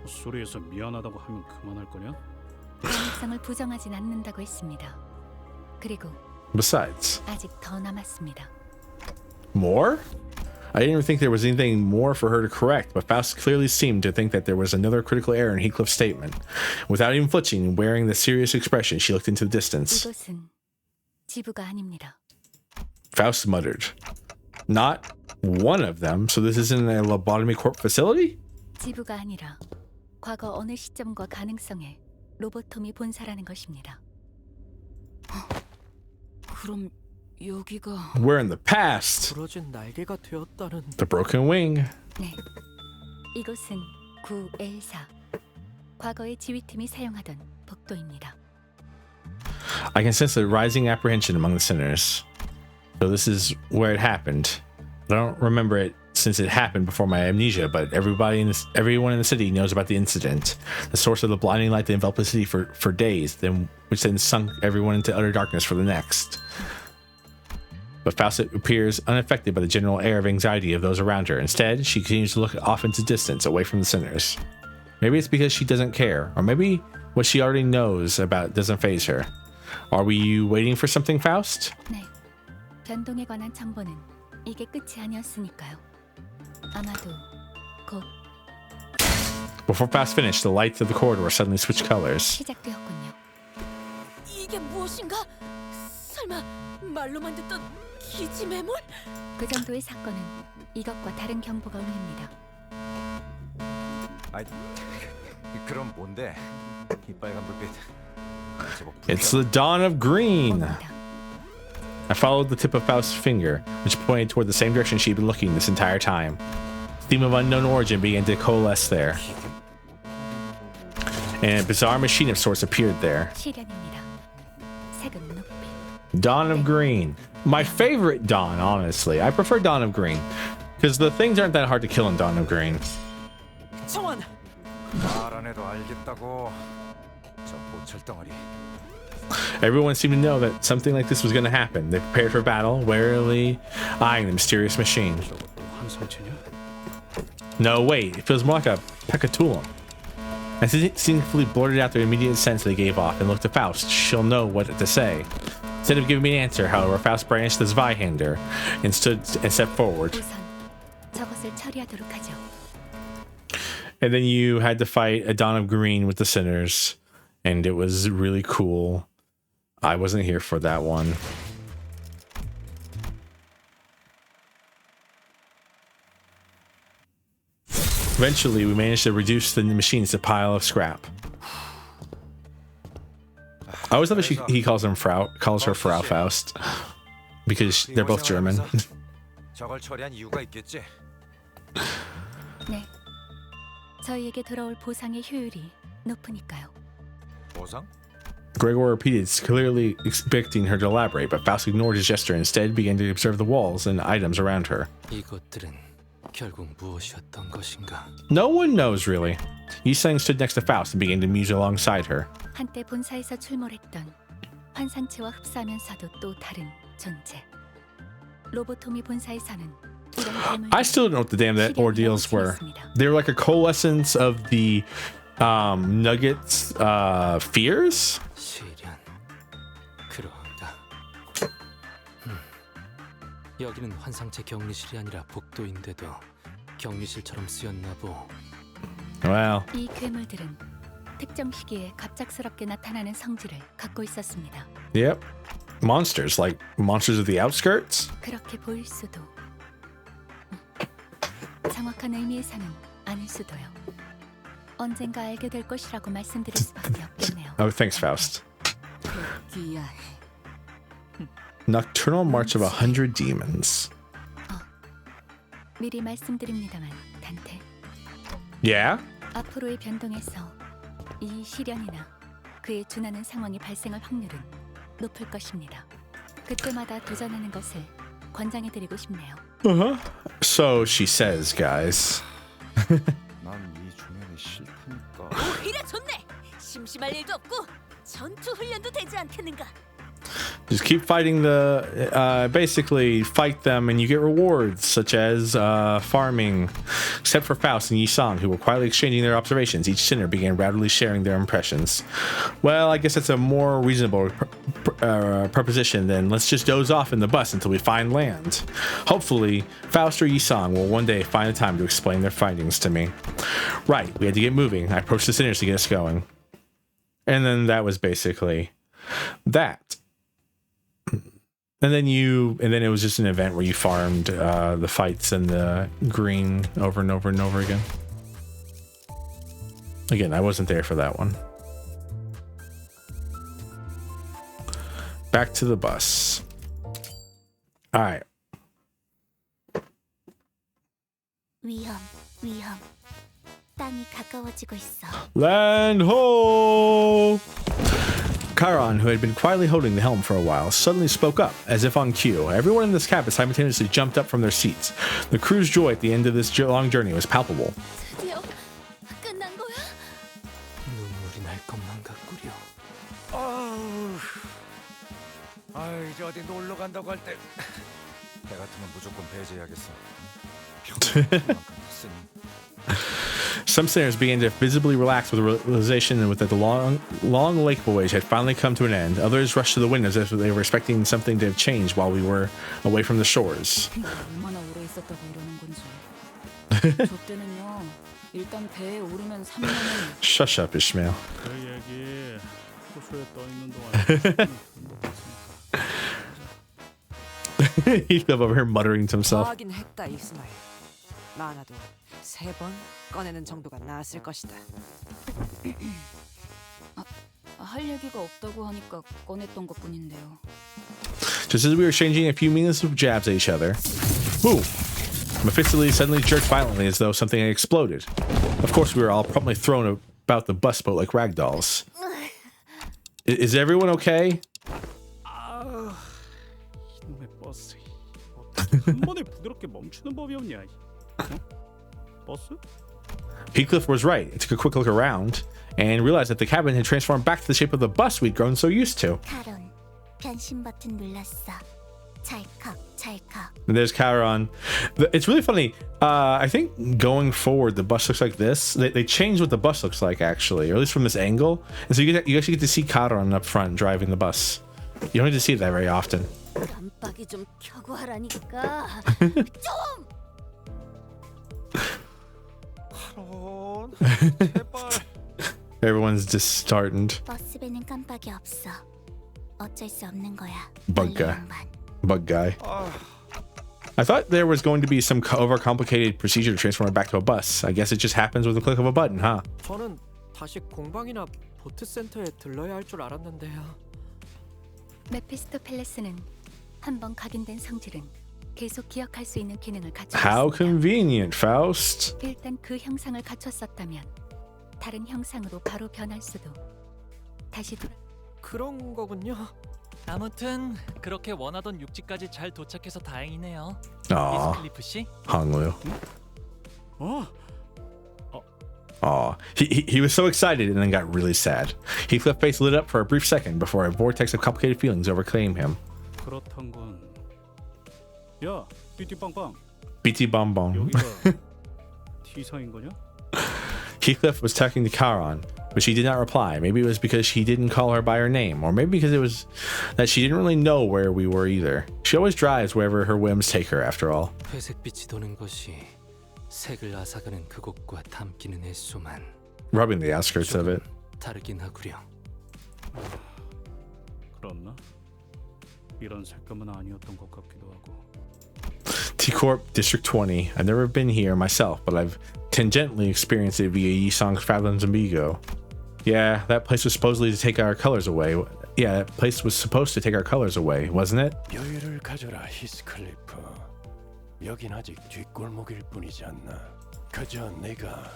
소리에서 미안하다고 하면 그만할 거냐? 가능성을 부정하진 않는다고 했습니다. 그리고 Besides, 아직 더 남았습니다. more? I didn't even think there was anything more for her to correct, but Faust clearly seemed to think that there was another critical error in Heathcliff's statement. Without even flinching and wearing the serious expression, she looked into the distance. 이곳은 지부가 아닙니다. Faust muttered, "Not one of them, so this isn't a Lobotomy Corp facility?" 지부가 아니라 과거 어느 시점과 가능성에 로보톰이 본사라는 것입니다. 그럼 여기가 We're in the past. 부러진 날개가 되었다는. The broken wing. 네, 이곳은 9L4 과거의 지휘팀이 사용하던 복도입니다. I can sense a rising apprehension among the sinners. So this is where it happened. I don't remember it since it happened before my amnesia, but everyone in the city knows about the incident, the source of the blinding light that enveloped the city for days, which then sunk everyone into utter darkness for the next. But Faustus appears unaffected by the general air of anxiety of those around her. Instead, she continues to look off into distance, away from the sinners. Maybe it's because she doesn't care, or maybe what she already knows about doesn't faze her. Are we waiting for something, Faust? 네. 변동에 관한 정보는 이게 끝이 아니었으니까요. 아마도 곧 Before Faust finished, the lights of the corridor suddenly switched colors. 시작되었군요. 이게 무엇인가? 설마 말로만 듣던 기지 매몰? 그 정도의 사건은 이것과 다른 경보가 울립니다. 아이, 그럼 뭔데? 이 빨간 불빛. It's the dawn of green. I followed the tip of Faust's finger, which pointed toward the same direction she'd been looking this entire time. The theme of unknown origin began to coalesce there, and a bizarre machine of sorts appeared there. 시련입니다. 색은 높이. Dawn of green. My favorite dawn, honestly. I prefer Dawn of green, because the things aren't that hard to kill in Dawn of green. 정원. 말 안 해도 알겠다고. 저 모철덩어리. Everyone seemed to know that something like this was going to happen. They prepared for battle, warily eyeing the mysterious machine. No, wait, it feels more like a peccatulum. As it instinctively blurted out their immediate sense they gave off and looked at Faust, she'll know what to say. Instead of giving me an answer, however, Faust brandished the Zweihander and stepped forward. 저것을 처리하도록 하죠. And then you had to fight a Dawn of Green with the sinners, and it was really cool. I wasn't here for that one. Eventually, we managed to reduce the machines to a pile of scrap. I always love that he calls her Frau Faust, because they're both German. 저걸 처리한 이유가 있겠지. 네. 저희에게 돌아올 보상의 효율이 높으니까요. 보상? Gregor repeated, clearly expecting her to elaborate, but Faust ignored his gesture and instead began to observe the walls and items around her. 이것들은 결국 무엇이었던 것인가? No one knows, really. Yi-sang stood next to Faust and began to muse alongside her. 한때 본사에서 출몰했던 환상체와 흡사하면서도 또 다른 존재. 로보토미 본사에서는 I still don't know what the damn that ordeals were. They were like a coalescence of the Nuggets fears? 시련. 그런가. 여기는 환상체 격리실이 아니라 복도인데도 격리실처럼 쓰였나 보. Well. 이 괴물들은 특정 시기에 갑작스럽게 나타나는 성질을 갖고 있었습니다. Yep. Monsters, like monsters of the outskirts? 그렇게 보일 수도. 정확한 의미에서는 아닐 수도요. 언젠가 알게 될 것이라고 말씀드릴 수밖에 없겠네요. Oh, thanks, Faust. Nocturnal March of 100 Demons. 미리 말씀드립니다만, 단테. Yeah? 앞으로의 변동에서 이 시련이나 그에 준하는 상황이 발생할 확률은 높을 것입니다. 그때마다 도전하는 것을 권장해드리고 싶네요. Uh-huh. So she says, guys. 난이 중년이 싫다니까. 오히려 좋네. 심심할 일도 없고 전투 훈련도 되지 않겠는가? Just keep fighting basically fight them and you get rewards such as farming. Except for Faust and Yi-sang, who were quietly exchanging their observations, each sinner began rapidly sharing their impressions. Well, I guess that's a more reasonable proposition than let's just doze off in the bus until we find land. Hopefully, Faust or Yi-sang will one day find the time to explain their findings to me. Right, we had to get moving. I approached the sinners to get us going. And then that was basically that. And then it was just an event where you farmed the fights and the green over and over and over again. Again, I wasn't there for that one. Back to the bus. All right. 위험. 땅이 가까워지고 있어. Land ho! Charon, who had been quietly holding the helm for a while, suddenly spoke up, as if on cue. Everyone in this cabin simultaneously jumped up from their seats. The crew's joy at the end of this long journey was palpable. 드디어 끝난 거야? 눈물이 날 것만 같구려. 이제 어디 놀러 간다고 할 때 배 같으면 무조건 배제해야겠어. Some sailors began to visibly relax with the realization that the long lake voyage had finally come to an end. Others rushed to the windows as if they were expecting something to have changed while we were away from the shores. 얼마나 오래 있었다고 이러는 건지. 저 때는요. 일단 배에 오르면 3년은 Shush up, Ishmael. 그 얘기 호수에 떠 있는 동안 He's over here muttering to himself. 하긴 했다 이스마일. 많아도 3번 꺼내는 정도가 나았을 것이다. 할 얘기가 없다고 하니까 꺼냈던 것뿐인데요. Just as we were exchanging a few meaningless jabs at each other, boom! Mephistophelies suddenly jerked violently as though something had exploded. Of course, we were all promptly thrown about the bus boat like rag dolls. Is everyone okay? 이놈의 버스. 한 번에 부드럽게 멈추는 법이 없냐? 버스? Heathcliff was right. It took a quick look around and realized that the cabin had transformed back to the shape of the bus we'd grown so used to. 카론, 변신 버튼 눌렀어. 찰칵, 찰칵. And there's Charon. It's really funny. I think going forward, the bus looks like this. They changed what the bus looks like, actually, or at least from this angle. And so you actually get to see Charon up front driving the bus. You don't get to see that very often. 깜빡이 좀 켜고 하라니까. 좀. 카론, 제발. Everyone's disheartened. 버스배는 깜빡이 없어. 어쩔 수 없는 거야. Bug guy. I thought there was going to be some overcomplicated procedure to transform it back to a bus. I guess it just happens with a click of a button, huh? 저는 다시 공방이나 보트 센터에 들러야 할 줄 알았는데요. 메피스토펠레스는 한번 각인된 성질은 계속 기억할 수 있는 기능을 갖추고 How 있습니다. convenient, Faust. 일단 그 형상을 갖췄었다면 다른 형상으로 바로 변할 수도. 다시 그런 거군요. 아무튼 그렇게 원하던 육지까지 잘 도착해서 다행이네요. Aw. 미스클리프 씨. Honglu. He was so excited and then got really sad. Heathcliff's face lit up for a brief second before a vortex of complicated feelings overcame him. 그렇단 건. 야, 삐띠빵빵. BT Bonbon. 여기가 T사인 거냐? Heathcliff was talking to Charon, but she did not reply. Maybe it was because he didn't call her by her name, or maybe because it was that she didn't really know where we were either. She always drives wherever her whims take her, after all. 회색빛이 도는 것이 색을 앗아가는 그곳과 닮기는 했소만 Rubbing the outskirts of it. 다르긴 하구려. 그렇나? 이런 색감은 아니었던 것 같기도 하고. T-Corp, District 20. I've never been here myself, but I've tangentially experienced it via Yisong's Fathoms and Bigo. Yeah, that place was supposedly to take our colors away. Yeah, that place was supposed to take our colors away, wasn't it? 여유를 가져라, 히스클리프. 여긴 아직 뒷골목일 뿐이지 않나. 그저 내가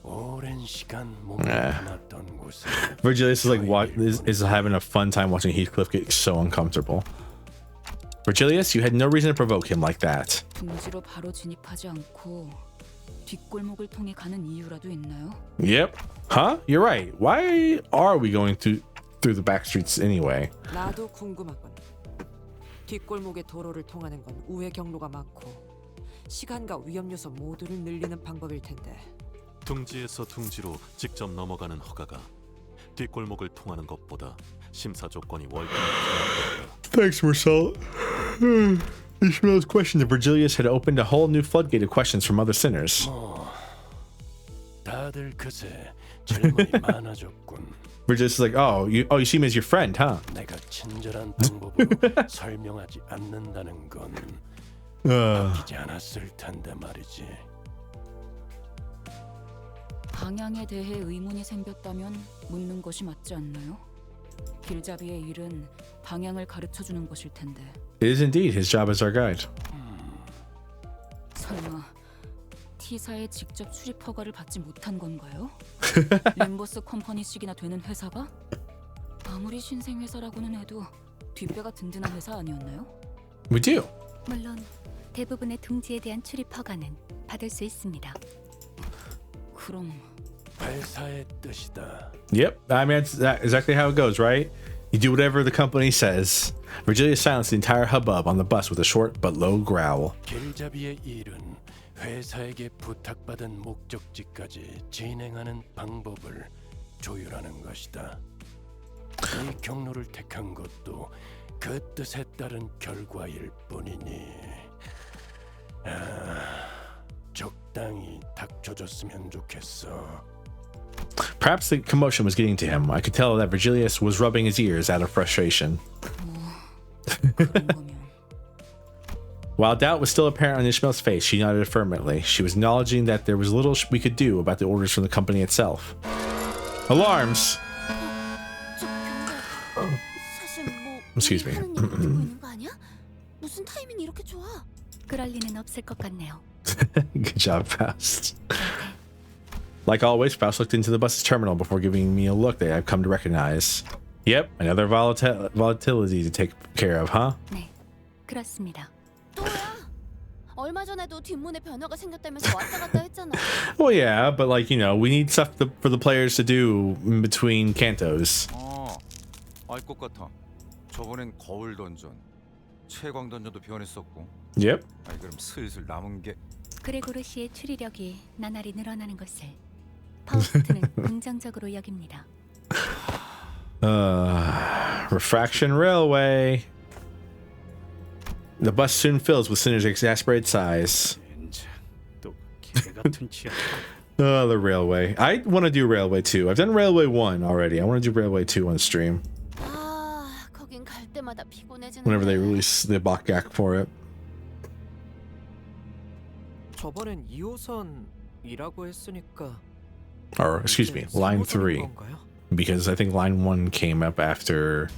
오랜 시간 몸을 감았던 곳에. Virgilius is like is having a fun time watching Heathcliff get so uncomfortable. Virgilius, you had no reason to provoke him like that. 둥지로 바로 진입하지 않고 뒷골목을 통해 가는 이유라도 있나요? Yep. Huh? You're right. Why are we going through the back streets anyway? 나도 궁금하군. 뒷골목의 도로를 통하는 건 우회 경로가 많고 시간과 위험 요소 모두를 늘리는 방법일 텐데. 둥지에서 둥지로 직접 넘어가는 허가가 뒷골목을 통하는 것보다 심사 조건이 월등히 Thanks, Marcel. Ishmael's question to Virgilius had opened a whole new floodgate of questions from other sinners. 다들 그새 질문이 많아졌군. Virgilius is like, you see him as your friend, huh? 내가 친절한 방법으로 설명하지 않는다는 건 바뀌지 않았을 텐데 말이지. 방향에 대해 의문이 생겼다면 묻는 것이 맞지 않나요? 길잡이의 일은 방향을 가르쳐주는 것일 텐데. It is indeed his job as our guide. 설마 T사에 직접 출입 허가를 받지 못한 건가요? 림버스 컴퍼니식이나 되는 회사가? 아무리 신생 회사라고는 해도 뒷배가 든든한 회사 아니었나요? We do. 물론 대부분의 둥지에 대한 출입 허가는 받을 수 있습니다. 그럼 회사의 뜻이다. Yep, I mean that's exactly how it goes, right? You do whatever the company says. Virgilia silenced the entire hubbub on the bus with a short but low growl. 길잡이의 일은 회사에게 부탁받은 목적지까지 진행하는 방법을 조율하는 것이다. 이 경로를 택한 것도 그 뜻에 따른 결과일 뿐이니 적당히 닥쳐줬으면 좋겠어. Perhaps the commotion was getting to him. I could tell that Virgilius was rubbing his ears out of frustration. While doubt was still apparent on Ishmael's face, she nodded affirmatively. She was acknowledging that there was little we could do about the orders from the company itself. Alarms! Excuse me. 무슨 타이밍이 이렇게 좋아? 그럴 리는 없을 것 같네요. Good job, Faust. Like always, Faust looked into the bus's terminal before giving me a look that I've come to recognize. Yep, another volatility to take care of, huh? 네, 그렇습니다. 얼마 전에도 뒷문에 변화가 생겼다면서 왔다 갔다 했잖아. Well, yeah, but like, you know, we need stuff for the players to do in between cantos. 알 것 같아. 저번엔 거울 던전, 채광 던전도 변했었고. Yep. 아이 그럼 슬슬 남은 게 그레고르 씨의 추리력이 나날이 늘어나는 것을 파우스트는 긍정적으로 여깁니다. Refraction Railway. The bus soon fills with Cinder's exasperated sighs. Oh, the railway. I want to do Railway 2. I've done Railway 1 already. I want to do Railway 2 on stream. 거긴 갈 때마다 피곤해지는. Whenever they release the Bakgak for it. 저번엔 2호선이라고 했으니까. Or, excuse me, line 3. Because I think line 1 came up after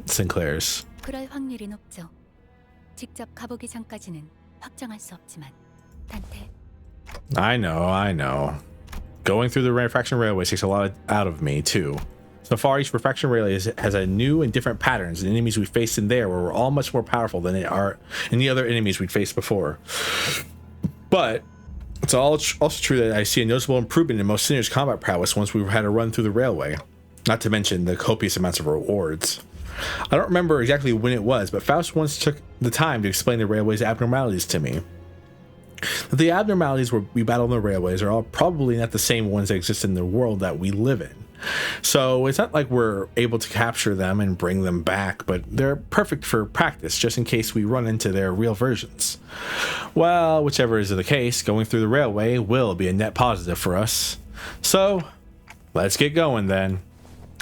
Sinclair's. 그럴 확률이 높죠. 직접 가보기 전까지는 확정할 수 없지만 단테. I know. Going through the Refraction Railway takes a lot out of me too. So far, each Refraction Railway has a new and different patterns. The enemies we faced in there were all much more powerful than they are any other enemies we'd faced before. But it's also true that I see a noticeable improvement in most Sinner's combat prowess once we've had a run through the railway. Not to mention the copious amounts of rewards. I don't remember exactly when it was, but Faust once took the time to explain the railway's abnormalities to me. The abnormalities we battle on the railways are all probably not the same ones that exist in the world that we live in. So it's not like we're able to capture them and bring them back, but they're perfect for practice just in case we run into their real versions. Well, whichever is the case, going through the railway will be a net positive for us. So let's get going then.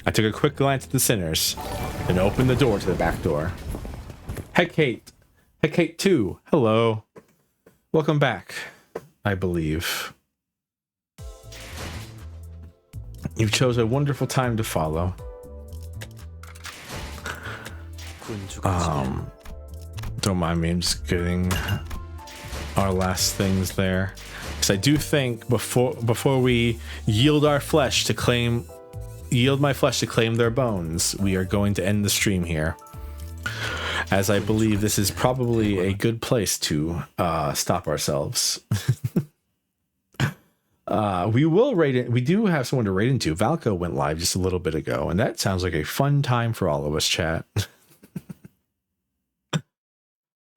I took a quick glance at the Sinners, then opened the door to the back door. Hecate 2, hello. Welcome back, I believe. You chose a wonderful time to follow. Don't mind me, I'm just getting our last things there. Because I do think before we yield my flesh to claim their bones, we are going to end the stream here. As I believe this is probably a good place to stop ourselves. We will rate it. We do have someone to rate into. Valko went live just a little bit ago, and that sounds like a fun time for all of us, chat.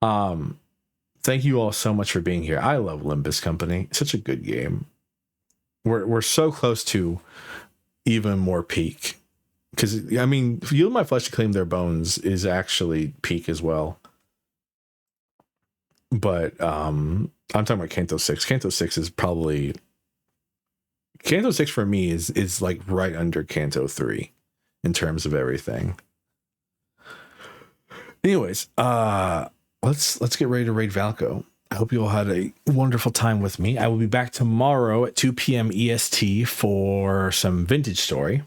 Thank you all so much for being here. I love Limbus Company. Such a good game. We're so close to even more peak. Because, I mean, Yield My Flesh to Claim Their Bones is actually peak as well. But I'm talking about Canto 6. Canto 6 is probably... Canto 6 for me is like right under Canto 3 in terms of everything. Anyways, let's get ready to raid Valko. I hope you all had a wonderful time with me. I will be back tomorrow at 2 p.m. EST for some vintage story.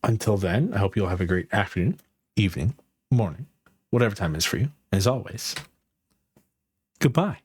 Until then, I hope you all have a great afternoon, evening, morning, whatever time it is for you. As always, goodbye.